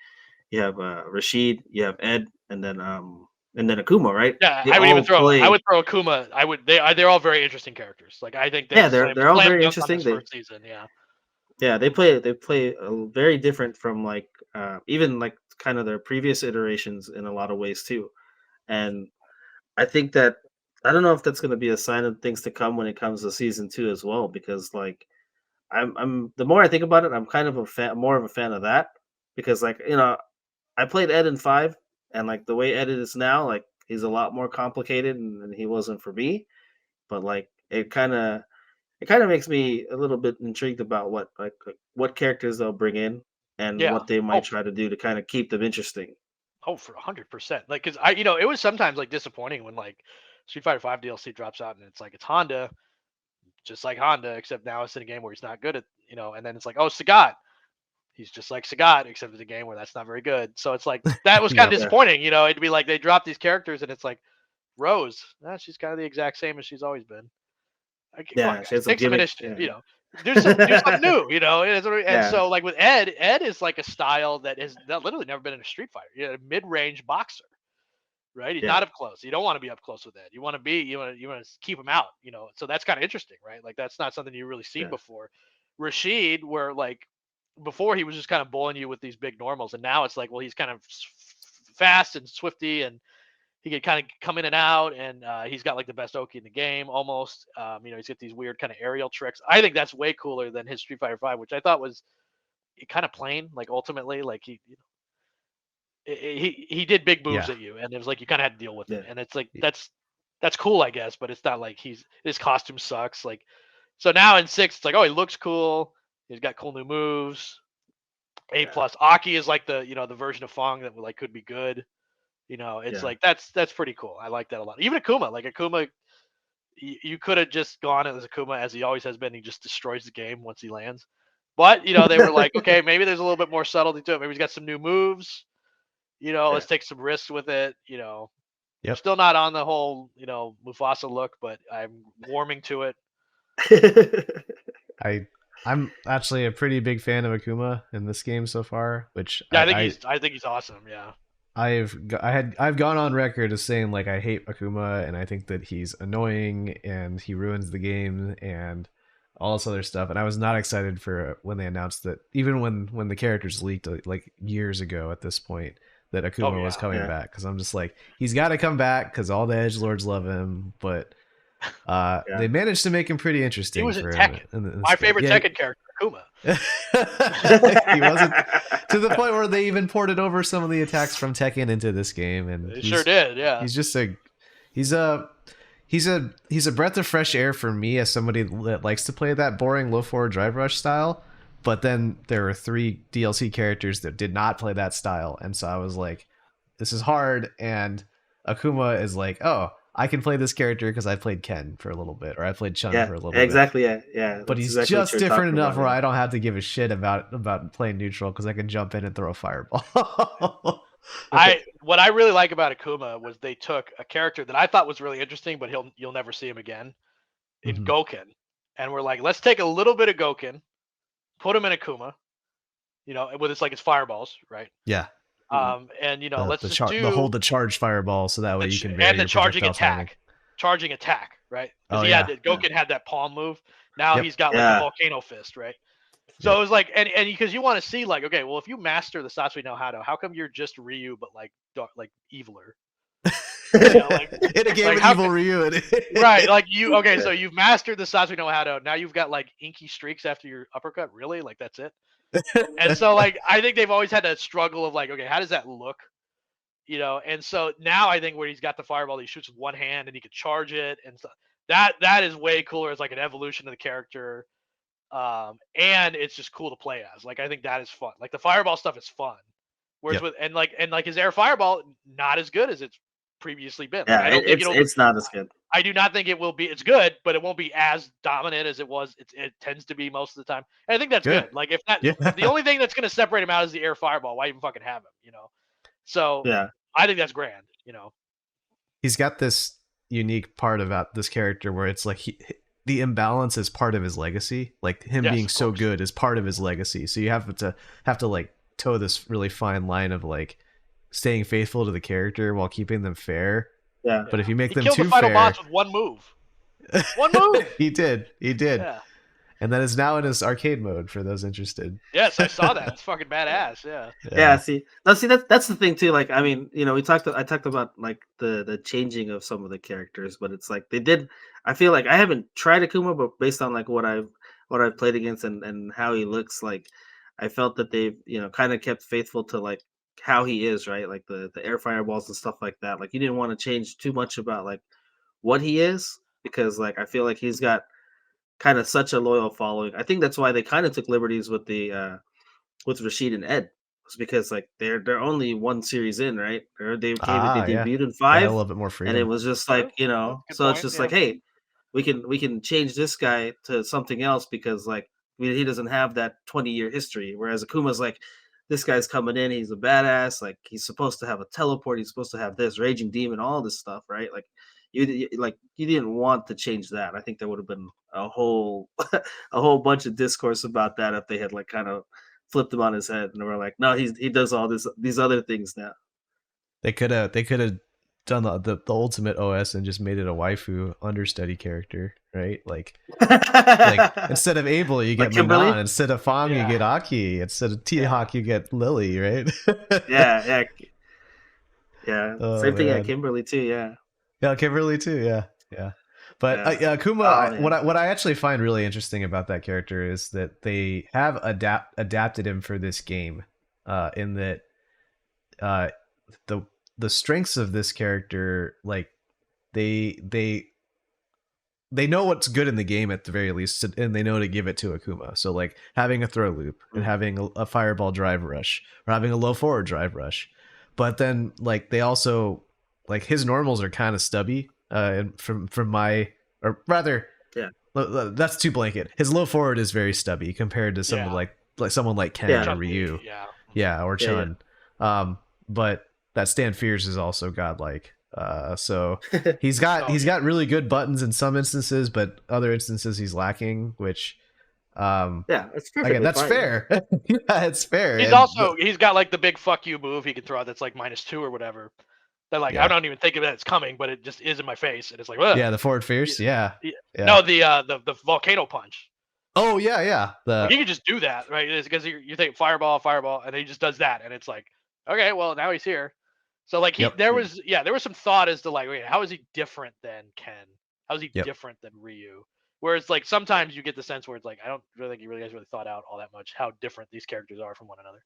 you have Rashid, you have Ed, and then Akuma, right? Yeah, They I would even all throw. I play. would throw Akuma. They're all very interesting characters. Like I think Yeah, that's they're all slam very dunk on interesting. this They first season. Yeah. Yeah, they play very different from like even like kind of their previous iterations in a lot of ways too. And I think that I don't know if that's going to be a sign of things to come when it comes to season 2 as well because like I'm the more I think about it, I'm kind of more of a fan of that because like, I played Ed in 5 and like the way Ed is now, like he's a lot more complicated than he wasn't for me, but like it kind of makes me a little bit intrigued about what what characters they'll bring in and Yeah. what they Oh, might try to do to kind of keep them interesting. for 100%. Like, cause it was sometimes like disappointing when like Street Fighter 5 DLC drops out and it's like it's Honda, just like Honda, except now it's in a game where he's not good at, and then it's like, oh, Sagat, he's just like Sagat, except it's a game where that's not very good. So it's like that was kind of Yep. Yeah, disappointing. It'd be like they drop these characters and it's like Rose, she's kind of the exact same as she's always been. Come on, yeah, she guys, had some take some gimmicks. initiative. Yeah, Do something new. And yeah, so like with Ed is like a style that has literally never been in a Street Fighter. A mid-range boxer, right? He's yeah, not up close. You don't want to be up close with Ed. You want to keep him out. So that's kind of interesting, right? Like that's not something you've really seen yeah, before. Rashid, where like before he was just kind of bullying you with these big normals, and now it's like, well, he's kind of fast and swifty, and he could kind of come in and out, and he's got like the best Oki in the game almost. He's got these weird kind of aerial tricks. I think that's way cooler than his Street Fighter V, which I thought was kind of plain. Like ultimately, like he did big moves at you, and it was like you kind of had to deal with it. And it's like that's cool, I guess, but it's not like his costume sucks. Like so now in 6, it's like, oh, he looks cool. He's got cool new moves. A+. Aki is like the the version of Fong that like could be good. It's like that's pretty cool. I like that a lot. Even Akuma, like Akuma, you could have just gone as Akuma as he always has been. He just destroys the game once he lands. But they were like, okay, maybe there's a little bit more subtlety to it. Maybe he's got some new moves. Let's take some risks with it. I'm still not on the whole Mufasa look, but I'm warming to it. I'm actually a pretty big fan of Akuma in this game so far, which I think he's awesome. Yeah. I've gone on record as saying like I hate Akuma and I think that he's annoying and he ruins the game and all this other stuff. And I was not excited for when they announced that, even when the characters leaked like years ago at this point, that Akuma was coming back, because I'm just like, he's got to come back because all the edgelords love him, but they managed to make him pretty interesting. He was in Tekken. My favorite Tekken character, Akuma. He wasn't, to the point where they even ported over some of the attacks from Tekken into this game, and he sure did. Yeah, he's just he's a breath of fresh air for me as somebody that likes to play that boring low forward drive rush style. But then there were 3 DLC characters that did not play that style, and so I was like, this is hard. And Akuma is like, oh, I can play this character because I played Ken for a little bit, or I played Chun for a little bit. Exactly, yeah. But he's exactly just different enough where I don't have to give a shit about playing neutral because I can jump in and throw a fireball. What I really like about Akuma was they took a character that I thought was really interesting, but you'll never see him again, in Gouken, and we're like, let's take a little bit of Gouken, put him in Akuma, with his fireballs, right? Yeah. And let's just do the charge fireball, so that way you can vary and the charging attack, right? Because Gouken had that palm move. Now he's got like a volcano fist, right? So it was like, and because you want to see like, okay, well, if you master the Satsui no Hado, how come you're just Ryu but like eviler? In a game with evil Ryu, right? Like so you've mastered the Satsui no Hado. Now you've got like inky streaks after your uppercut. Really? Like that's it? And so like I think they've always had a struggle of like, okay, how does that look? And so now I think where he's got the fireball, he shoots with one hand and he could charge it, and so that is way cooler as like an evolution of the character. And it's just cool to play as. Like I think that is fun. Like the fireball stuff is fun. Whereas with his air fireball, not as good as it's previously been. Yeah, I don't think it's not as good. I do not think it will be. It's good, but it won't be as dominant as it was. It tends to be most of the time. And I think that's good. Like if the only thing that's going to separate him out is the air fireball, why even fucking have him? So I think that's grand. He's got this unique part about this character where it's like the imbalance is part of his legacy. Like him being so good is part of his legacy. So you have to like toe this really fine line of like staying faithful to the character while keeping them fair. Yeah. But if you make them killed too the final fair, boss with one move. One move. He did. Yeah. And that is now in his arcade mode for those interested. Yes, I saw that. It's fucking badass. Yeah. See, that's the thing too. Like, I mean, I talked about like the changing of some of the characters, but it's like they did. I feel like I haven't tried Akuma, but based on like what I've played against and how he looks, like I felt that they've kind of kept faithful to like how he is, right? Like the air fireballs and stuff like that. Like you didn't want to change too much about like what he is, because like I feel like he's got kind of such a loyal following. I think that's why they kind of took liberties with the with Rashid and Ed. It's because like they're only one series in, right? They debuted in 5, a little bit more freedom. And it was just like so it's just like, hey, we can change this guy to something else because like he doesn't have that 20-year history. Whereas Akuma's like, this guy's coming in, he's a badass. Like he's supposed to have a teleport, he's supposed to have this raging demon, all this stuff, right? Like you didn't want to change that. I think there would have been a whole bunch of discourse about that if they had like kind of flipped him on his head and we're like, no, he does all these other things now. They could have done the ultimate OS and just made it a waifu understudy character, right? Like instead of Abel you get Manon, instead of Fong you get Aki, instead of T-Hawk you get Lily, right? yeah. Yeah, Oh same thing at man. Kimberly too. Yeah, Yeah, Kimberly too. Yeah, yeah. But yeah. yeah, Akuma. Oh man. What I actually find really interesting about that character is that they have adapted him for this game. In that, uh, the the strengths of this character, like they they know what's good in the game at the very least, and they know to give it to Akuma. So like having a throw loop and Mm. having a fireball drive rush or having a low forward drive rush. But then like they also like his normals are kind of stubby. And from my or rather, Yeah. that's too blanket. His low forward is very stubby compared to someone Yeah. like someone like Ken Yeah. or Chun-Li, Ryu. yeah. Yeah, or Yeah. Chun. But that Stand Fierce is also godlike. So Yeah. he's got Oh, yeah. really good buttons in some instances, but other instances he's lacking, which Yeah, it's perfectly again, that's fine. fair. Yeah, it's fair. He's And also he's got like the big fuck you move he can throw out that's like -2 or whatever. That like I yeah. don't even think of it, it's coming, but it just is in my face, and it's like, ugh. Yeah, the forward Yeah, fierce, yeah. yeah. Yeah. No, the volcano punch. Oh yeah, yeah. Like, he The can just do that, right? It's because you think fireball, fireball, and then he just does that, and it's like, okay, well now he's here. So like Yep. there was some thought as to like, wait, how is he different than Ken? How is he Yep. different than Ryu? Whereas like sometimes you get the sense where it's like I don't really think you guys really thought out all that much how different these characters are from one another.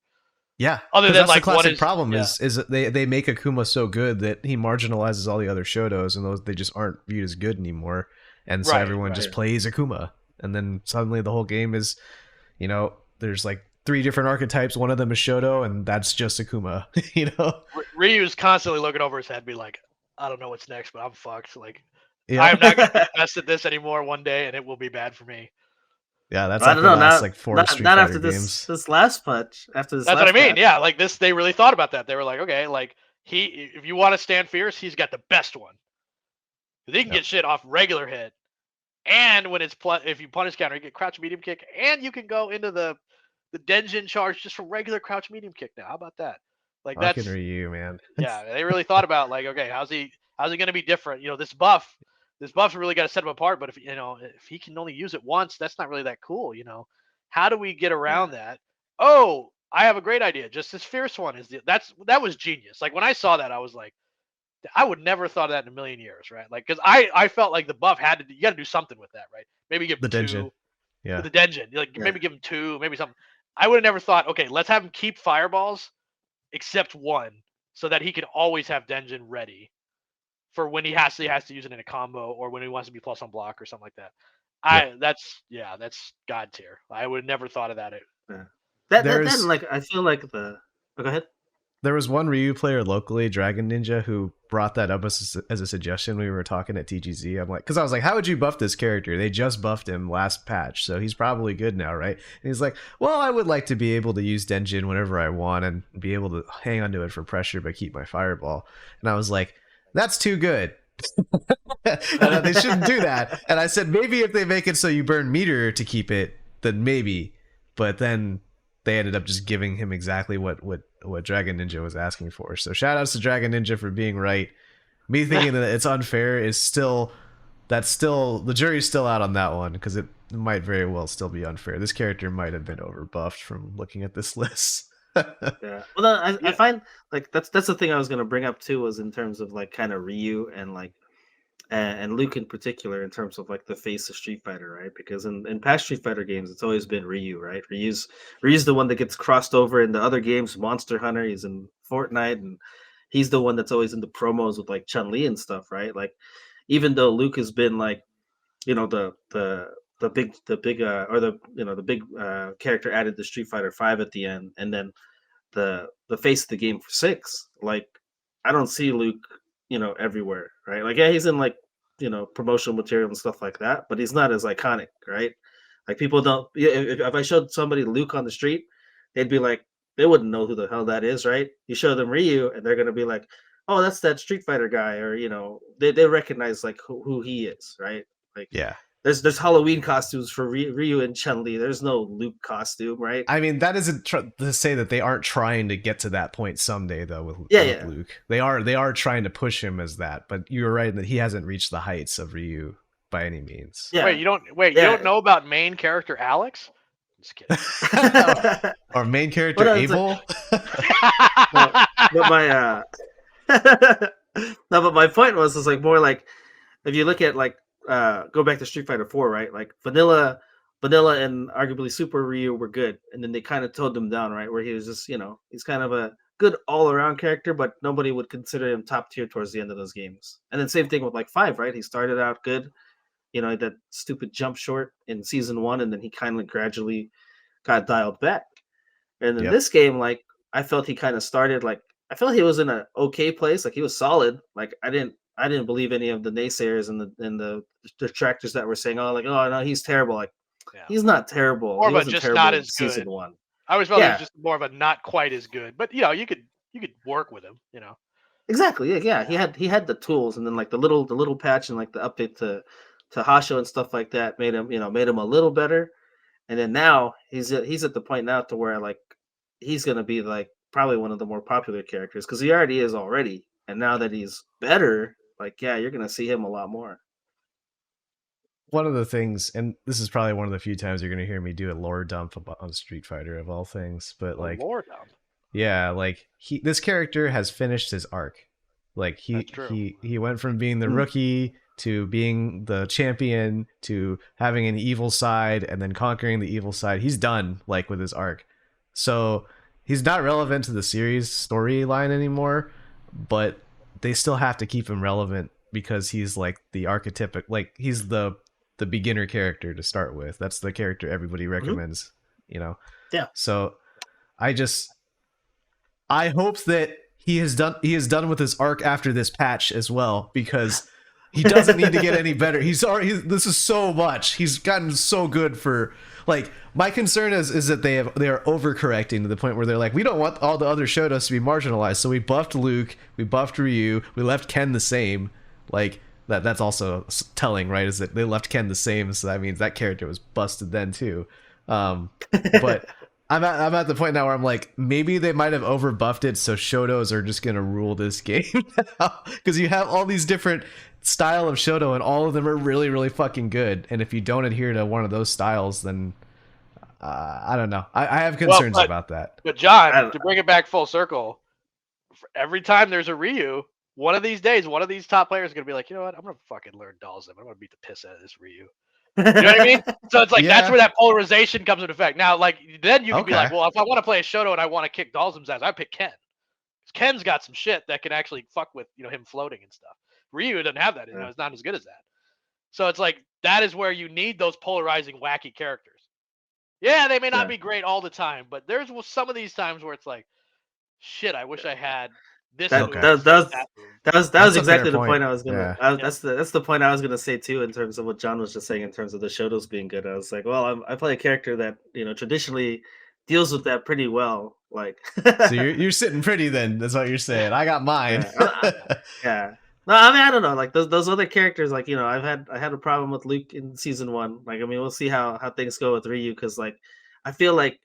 Yeah, Other because than that's the like one classic is problem yeah. is that they make Akuma so good that he marginalizes all the other Shotos, and those they just aren't viewed as good anymore, and so Right, everyone right. just plays Akuma, and then suddenly the whole game is, there's like 3 different archetypes, one of them is Shoto, and that's just Akuma, Ryu's constantly looking over his head, be like, I don't know what's next, but I'm fucked. Like Yeah, I'm not gonna be the best at this anymore one day, and it will be bad for me. yeah, that's I like don't the know. last Not like 4 not Street not Fighter after games. this last patch. After this That's what I last mean. patch. Yeah, like this, they really thought about that. They were like, okay, like if you want to stand fierce, he's got the best one. They can Yep. get shit off regular hit, and when it's if you punish counter, you get crouch medium kick, and you can go into the Denjin charge just from regular crouch medium kick now. How about that? Like Fucking that's Ryu, man. yeah, they really thought about like, okay, how's he going to be different? This buff's really got to set him apart. But if he can only use it once, that's not really that cool. How do we get Yeah. around that? Oh, I have a great idea. Just this fierce one that was genius. Like when I saw that, I was like, I would never have thought of that in a million years, right? Like because I felt like the buff you got to do something with that, right? Maybe give him The Denjin. 2 Yeah. with the Denjin. Like Yeah. maybe give him 2, maybe something. I would have never thought, okay, let's have him keep fireballs except one, so that he can always have Denjin ready for when he has to use it in a combo or when he wants to be plus on block or something like that. Yep. That's god tier. I would have never thought of that. Yeah. That There's- then like I feel like the. Oh, go ahead. There was one Ryu player locally, Dragon Ninja, who brought that up as a suggestion when we were talking at TGZ. I'm like, because I was like, how would you buff this character? They just buffed him last patch, so he's probably good now, right? And he's like, well, I would like to be able to use Denjin whenever I want and be able to hang onto it for pressure but keep my fireball. And I was like, that's too good. And they shouldn't do that. And I said, maybe if they make it so you burn meter to keep it, then maybe. But then they ended up just giving him exactly what Dragon Ninja was asking for. So shout outs to Dragon Ninja for being right. Me thinking that it's unfair is still the jury's still out on that one, because it might very well still be unfair. This character might have been overbuffed from looking at this list. Yeah. Well, I find like that's the thing I was gonna bring up too, was in terms of like kind of Ryu and like and Luke in particular, in terms of like the face of Street Fighter, right? Because in past Street Fighter games, it's always been Ryu, right? Ryu's the one that gets crossed over in the other games. Monster Hunter, he's in Fortnite, and he's the one that's always in the promos with like Chun-Li and stuff, right? Like even though Luke has been like, the big or the big character added to Street Fighter 5 at the end, and then the face of the game for 6, like I don't see Luke everywhere, right? Like, yeah, he's in like promotional material and stuff like that, but he's not as iconic, right? Like people don't. If I showed somebody Luke on the street, they'd be like, they wouldn't know who the hell that is, right? You show them Ryu, and they're gonna be like, oh, that's that Street Fighter guy, or they recognize like who he is, right? Like, Yeah. There's Halloween costumes for Ryu and Chun-Li. There's no Luke costume, right? I mean, that isn't to say that they aren't trying to get to that point someday, though. With Yeah. Luke, they are trying to push him as that. But you're right that he hasn't reached the heights of Ryu by any means. Yeah. You don't know about main character Alex? Just kidding. Or main character But, Abel. but my No, but my point was like more like if you look at like go back to Street Fighter 4, right? Like vanilla and arguably Super Ryu were good, and then they kind of toned him down, right? Where he was just, he's kind of a good all around character, but nobody would consider him top tier towards the end of those games. And then same thing with like 5, right? He started out good, that stupid jump short in season 1, and then he kind of gradually got dialed back. And in Yep. this game, like I felt he kind of started like I felt he was in an okay place. Like he was solid. Like I didn't believe any of the naysayers and the detractors that were saying, oh, like, oh no, he's terrible. Like Yeah. he's not terrible. More He of a wasn't just terrible not in as season good. 1. I always felt he was Yeah, just more of a not quite as good, but you could work with him. exactly. Yeah. He Yeah. had the tools, and then like the little patch and like the update to Hasho and stuff like that made him a little better. And then now he's at the point now to where like he's gonna be like probably one of the more popular characters because he already is already. And now that he's better, like yeah, you're gonna see him a lot more. One of the things, and this is probably one of the few times you're going to hear me do a lore dump on Street Fighter of all things, but Oh, like, Lord, yeah, like this character has finished his arc. Like that's true. he went from being the Hmm. rookie to being the champion to having an evil side and then conquering the evil side. He's done like with his arc. So he's not relevant to the series storyline anymore, but they still have to keep him relevant because he's like the archetypic, like he's the beginner character to start with. That's the character everybody Hmm. recommends, you know. Yeah. So I hope that he is done with his arc after this patch as well, because he doesn't need to get any better. This is so much. He's gotten so good for like my concern is that they are overcorrecting to the point where they're like, we don't want all the other Shotos to be marginalized. So we buffed Luke, we buffed Ryu, we left Ken the same. Like that's also telling, right? Is that they left Ken the same, so that means that character was busted then too. But I'm at the point now where I'm like, maybe they might have over buffed it, so Shotos are just gonna rule this game because you have all these different style of Shoto, and all of them are really, really fucking good. And if you don't adhere to one of those styles, then I don't know. I have concerns about that. But John, I don't to bring it back full circle, every time there's a Ryu, one of these days, one of these top players is gonna be like, you know what? I'm gonna fucking learn Dalsim. I'm gonna beat the piss out of this Ryu. You know what I mean? So it's like that's Yeah. where that polarization comes into effect. Now, like then you can be Okay. like, well, if I want to play a Shoto and I want to kick Dalsim's ass, I pick Ken. Ken's got some shit that can actually fuck with him floating and stuff. Ryu doesn't have that. Yeah. It's not as good as that. So it's like that is where you need those polarizing, wacky characters. Yeah, they may not Yeah. be great all the time, but there's some of these times where it's like, shit, I wish I had this That move. Okay. that that was That move. that was that That's was a fair exactly the point. point I was gonna. Yeah. Yeah. That's the point I was gonna say too in terms of what John was just saying in terms of the Shotos being good. I was like, well, I play a character that traditionally deals with that pretty well. Like, So you're sitting pretty then. That's what you're saying. I got mine. yeah, yeah. No, I mean I don't know. Like those other characters, like I had a problem with Luke in season 1. Like I mean we'll see how things go with Ryu because like I feel like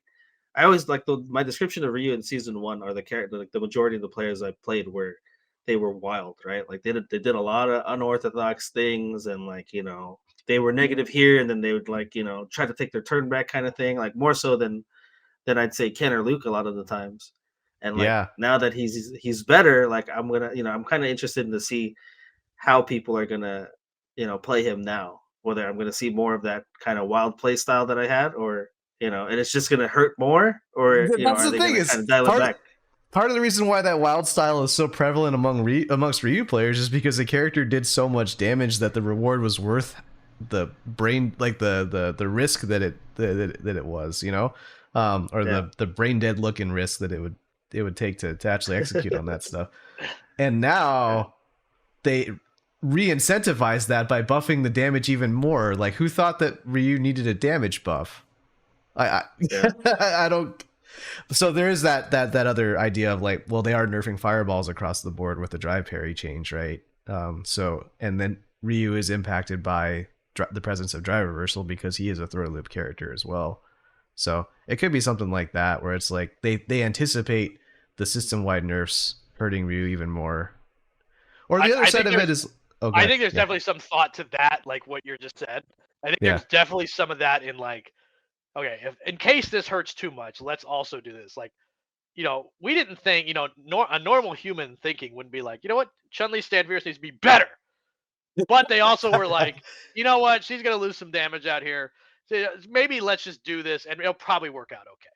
I always like my description of Ryu in season 1 are the character like the majority of the players I played were they were wild, right? Like they did a lot of unorthodox things and like they were negative here and then they would like try to take their turn back kind of thing, like more so than I'd say Ken or Luke a lot of the times. And like Yeah. now that he's better, like I'm gonna I'm kind of interested in to see how people are gonna play him now. Whether I'm gonna see more of that kind of wild play style that I had, or and it's just gonna hurt more, or That's are the they thing gonna kind is of dial it back? part of the reason why that wild style is so prevalent amongst Ryu players is because the character did so much damage that the reward was worth the brain, like the risk that it was, or Yeah. the brain dead looking risk that it would take to actually execute on that stuff. And now they re-incentivize that by buffing the damage even more. Like, who thought that Ryu needed a damage buff? Yeah. I don't. So there is that other idea of like, well, they are nerfing fireballs across the board with the drive parry change, right? So and then Ryu is impacted by the presence of drive reversal because he is a throw loop character as well. So it could be something like that where it's like they anticipate the system wide nerfs hurting Ryu even more. Or the other side of it is, I think there's definitely some thought to that, like what you just said. I think there's definitely some of that in like, okay, if in case this hurts too much, let's also do this. Like, we didn't think, a normal human thinking wouldn't be like, you know what, Chun-Li Stand Fierce needs to be better. But they also were like, you know what, she's gonna lose some damage out here. So maybe let's just do this, and it'll probably work out okay.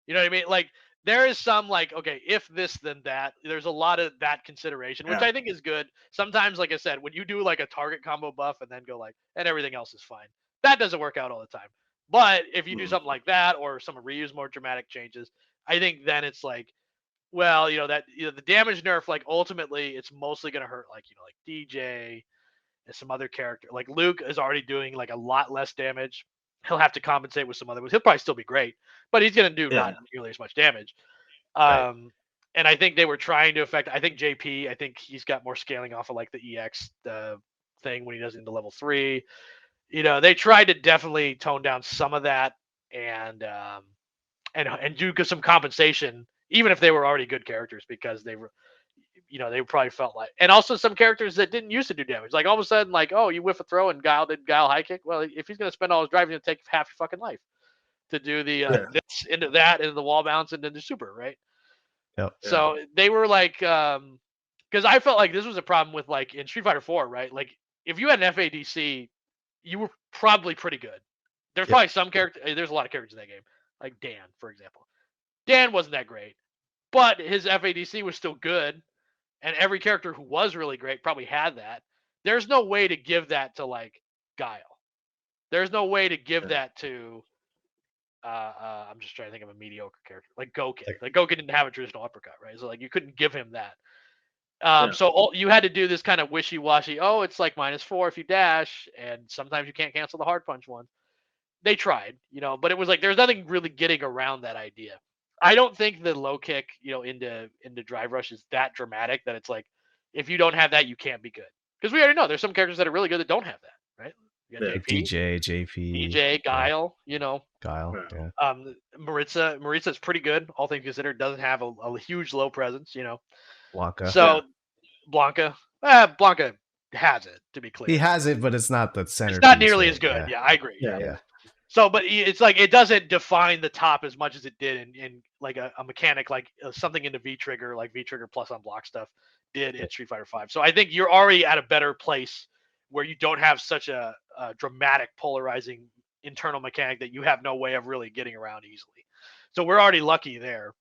You know what I mean? Like there is some like, okay, if this then that. There's a lot of that consideration, which Yeah. I think is good. Sometimes, like I said, when you do like a target combo buff and then go like, and everything else is fine, that doesn't work out all the time. But if you do something like that, or some reuse more dramatic changes, I think then it's like, well, the damage nerf, like ultimately, it's mostly gonna hurt like like DJ and some other character. Like Luke is already doing like a lot less damage. He'll have to compensate with some other ones. He'll probably still be great, but he's going to do not nearly as much damage. Right. And I think they were trying to affect. I think JP. I think he's got more scaling off of like the EX thing when he does into level 3. They tried to definitely tone down some of that and do some compensation, even if they were already good characters, because they were they probably felt like, and also some characters that didn't used to do damage. Like all of a sudden, like, oh, you whiff a throw and Guile did Guile high kick. Well, if he's going to spend all his drive, he's going to take half your fucking life to do the this into that, into the wall bounce, and into super, right? Yep. So they were like, because I felt like this was a problem with like in Street Fighter 4, right? Like if you had an FADC, you were probably pretty good. There's probably some character. There's a lot of characters in that game, like Dan, for example. Dan wasn't that great, but his FADC was still good. And every character who was really great probably had that. There's no way to give that to like Guile. There's no way to give that to I'm just trying to think of a mediocre character like Goken. Like Goken didn't have a traditional uppercut, right? So like you couldn't give him that. So you had to do this kind of wishy-washy. Oh, it's like -4 if you dash, and sometimes you can't cancel the hard punch one. They tried, but it was like there's nothing really getting around that idea. I don't think the low kick, into drive rush is that dramatic that it's like if you don't have that, you can't be good. Because we already know there's some characters that are really good that don't have that, right? You got JP, JP, Guile, Guile, yeah. Maritza's pretty good, all things considered. Doesn't have a huge low presence, Blanca. So Blanca has it, to be clear. He has it, but it's not the center. It's not nearly as good. Yeah, I agree. Yeah. So, but it's like it doesn't define the top as much as it did in like a mechanic, like something into V Trigger, like V Trigger plus on block stuff did in Street Fighter 5. So I think you're already at a better place where you don't have such a dramatic polarizing internal mechanic that you have no way of really getting around easily. So we're already lucky there.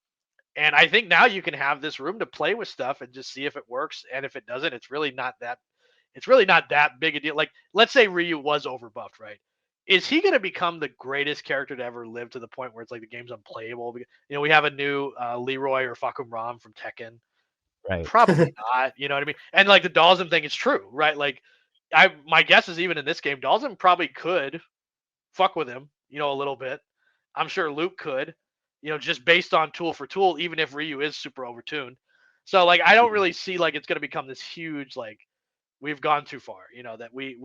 And I think now you can have this room to play with stuff and just see if it works. And if it doesn't, it's really not that big a deal. Like, let's say Ryu was overbuffed, right? Is he going to become the greatest character to ever live to the point where it's like the game's unplayable? We have a new Leroy or Fakum Ram from Tekken. Right. Probably not. You know what I mean? And like the Dalsum thing is true, right? Like, my guess is even in this game, Dalsum probably could fuck with him, a little bit. I'm sure Luke could, just based on tool for tool, even if Ryu is super overtuned. So like, I don't really see like it's going to become this huge like. We've gone too far, that we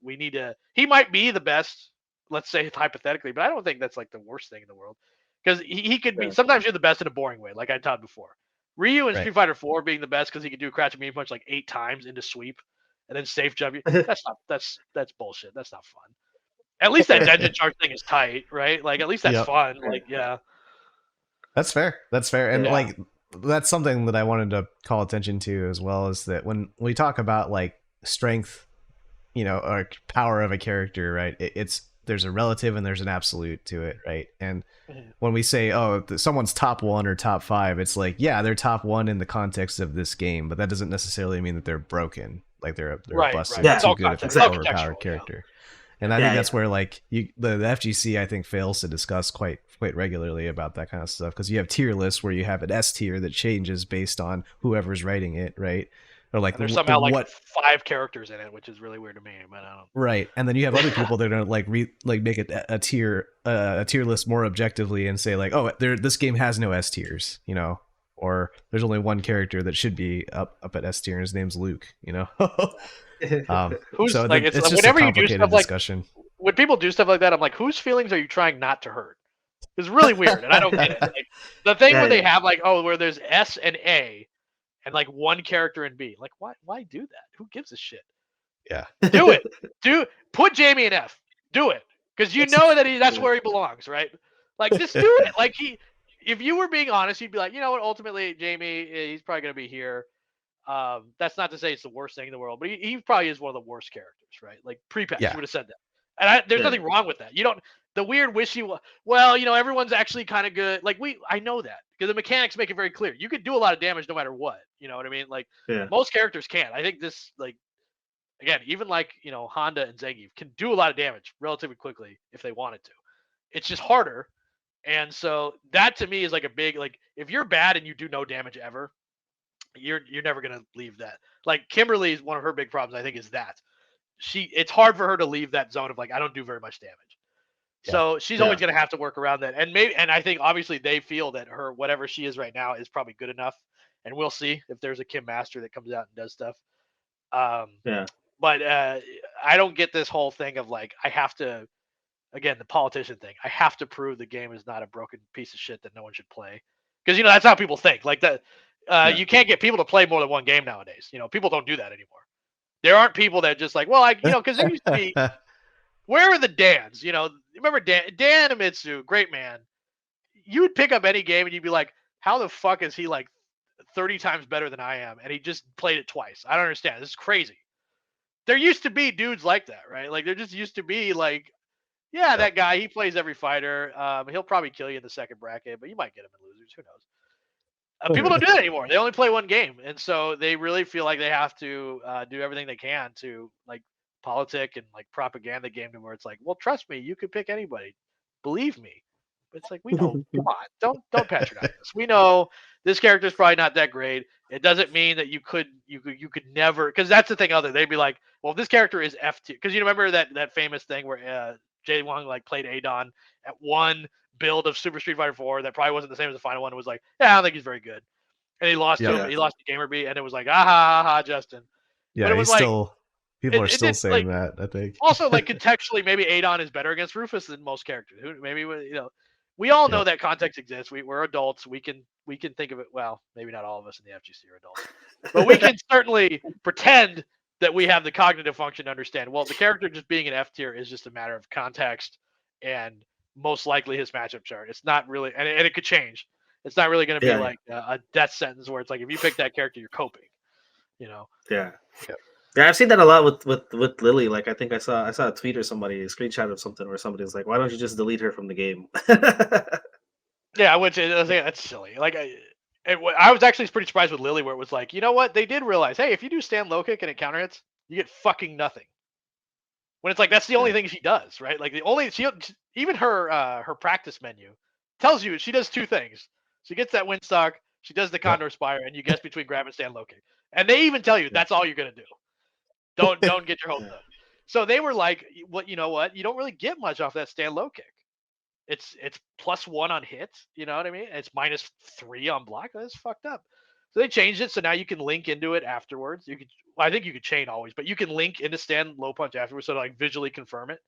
need to, he might be the best, let's say hypothetically, but I don't think that's like the worst thing in the world. Because he could be, sometimes you're the best in a boring way, like I taught before. Ryu in Street Fighter 4 being the best because he could do a crouch and mean punch like 8 times into sweep and then safe jump you. That's bullshit. That's not fun. At least that dungeon charge thing is tight, right? Like at least that's fun. Like, yeah. That's fair. And like that's something that I wanted to call attention to as well, is that when we talk about like strength, or power of a character, right? There's a relative and there's an absolute to it, right? And when we say, oh, someone's top 1 or top 5, it's like, yeah, they're top 1 in the context of this game, but that doesn't necessarily mean that they're broken, like they're busted too good if it's an overpowered character. And I think that's where like the FGC I think fails to discuss quite regularly about that kind of stuff, because you have tier lists where you have an S tier that changes based on whoever's writing it, right? Or like there's somehow like 5 characters in it, which is really weird to me, but I don't. Right, and then you have other people that are like make it a tier list more objectively and say like, oh, this game has no S tiers, or there's only one character that should be up at S tier, and his name's Luke, So like, it's just whenever a you do complicated stuff discussion. Like, when people do stuff like that, I'm like, whose feelings are you trying not to hurt? It's really weird, and I don't get it. Like, the thing where they have like, where there's S and A, and like one character in B, like why do that? Who gives a shit? Yeah, do it. Put Jamie in F. Do it, because you know that that's where he belongs, right? Like just do it. Like if you were being honest, you'd be like, you know what? Ultimately, Jamie, he's probably going to be here. That's not to say it's the worst thing in the world, but he probably is one of the worst characters, right? Like pre-patch, you Yeah. would have said that, and there's Yeah. nothing wrong with that. You don't the weird wishy. Well, everyone's actually kind of good. Like I know that because the mechanics make it very clear. You could do a lot of damage no matter what. You know what I mean? Like Yeah. most characters can. I think this like again, even like Honda and Zangief can do a lot of damage relatively quickly if they wanted to. It's just harder. And so that to me is like a big like if you're bad and you do no damage ever, you're never gonna leave that. Like Kimberly's one of her big problems, I think, is that it's hard for her to leave that zone of like I don't do very much damage. Yeah. So she's always gonna have to work around that. And I think obviously they feel that her whatever she is right now is probably good enough. And we'll see if there's a Kim Master that comes out and does stuff. Um, Yeah. but I don't get this whole thing of like I have to again the politician thing. I have to prove the game is not a broken piece of shit that no one should play because that's how people think. Like that, Yeah. you can't get people to play more than one game nowadays. People don't do that anymore. There aren't people that just like, well, because there used to be. Where are the Dans? Remember Dan Amitsu, great man. You would pick up any game and you'd be like, how the fuck is he like 30 times better than I am? And he just played it twice. I don't understand. This is crazy. There used to be dudes like that, right? Like there just used to be like, yeah, that guy, he plays every fighter. He'll probably kill you in the second bracket, but you might get him in losers. Who knows? People don't do that anymore. They only play one game, and so they really feel like they have to do everything they can to like politic and like propaganda game to where it's like, well, trust me, you could pick anybody, believe me. But it's like we know, come on, don't patronize us. We know this character is probably not that great. It doesn't mean that you could never because that's the thing. They'd be like, well, if this character is F tier, because remember that famous thing where Jay Wong like played Adon at one build of Super Street Fighter 4 that probably wasn't the same as the final one. It was like, yeah, I don't think he's very good. And he lost to him. Yeah. He lost to Gamerby, and it was like, ah ha ha ha, Justin. But Yeah, it was like people are it still did saying like that, I think. also like contextually, maybe Adon is better against Rufus than most characters. Maybe we all know Yep. that context exists. We're adults. We can think of it. Well, maybe not all of us in the FGC are adults, but we can certainly pretend that we have the cognitive function to understand. Well, the character just being an F tier is just a matter of context and most likely his matchup chart. It's not really, and it could change. It's not really going to be Yeah. like a death sentence where it's like if you pick that character, you're coping. Yeah. Yep. Yeah, I've seen that a lot with Lily. Like I think I saw a tweet or somebody a screenshot of something where somebody's like, "Why don't you just delete her from the game?" Yeah, which I think that's silly. Like I was actually pretty surprised with Lily where it was like, you know what? They did realize, hey, if you do stand low kick and it counter hits, you get fucking nothing. When it's like that's the only thing she does, right? Like the only even her practice menu tells you she does two things. She gets that windsock, she does the Condor Spire, and you guess between grab and stand low kick. And they even tell you that's all you're gonna do. Don't get your hopes up. So they were like, "What? You know what? You don't really get much off that stand low kick. It's +1 on hits. You know what I mean? It's -3 on block. That's fucked up." So they changed it so now you can link into it afterwards. You could, well, I think you could chain always, but you can link into stand low punch afterwards, so to like visually confirm it.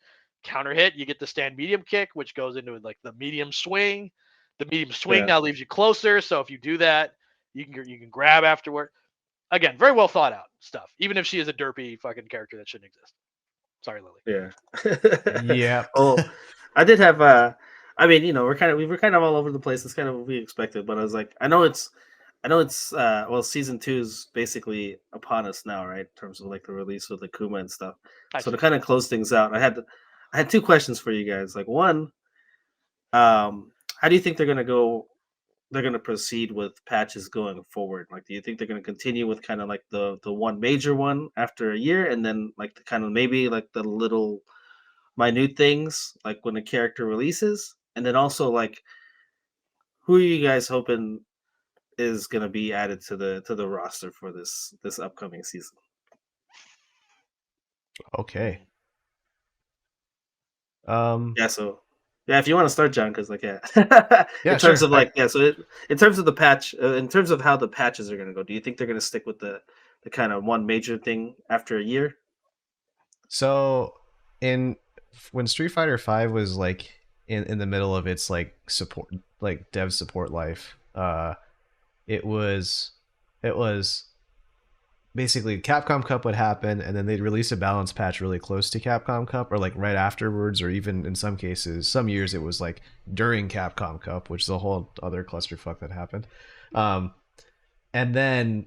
Counter hit, you get the stand medium kick, which goes into like the medium swing. The medium swing Yeah. now leaves you closer, so if you do that, you can grab afterward. Again, very well thought out stuff. Even if she is a derpy fucking character that shouldn't exist. Sorry, Lily. Yeah. Yeah. Oh, I did have I mean, we were kind of all over the place. It's kind of what we expected, but I was like, I know it's well, season 2 is basically upon us now, right? In terms of like the release with Akuma and stuff. So to kind of close things out, I had two questions for you guys. Like one, how do you think they're gonna proceed with patches going forward? Like, do you think they're gonna continue with kind of like the one major one after a year, and then like the kind of maybe like the little minute things like when a character releases, and then also like who are you guys hoping is gonna be added to the roster for this upcoming season? Okay. Yeah, so yeah, if you want to start, John, because like Yeah, in terms sure. of like so in terms of the patch, in terms of how the patches are gonna go, do you think they're gonna stick with the kind of one major thing after a year? So in when Street Fighter 5 was like in the middle of its like support like dev support life, it was basically Capcom Cup would happen, and then they'd release a balance patch really close to Capcom Cup, or like right afterwards, or even in some cases, some years it was like during Capcom Cup, which is a whole other clusterfuck that happened. Um, and then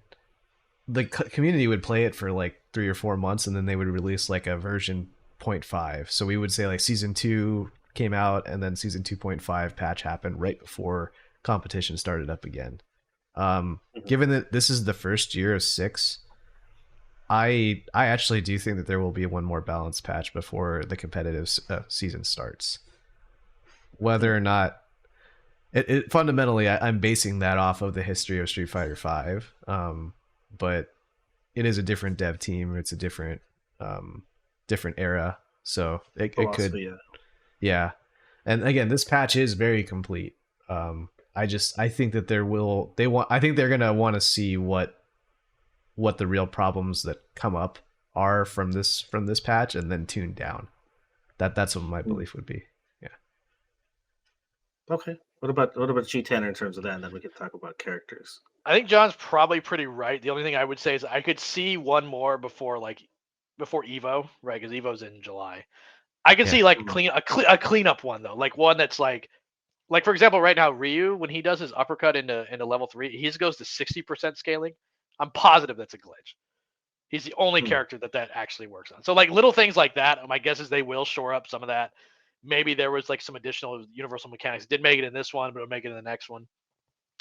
the community would play it for like 3 or 4 months, and then they would release like a version 0.5. So we would say like season 2 came out, and then season 2.5 patch happened right before competition started up again. Given that this is the first year of 6, I actually do think that there will be one more balance patch before the competitive season starts. Whether or not it fundamentally, I'm basing that off of the history of Street Fighter Five, but it is a different dev team. It's a different era, so it could, Philosophy, yeah. yeah. And again, this patch is very complete. I think that I think they're gonna want to see what the real problems that come up are from this patch, and then tune down. That's what my belief would be. Yeah. Okay. What about you, Tanner, in terms of that? And then we can talk about characters. I think John's probably pretty right. The only thing I would say is I could see one more before Evo, right? Because Evo's in July. I could Yeah. see like a cleanup one though, like one that's like for example, right now Ryu, when he does his uppercut into level 3, he goes to 60% scaling. I'm positive that's a glitch. He's the only character that actually works on. So like little things like that, my guess is they will shore up some of that. Maybe there was like some additional universal mechanics. Didn't make it in this one, but it'll make it in the next one.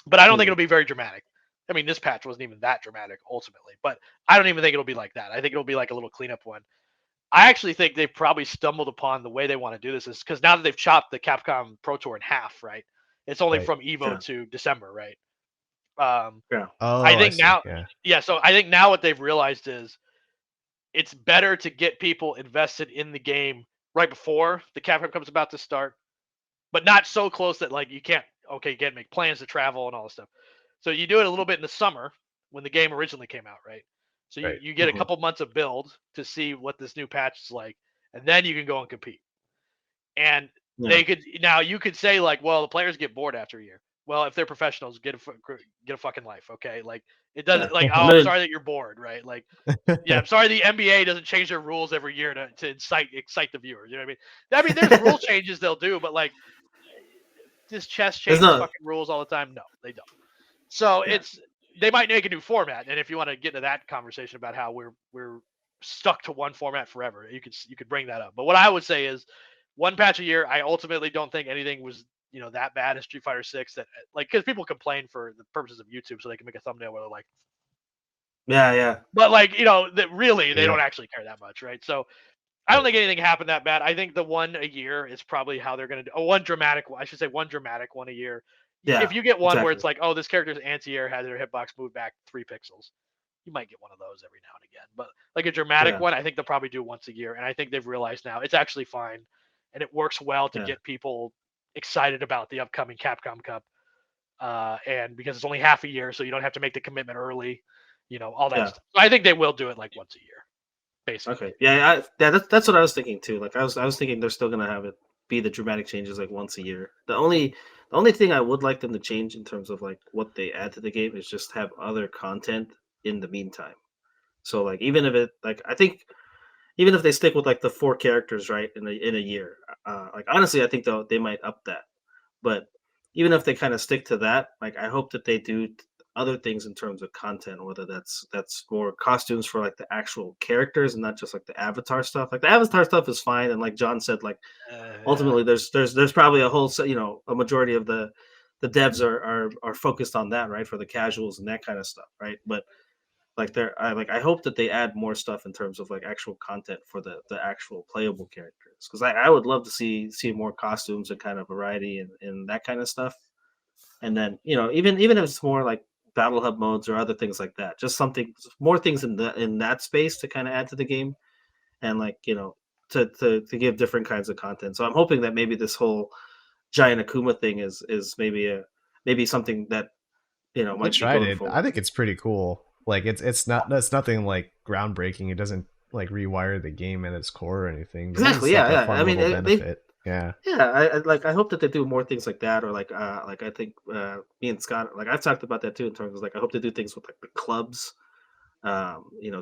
But I don't think it'll be very dramatic. I mean, this patch wasn't even that dramatic ultimately, but I don't even think it'll be like that. I think it'll be like a little cleanup one. I actually think they've probably stumbled upon the way they want to do this is because now that they've chopped the Capcom Pro Tour in half, right? It's only Right. from Evo Yeah. to December, right? Yeah. I Oh, I think see. now, Yeah. yeah. So I think now what they've realized is it's better to get people invested in the game right before the Capcom Cup's about to start, but not so close that like you can't make plans to travel and all this stuff. So you do it a little bit in the summer when the game originally came out, right? So Right. you get a couple months of build to see what this new patch is like, and then you can go and compete. And Yeah. they could now you could say like, well, the players get bored after a year. Well, if they're professionals, get a fucking life, okay? Like it doesn't like, I oh, I'm mean, sorry that you're bored, right? Like, yeah, I'm sorry the NBA doesn't change their rules every year to excite the viewers. You know what I mean? I mean, there's rule changes they'll do, but like, does chess there's change no. fucking rules all the time? No, they don't. So Yeah. they might make a new format, and if you want to get into that conversation about how we're stuck to one format forever, you could bring that up. But what I would say is one patch a year. I ultimately don't think anything was that bad in Street Fighter 6 that like because people complain for the purposes of YouTube so they can make a thumbnail where they're like, Yeah. Yeah. but like that really they Yep. don't actually care that much, right? So I don't think anything happened that bad. I think the one a year is probably how they're going to do. One dramatic one, I should say, one dramatic one a year. Yeah. If you get one where Exactly. it's like, oh, this character's anti-air has their hitbox moved back 3 pixels, you might get one of those every now and again. But like a dramatic Yeah. one, I think they'll probably do once a year, and I think they've realized now it's actually fine, and it works well to Yeah. get people excited about the upcoming Capcom Cup, and because it's only half a year, so you don't have to make the commitment early, all that Yeah. stuff. So I think they will do it like once a year, basically. Okay. Yeah. That's what I was thinking too. Like I was thinking they're still gonna have it be the dramatic changes like once a year. The only thing I would like them to change in terms of like what they add to the game is just have other content in the meantime. So like even if it like I think even if they stick with like the 4 characters right in a year, like honestly I think they might up that. But even if they kind of stick to that, like I hope that they do other things in terms of content, whether that's more costumes for like the actual characters and not just like the avatar stuff. Like the avatar stuff is fine, and like John said, like Yeah. ultimately there's probably a whole a majority of the devs are focused on that, right, for the casuals and that kind of stuff, right? But like I hope that they add more stuff in terms of like actual content for the actual playable characters because I would love to see more costumes and kind of variety and that kind of stuff. And then even if it's more like battle hub modes or other things like that, just something more things in that space to kind of add to the game and like to give different kinds of content. So I'm hoping that maybe this whole giant Akuma thing is maybe something that I might be tried going it. I forward. think it's pretty cool. Like it's nothing like groundbreaking. It doesn't like rewire the game at its core or anything, but it Exactly. is like Yeah. a Yeah. I fun mean, little they benefit. Yeah. yeah, I hope that they do more things like that, or like I think me and Scott, like I've talked about that too in terms of like I hope they do things with like the clubs,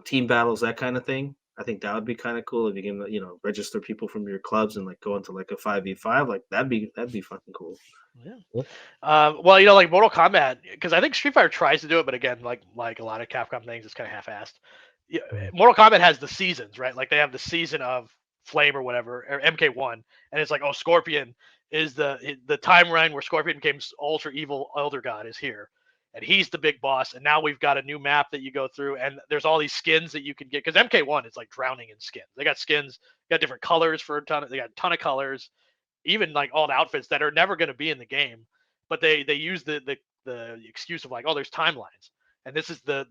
team battles, that kind of thing. I think that would be kind of cool if you can, register people from your clubs and like go into like a 5v5. Like that'd be fucking cool. Yeah. Cool. Well, like Mortal Kombat, because I think Street Fighter tries to do it, but again, like a lot of Capcom things, it's kind of half-assed. Yeah, Mortal Kombat has the seasons, right? Like they have the season of Flame or whatever, or MK1, and it's like, oh, Scorpion is the timeline where Scorpion became ultra evil Elder God is here, and he's the big boss. And now we've got a new map that you go through, and there's all these skins that you can get because MK1 is like drowning in skins. They got skins, got different colors for a ton. They got a ton of colors, even like all the outfits that are never going to be in the game, but they use the excuse of like, oh, there's timelines, and this is the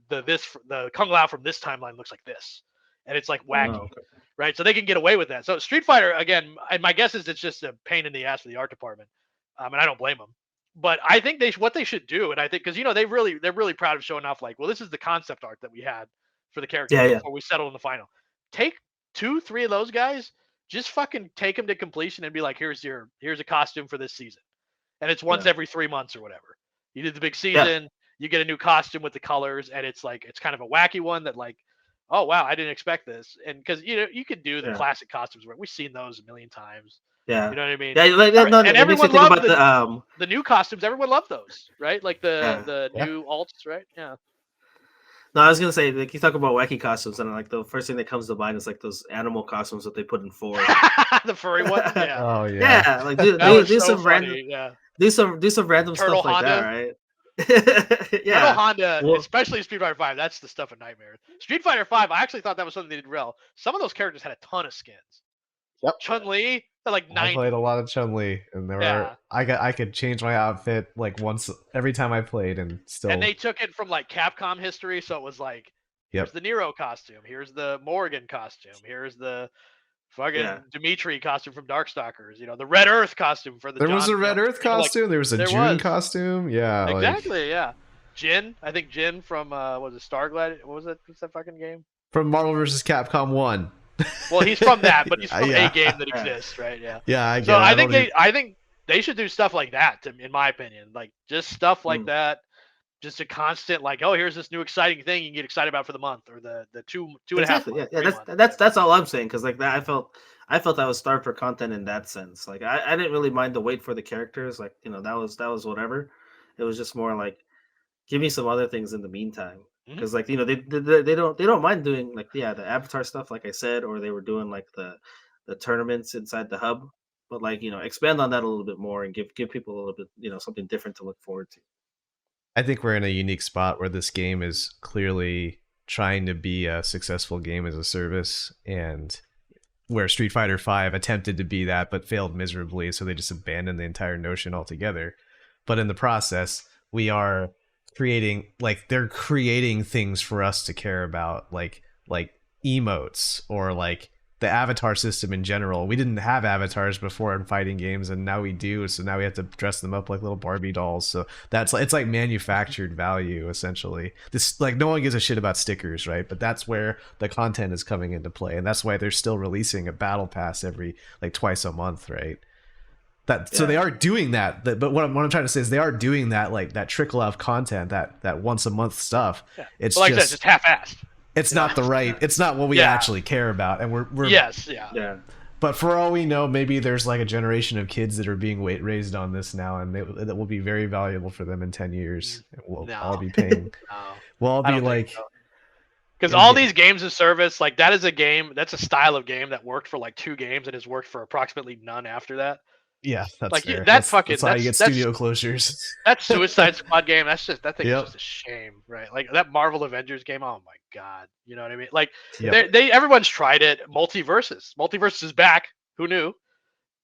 Kung Lao from this timeline looks like this, and it's like wacky, Oh, okay. right? So they can get away with that. So Street Fighter, again, and my guess is it's just a pain in the ass for the art department, and I don't blame them. But I think what they should do, and I think because they're really proud of showing off like, well, this is the concept art that we had for the characters Yeah, yeah, before we settled in the final. Take 2-3 of those guys, just fucking take them to completion and be like, here's a costume for this season, and it's once yeah, every 3 months or whatever. You did the big yeah, season, you get a new costume with the colors, and it's like it's kind of a wacky one that like, oh wow, I didn't expect this, and because you could do the yeah, classic costumes where we've seen those a million times. yeah, You know what I mean? yeah. Like that, no, And it makes me everyone think loved about the new costumes. Everyone loved those, right? Like yeah. the Yeah. new alts, right? Yeah. No, I was gonna say, like, you talk about wacky costumes, and like the first thing that comes to mind is like those animal costumes that they put in four. The furry ones, yeah. Oh yeah. Yeah, like do, That do, was do so some random funny, yeah. do some random Turtle stuff like that, Honda. right? Turtle Yeah. Honda, Well, especially Street Fighter 5, that's the stuff of nightmares. Street Fighter 5, I actually thought that was something they did well. Some of those characters had a ton of skins. Yep. Chun-Li, they're like I 90. played a lot of Chun-Li, and Yeah. I could change my outfit like once every time I played, and still. And they took it from like Capcom history, so it was like, here's Yep. the Nero costume, here's the Morrigan costume, here's the fucking yeah. Dimitri costume from Darkstalkers, the Red Earth costume for the There was John. a Red Earth Like, costume. There was a there June was. costume. Yeah, like Exactly, yeah. Jin, I think Jin from was it Starglide? What was it? What's that fucking game? from Marvel vs. Capcom 1. Well, he's from that, but he's from Yeah. a game that Yeah. exists, right? Yeah. Yeah, I get So it. I think they should do stuff like that, in my opinion. Like just stuff like Mm. that, just a constant like, oh, here's this new exciting thing you can get excited about for the month or the two and a half Exactly. Yeah, months, yeah. 3 That's months. that's that's all I'm saying. Because like that, I felt I was starved for content in that sense. Like I didn't really mind the wait for the characters. Like that was whatever. It was just more like give me some other things in the meantime. Mhm. Because like they don't mind doing like the avatar stuff like I said, or they were doing like the tournaments inside the hub. But like expand on that a little bit more and give people a little bit something different to look forward to. I think we're in a unique spot where this game is clearly trying to be a successful game as a service, and where Street Fighter V attempted to be that but failed miserably, so they just abandoned the entire notion altogether. But in the process, we are they're creating things for us to care about, like emotes or like the avatar system in general. We didn't have avatars before in fighting games, and now we do. So now we have to dress them up like little Barbie dolls. So it's like manufactured value essentially. This like no one gives a shit about stickers, right? But that's where the content is coming into play, and that's why they're still releasing a battle pass every like twice a month, right? So they are doing that. But what I'm trying to say is they are doing that, like that trickle of content, that once a month stuff. Yeah. It's But like I said, just half-assed. it's not the right. It's not what we Yeah. actually care about, and we're Yes, yeah. Yeah. But for all we know, maybe there's like a generation of kids that are being raised on this now, and that will be very valuable for them in 10 years. And we'll No. all be paying. No. We'll all I be don't think like, so. Because Yeah, all yeah. these games of service, like that's a style of game that worked for like 2 games and has worked for approximately none after that. yeah, that's Like, fair. that's fucking- that's how you get that's- studio closures. That Suicide Squad game, that thing Yep. is just a shame, right? Like that Marvel Avengers game, oh my god, you know what I mean? Like Yep. everyone's tried it. Multiverses is back. Who knew?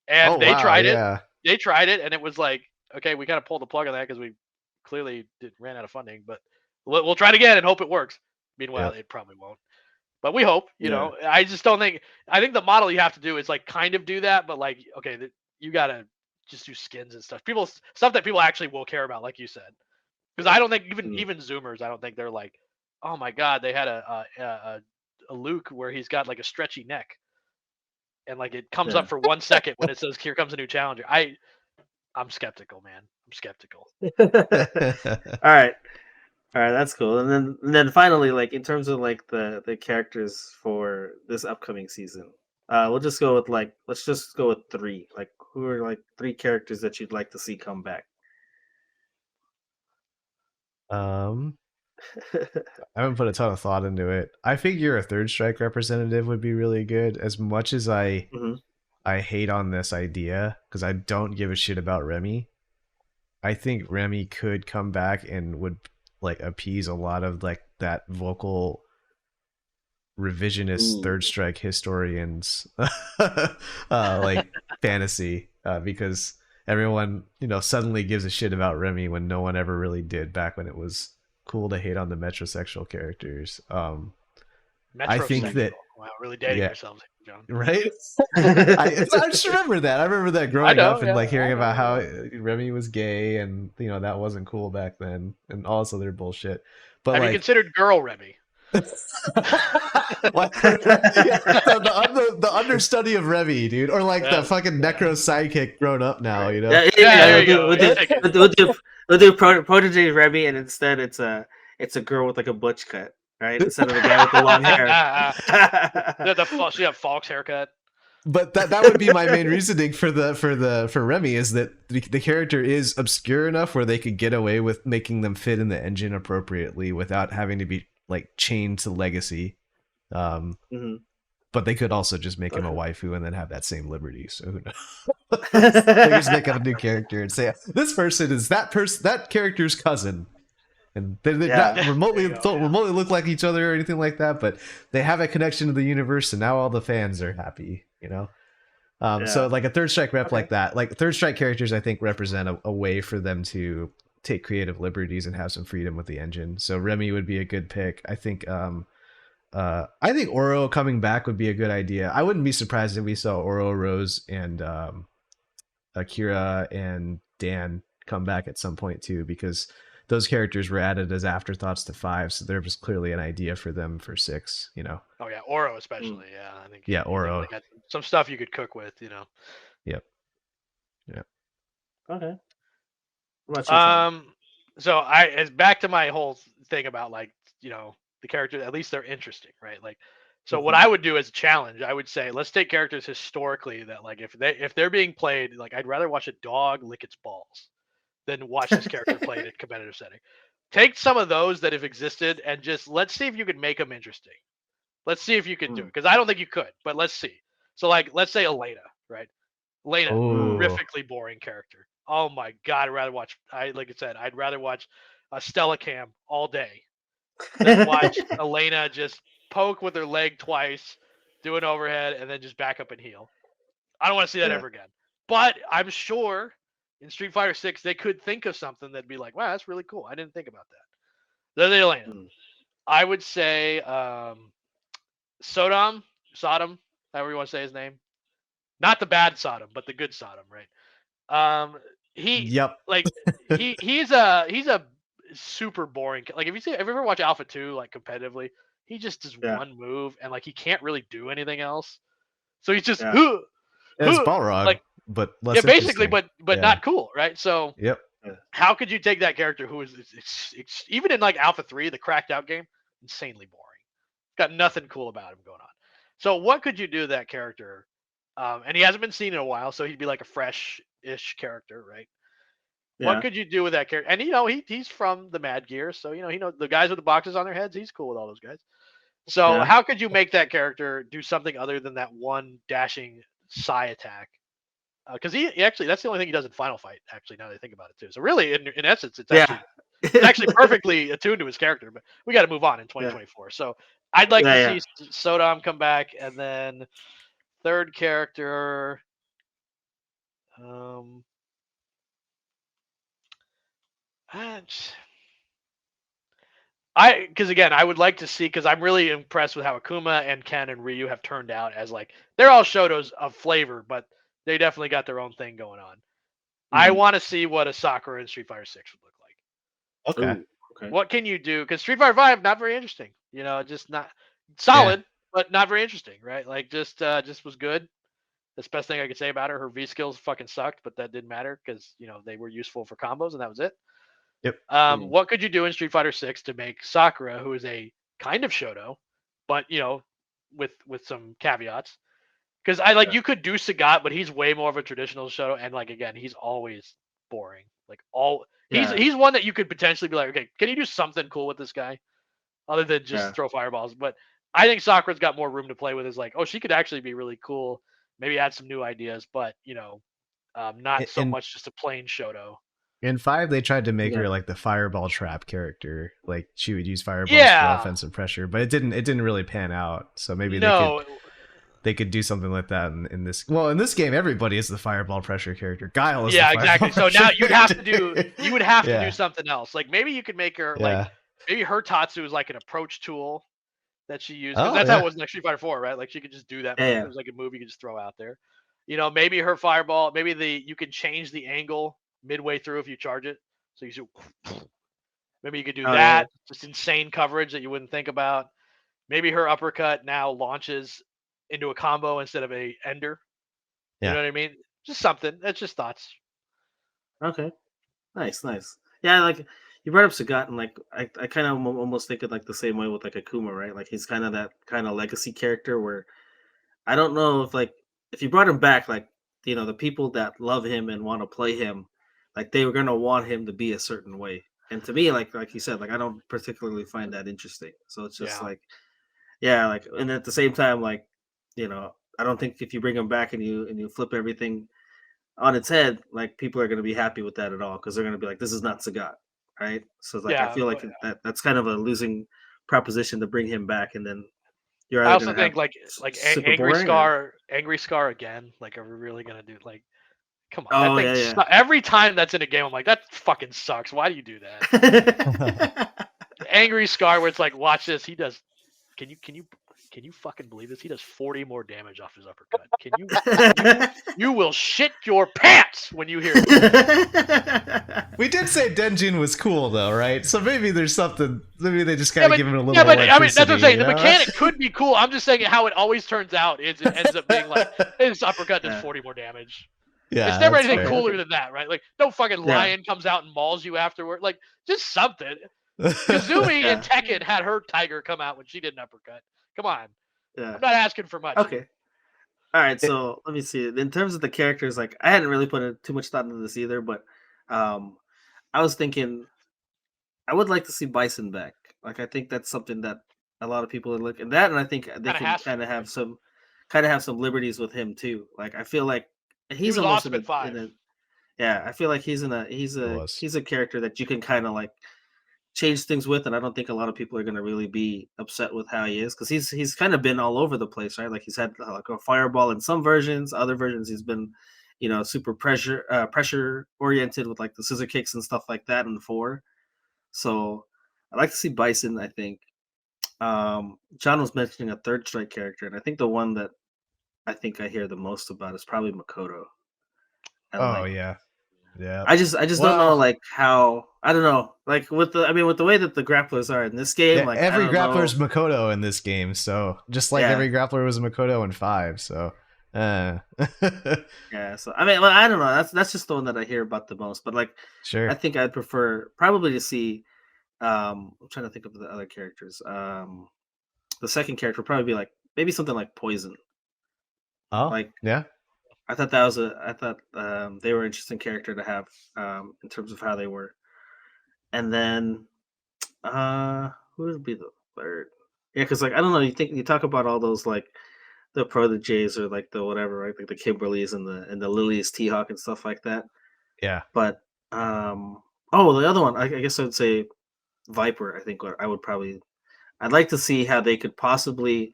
And Oh they wow, tried it. yeah. They tried it, and it was like, okay, we kind of pulled the plug on that because we clearly ran out of funding. But we'll try it again and hope it works. Meanwhile, it probably won't. But we hope. You Yeah. know, I just don't think. I think the model you have to do is like kind of do that, but like, okay, you gotta just do skins and stuff. Stuff that people actually will care about, like you said. Because I don't think even Zoomers, I don't think they're like, oh my god, they had a Luke where he's got like a stretchy neck, and like it comes Yeah. up for 1 second when it says here comes a new challenger. I'm skeptical, man. I'm skeptical. All right. All right, that's cool. And then finally, like in terms of like the characters for this upcoming season, we'll just go with like let's just go with three. Like who are like three characters that you'd like to see come back? Um, I haven't put a ton of thought into it. I figure a third strike representative would be really good. As much as Mhm. I hate on this idea because I don't give a shit about Remy. I think Remy could come back and would like appease a lot of like that vocal revisionist Ooh. third strike historians like fantasy because everyone suddenly gives a shit about Remy when no one ever really did back when it was cool to hate on the metrosexual characters. I think Metrosexual. that Wow, really dating yeah, ourselves, John. right. I just remember that. I remember that I growing know, up and yeah, like hearing I about know, how yeah. Remy was gay and that wasn't cool back then and all this other bullshit. But Have you like considered girl Remy? what? Yeah, the understudy of Remy, dude, or like the Yes, fucking yeah. necro sidekick grown up now, Right. you know? Yeah, yeah, Yeah, yeah. there We'll you do go. we'll I'll do take it. we'll do protege Remy, and instead it's a girl with like a butch cut, right? Instead of the guy with the long hair. She have Falk's haircut. But that would be my main reasoning for Remy is that the character is obscure enough where they could get away with making them fit in the engine appropriately without having to be like chained to legacy. Um, Mhm. but they could also just make him a Okay. waifu and then have that same liberty. So who knows? They just make up a new character and say this person is that character's cousin, and they're not Yeah. There you go. don't Yeah. remotely look like each other or anything like that, but they have a connection to the universe, and now all the fans are happy. So Yeah. like a third strike rep Okay. like that, like third strike characters, I think represent a way for them to take creative liberties and have some freedom with the engine. So Remy would be a good pick. I think Oro coming back would be a good idea. I wouldn't be surprised if we saw Oro, Rose, and Akira and Dan come back at some point too, because those characters were added as afterthoughts to 5, so there was clearly an idea for them for 6. Oh yeah, Oro Mm. especially. Yeah, I think Yeah, you Oro. definitely got some stuff you could cook with. Yep. Yep. Okay. What about you, Tom? Um, so it's back to my whole thing about like the characters. At least they're interesting, right? Like, so what Mhm. I would do as a challenge, I would say let's take characters historically that like if they're being played, like I'd rather watch a dog lick its balls than watch this character played in a competitive setting. Take some of those that have existed and just let's see if you could make them interesting. Let's see if you could do it Mm. because I don't think you could, but let's see. So like let's say Elena, right? Elena, Mm. Oh, horrifically boring character. Oh my god, I'd rather watch. Like I said, I'd rather watch a Stella Cam all day than watch Elena just poke with her leg twice, do an overhead, and then just back up and heal. I don't want to see that Yeah. ever again. But I'm sure in Street Fighter 6 they could think of something that'd be like, wow, that's really cool. I didn't think about that. They're the Elena. Mm. I would say Sodom, however you want to say his name. Not the bad Sodom, but the good Sodom, right? He yep. like he's a super boring. Like if you ever watch Alpha 2 like competitively, he just does Yeah. one move and like he can't really do anything else. So he's just Yeah. It's Balrog, like but yeah, less basically, interesting. but Yeah. not cool, right? So Yep. Yeah. how could you take that character who is even in like Alpha 3, the cracked out game, insanely boring. Got nothing cool about him going on. So what could you do to that character? And he hasn't been seen in a while, so he'd be like a fresh-ish character, right? What Yeah. could you do with that character? And he's from the Mad Gear, so he knows the guys with the boxes on their heads. He's cool with all those guys. So Yeah. how could you make that character do something other than that one dashing psi attack? Because he actually that's the only thing he does in Final Fight. Actually, now that I think about it too. So really, in essence, it's Yeah. actually perfectly attuned to his character. But we got to move on in Yeah. 2024. So I'd like Yeah. to Yeah. see Sodom come back, and then third character. Um, ah, because again, I would like to see because I'm really impressed with how Akuma and Ken and Ryu have turned out as like they're all Shotos of flavor, but they definitely got their own thing going on. I Mhm. want to see what a Sakura in Street Fighter 6 would look like. Okay. Ooh. Okay. What can you do? Because Street Fighter 5 not very interesting. Just not Yeah. solid, but not very interesting, right? Like just was good. That's the best thing I could say about her. Her V skills fucking sucked, but that didn't matter because they were useful for combos and that was it. Yep. What could you do in Street Fighter 6 to make Sakura, who is a kind of Shoto, but with some caveats? Because Yeah. you could do Sagat, but he's way more of a traditional Shoto, and again, he's always boring. Yeah. He's one that you could potentially be like, okay, can you do something cool with this guy other than just Yeah. throw fireballs? But I think Sakura's got more room to play with. Is like, oh, she could actually be really cool. Maybe add some new ideas, but not so And much just a plain Shoto. in 5, they tried to make Yeah. her like the fireball trap character. Like she would use fireballs for Yeah, offensive pressure, but it didn't really pan out. So maybe no, they could do something like that in this. Well, in this game, everybody is the fireball pressure character. Guile is the yeah, fireball exactly. So pressure now character. you would have to do Yeah, something else. Like maybe you could make her yeah. maybe her Tatsu is like an approach tool that she used because Oh that's how it yeah, was in like Street Fighter 4, right? Like she could just do that Yeah. move. Yeah. It was like a move you could just throw out there. Maybe her fireball, maybe you can change the angle midway through if you charge it. So you should, maybe you could do Oh yeah. that. Just insane coverage that you wouldn't think about. Maybe her uppercut now launches into a combo instead of a ender. You know yeah. what I mean? Just something. That's just thoughts. Okay. Nice. Nice. Yeah. Like you brought up Sagat, and like I kind of almost think of like the same way with like Akuma, right? Like he's kind of that kind of legacy character where I don't know if you brought him back, like the people that love him and want to play him, like they were gonna want him to be a certain way. And to me, like you said, like I don't particularly find that interesting. So it's just Yeah. like, yeah, like, and at the same time, like, I don't think if you bring him back and you flip everything on its head, like people are gonna be happy with that at all because they're gonna be like, this is not Sagat, right? So it's like I Yeah. feel like that's kind of a losing proposition to bring him back, and then you're I either also gonna have think super boring or Angry Scar again. Like, are we really gonna do come on, that oh thing. yeah, Every time that's in a game, I'm like, that fucking sucks. Why do you do that? yeah. Angry Scar, where it's like, watch this. He does. Can you fucking believe this? He does 40 more damage off his uppercut. You will shit your pants when you hear it. We did say Denjin was cool though, right? So maybe there's something. Maybe they just Yeah, kind of but give it a little yeah, but I mean, that's what electricity. I'm saying. You The know? mechanic could be cool. I'm just saying how it always turns out is it ends up being like his uppercut does Yeah. 40 more damage. It's Yeah, never that's anything Okay, fair. cooler okay. than that, right? Like no fucking Yeah. lion comes out and mauls you afterward. Like just something. Kazumi in Yeah. Tekken had her tiger come out when she did an uppercut. Come on, Yeah. I'm not asking for much Okay. here. All right. So let me see. In terms of the characters, like I hadn't really put too much thought into this either, but um, I was thinking I would like to see Bison back. Like I think that's something that a lot of people are looking that, and I think they Kind of can has to, right? kind of have some liberties with him too. Like I feel like He he's was almost awesome in in 5. a yeah. I feel like It was. he's a character that you can kind of like change things with, and I don't think a lot of people are going to really be upset with how he is because he's kind of been all over the place, right? Like he's had like a fireball in some versions, other versions he's been, super pressure oriented with like the scissor kicks and stuff like that in 4. So I'd like to see Bison. I think John was mentioning a third strike character, and I think the one that I think I hear the most about is probably Makoto, and Oh like yeah, yeah. I just don't know Well, like how I don't know like with the way that the grapplers are in this game yeah. like I Every don't grappler's know. Makoto in this game, so just like Yeah. every grappler was a Makoto in 5. So, uh, Yeah, so I mean, well, I don't know. That's just the one that I hear about the most. But like, I sure. think I'd prefer probably to see. I'm trying to think of the other characters. The second character would probably be like maybe something like Poison. Oh Like yeah. I thought that was a. I thought they were an interesting character to have in terms of how they were. And then who would be the third? Yeah, because like I don't know. You talk about all those like the proteges or like the whatever, right? Like the Kimberlys and the Lilies, T Hawk and stuff like that. Yeah. But oh, the other one, I guess I'd say Viper. I think I would probably. I'd like to see how they could possibly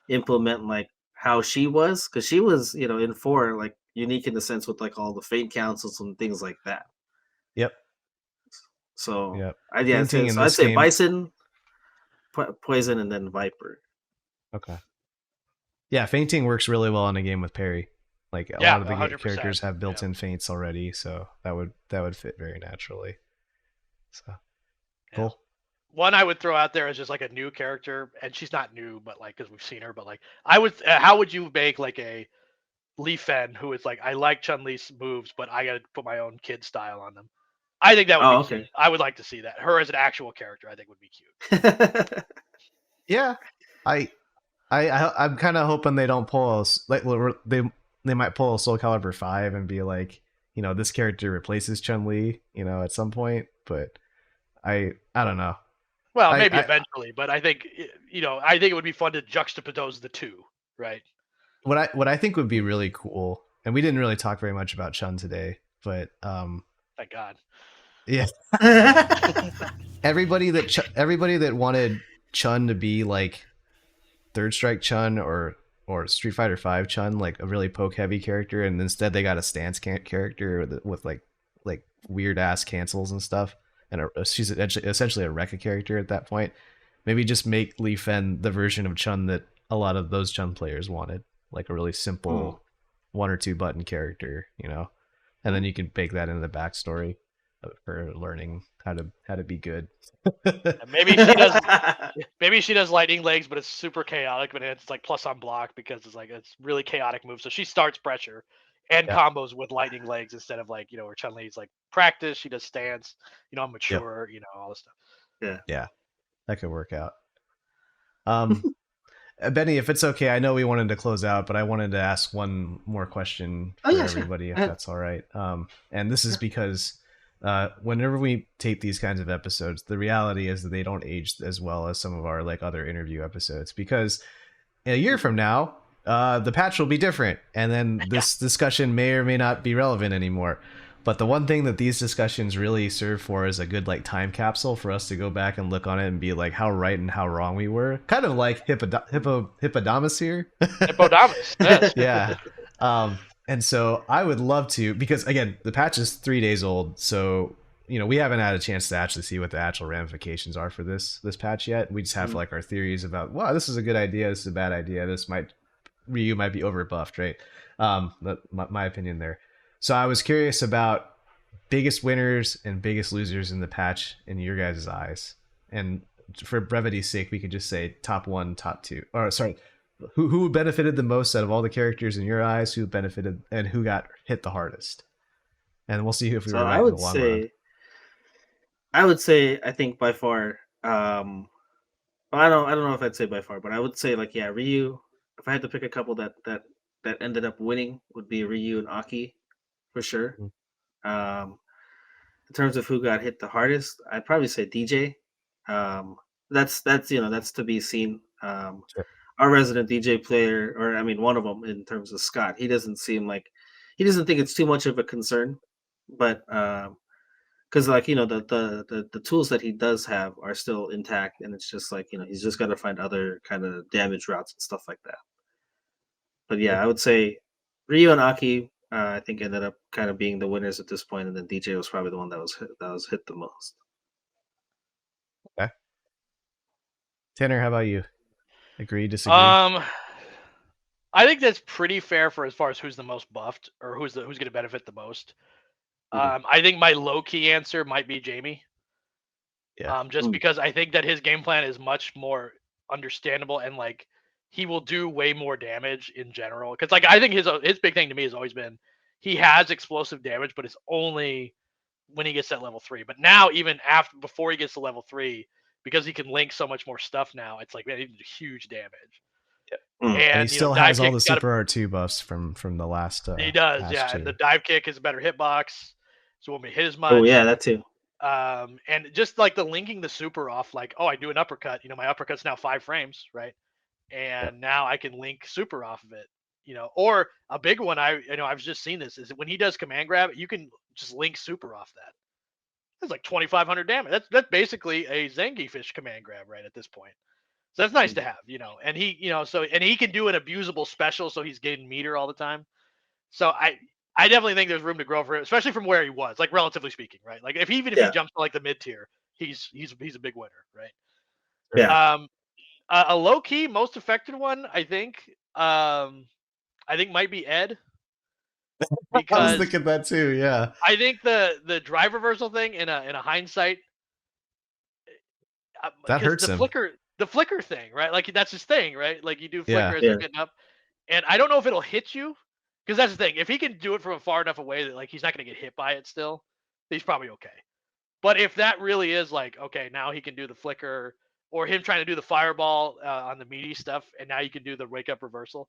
implement like how she was, because she was, in 4 like unique in the sense with like all the fate councils and things like that. Yep. So Yep. I yeah, Fainting in so I'd this say game. Bison, Poison, and then Viper. Okay. Yeah, fainting works really well in a game with parry. Like a Yeah, lot of the 100%. characters have Yeah. built-in feints already, so that would fit very naturally. So Yeah. cool. One I would throw out there is just like a new character, and she's not new, but like because we've seen her. But like, I would, how would you make like a Lee Fen who is like, I like Chun Li's moves, but I got to put my own kid style on them. I think that would Oh, be cute. okay. I would like to see that. Her as an actual character, I think would be cute. Yeah, I'm kind of hoping they don't pull they might pull a Soul Calibur 5 and be like, this character replaces Chun Li, at some point. But I don't know. Well, I, maybe I eventually, but I think I think it would be fun to juxtapose the two, right? what I think would be really cool, and we didn't really talk very much about Chun today, but Thank God. yeah, everybody that wanted Chun to be like Third Strike Chun or Street Fighter 5 Chun, like a really poke heavy character, and instead they got a stance character with like weird ass cancels and stuff, and she's essentially a Rekka character at that point. Maybe just make Li Fen the version of Chun that a lot of those Chun players wanted, like a really simple one or two button character, and then you can bake that into the backstory for learning how to be good. Maybe she does. Maybe she does lightning legs, but it's super chaotic. But it's like plus on block because it's really chaotic move. So she starts pressure and Yeah. combos with lightning legs instead of where Chun Li's like practice. She does stance. I'm Yep. mature. All this stuff. Yeah, that could work out. Benny, if it's okay, I know we wanted to close out, but I wanted to ask one more question for everybody, sure. if that's all right. And this is because whenever we tape these kinds of episodes, the reality is that they don't age as well as some of our other interview episodes, because a year from now, the patch will be different, and then this discussion may or may not be relevant anymore. But the one thing that these discussions really serve for is a good time capsule for us to go back and look on it and be like how right and how wrong we were. Kind of like Hippodamus here. Hippodamus. Yes. Yeah. And so I would love to, because again, the patch is 3 days old, so we haven't had a chance to actually see what the actual ramifications are for this patch yet. We just have our theories about, wow, this is a good idea, this is a bad idea, Ryu might be overbuffed, right? My opinion there. So I was curious about biggest winners and biggest losers in the patch in your guys' eyes. And for brevity's sake, we could just say top one, top two. Or sorry, who benefited the most out of all the characters in your eyes, who benefited and who got hit the hardest. And we'll see if we were right in the long run. I would say I think by far I don't know if I'd say by far, but I would say Ryu. If I had to pick a couple that ended up winning, would be Ryu and Aki for sure. In terms of who got hit the hardest, I'd probably say DJ. That's to be seen. Sure. Our resident DJ player, or I mean one of them in terms of Scott, he doesn't think it's too much of a concern, but because the tools that he does have are still intact, and it's just he's just got to find other kind of damage routes and stuff like that. But yeah, I would say Ryu and Aki, I think ended up kind of being the winners at this point, and then DJ was probably the one that was hit the most. Okay. Tanner, how about you? Agree, disagree? I think that's pretty fair for as far as who's the most buffed or who's going to benefit the most. I think my low key answer might be Jamie. Yeah. Just because I think that his game plan is much more understandable and he will do way more damage in general. Because I think his big thing to me has always been he has explosive damage, but it's only when he gets that level 3. But now even before he gets to level 3, because he can link so much more stuff now, it's man, he did huge damage. And he still has all the Super R2 buffs from the last. He does, yeah. And the dive kick is a better hitbox, so it won't be hit as much. Oh yeah, that too. And just the linking the super off, I do an uppercut. My uppercut's now 5 frames, right? And now I can link super off of it. Or a big one I've just seen this is when he does command grab, you can just link super off that. That's 2,500 damage. That's basically a Zangief command grab right at this point. So that's nice to have, and he, and he can do an abusable special, so he's getting meter all the time. So I definitely think there's room to grow for him, especially from where he was, relatively speaking, right? If he jumps to the mid tier, he's a big winner, right? Yeah. A low key most affected one, I think might be Ed. Because I was thinking that too. Yeah. I think the drive reversal thing in a hindsight that hurts him. The flicker thing, right? That's his thing, right? You do flicker as you're getting up, and I don't know if it'll hit you, because that's the thing. If he can do it from far enough away that he's not going to get hit by it, still, he's probably okay. But if that really is like, okay, now he can do the flicker, or him trying to do the fireball on the meaty stuff, and now you can do the wake up reversal.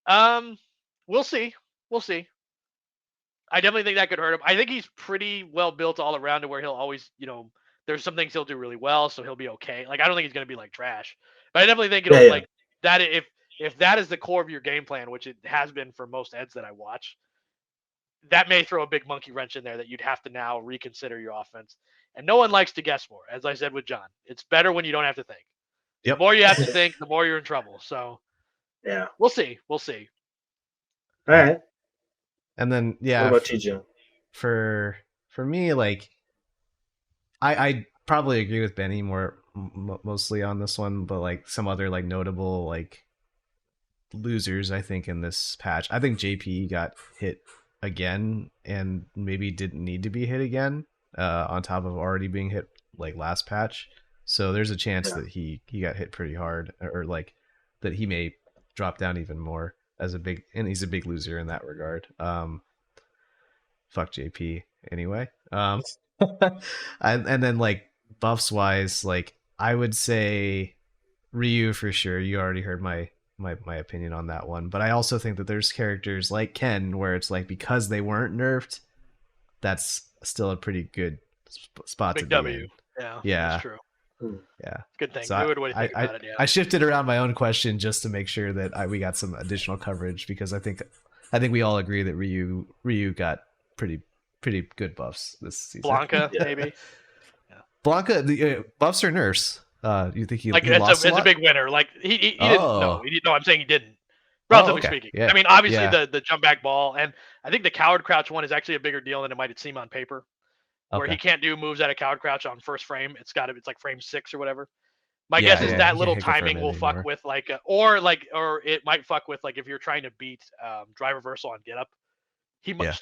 We'll see. We'll see. I definitely think that could hurt him. I think he's pretty well built all around to where he'll always, there's some things he'll do really well, so he'll be okay. Like I don't think he's gonna be like trash, but I definitely think it'll like that if that is the core of your game plan, which it has been for most eds that I watch, that may throw a big monkey wrench in there that you'd have to now reconsider your offense. And no one likes to guess more, as I said with John. It's better when you don't have to think. Yep. The more you have to think, the more you're in trouble. So Yeah. we'll see. We'll see. All right. And then yeah, What about you, Joe? For me, like I probably agree with Benny mostly on this one, but like some other like notable like losers, I think in this patch, I think JP got hit again and maybe didn't need to be hit again, on top of already being hit like last patch. So there's a chance that he got hit pretty hard, or like that he may drop down even more and he's a big loser in that regard. Fuck JP anyway. And then like buffs wise, like I would say Ryu for sure. You already heard my opinion on that one, but I also think that there's characters like Ken where it's like because they weren't nerfed, that's still a pretty good spot Big to be W. in. Yeah, that's true. Yeah, Good thing. so Good way to think about it. Yeah. I shifted around my own question just to make sure that we got some additional coverage, because I think we all agree that Ryu got pretty good buffs this season. Blanca maybe. Yeah. Blanca, the buffs or nerfs? You think he like he lost it's a big winner. Like he didn't. No, I'm saying he didn't. Relatively speaking. Yeah. I mean, obviously the jump back ball, and I think the coward crouch one is actually a bigger deal than it might seem on paper. Where he can't do moves at a coward crouch on first frame. It's like frame 6 or whatever. My guess is that little timing will fuck with like, or it might fuck with like if you're trying to beat drive reversal on get up,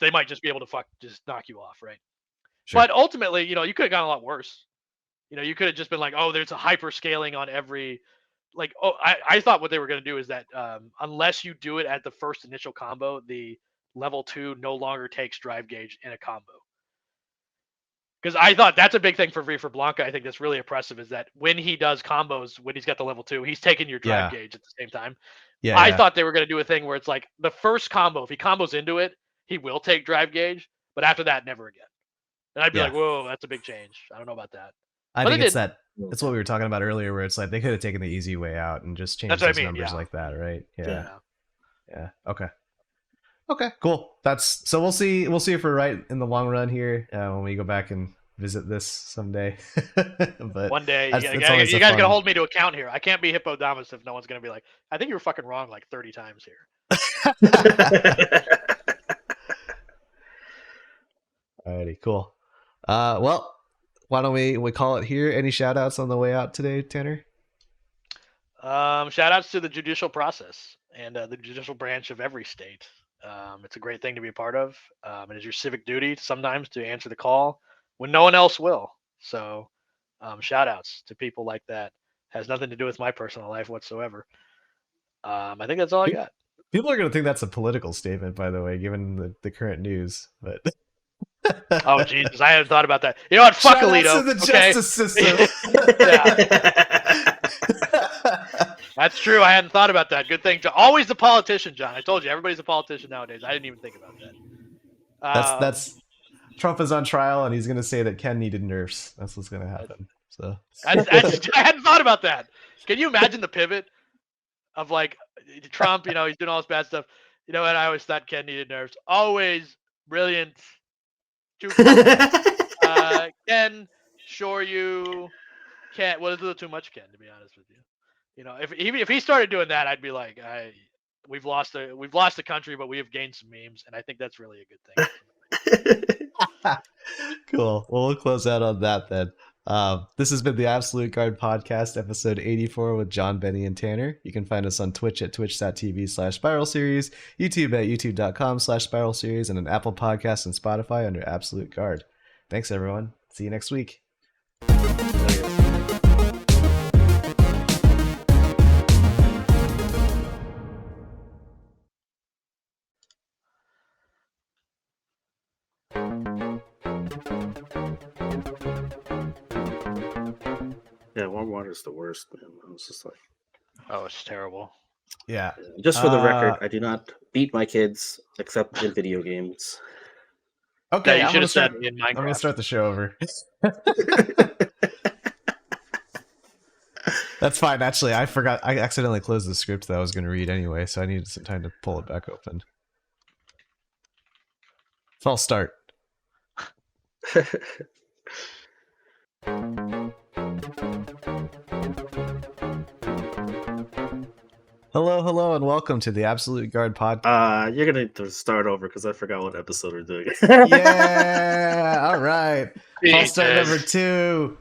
they might just be able to just knock you off, right? Sure. But ultimately, you could have gone a lot worse. You could have just been like, oh, there's a hyper scaling on every, like, oh, I thought what they were going to do is that unless you do it at the first initial combo, the level 2 no longer takes drive gauge in a combo. Because I thought that's a big thing for Blanca. I think that's really impressive is that when he does combos, when he's got the level 2, he's taking your drive gauge at the same time. I thought they were going to do a thing where it's like the first combo, if he combos into it, he will take drive gauge, but after that, never again. And I'd be like, whoa, that's a big change. I don't know about that. I think it's it's what we were talking about earlier, where it's like they could have taken the easy way out and just changed those numbers like that, right? Yeah. Okay, cool. So we'll see if we're right in the long run here when we go back and visit this someday. But one day you guys gotta hold me to account here. I can't be Hippodamus if no one's gonna be like, I think you were fucking wrong like 30 times here. Alrighty, cool. Well, why don't we call it here? Any shout outs on the way out today, Tanner? Shout outs to the judicial process and the judicial branch of every state. It's a great thing to be a part of. It is your civic duty sometimes to answer the call when no one else will. So shout outs to people like that. Has nothing to do with my personal life whatsoever. I think that's all I got. People are going to think that's a political statement, by the way, given the current news. But oh Jesus, I hadn't thought about that. You know what? Fuck Alito. The justice system. That's true. I hadn't thought about that. Good thing. Always the politician, John. I told you, everybody's a politician nowadays. I didn't even think about that. That's Trump is on trial, and he's going to say that Ken needed nerfs. That's what's going to happen. So I hadn't thought about that. Can you imagine the pivot of like Trump? He's doing all this bad stuff. And I always thought Ken needed nerfs. Always brilliant. Ken, sure you can't. Well, it's a little too much, Ken, to be honest with you. If he started doing that, I'd be like, we've lost the country, but we have gained some memes, and I think that's really a good thing. Cool. Well, we'll close out on that then. This has been the Absolute Guard Podcast, episode 84 with John, Benny, and Tanner. You can find us on Twitch at twitch.tv/Spiral Series, YouTube at youtube.com/Spiral Series, and an Apple Podcast and Spotify under Absolute Guard. Thanks, everyone. See you next week. Yeah, warm water is the worst, man. I was just like, Oh, it's terrible. Yeah. just for the record, I do not beat my kids except in video games. Okay, you I'm should gonna have start. said in I'm gonna Minecraft. start the show over. That's fine. Actually, I forgot. I accidentally closed the script that I was going to read anyway, so I needed some time to pull it back open. False start. Hello, hello, and welcome to the Absolute Guard podcast. You're gonna need to start over because I forgot what episode we're doing. Yeah, all right. False start number 2.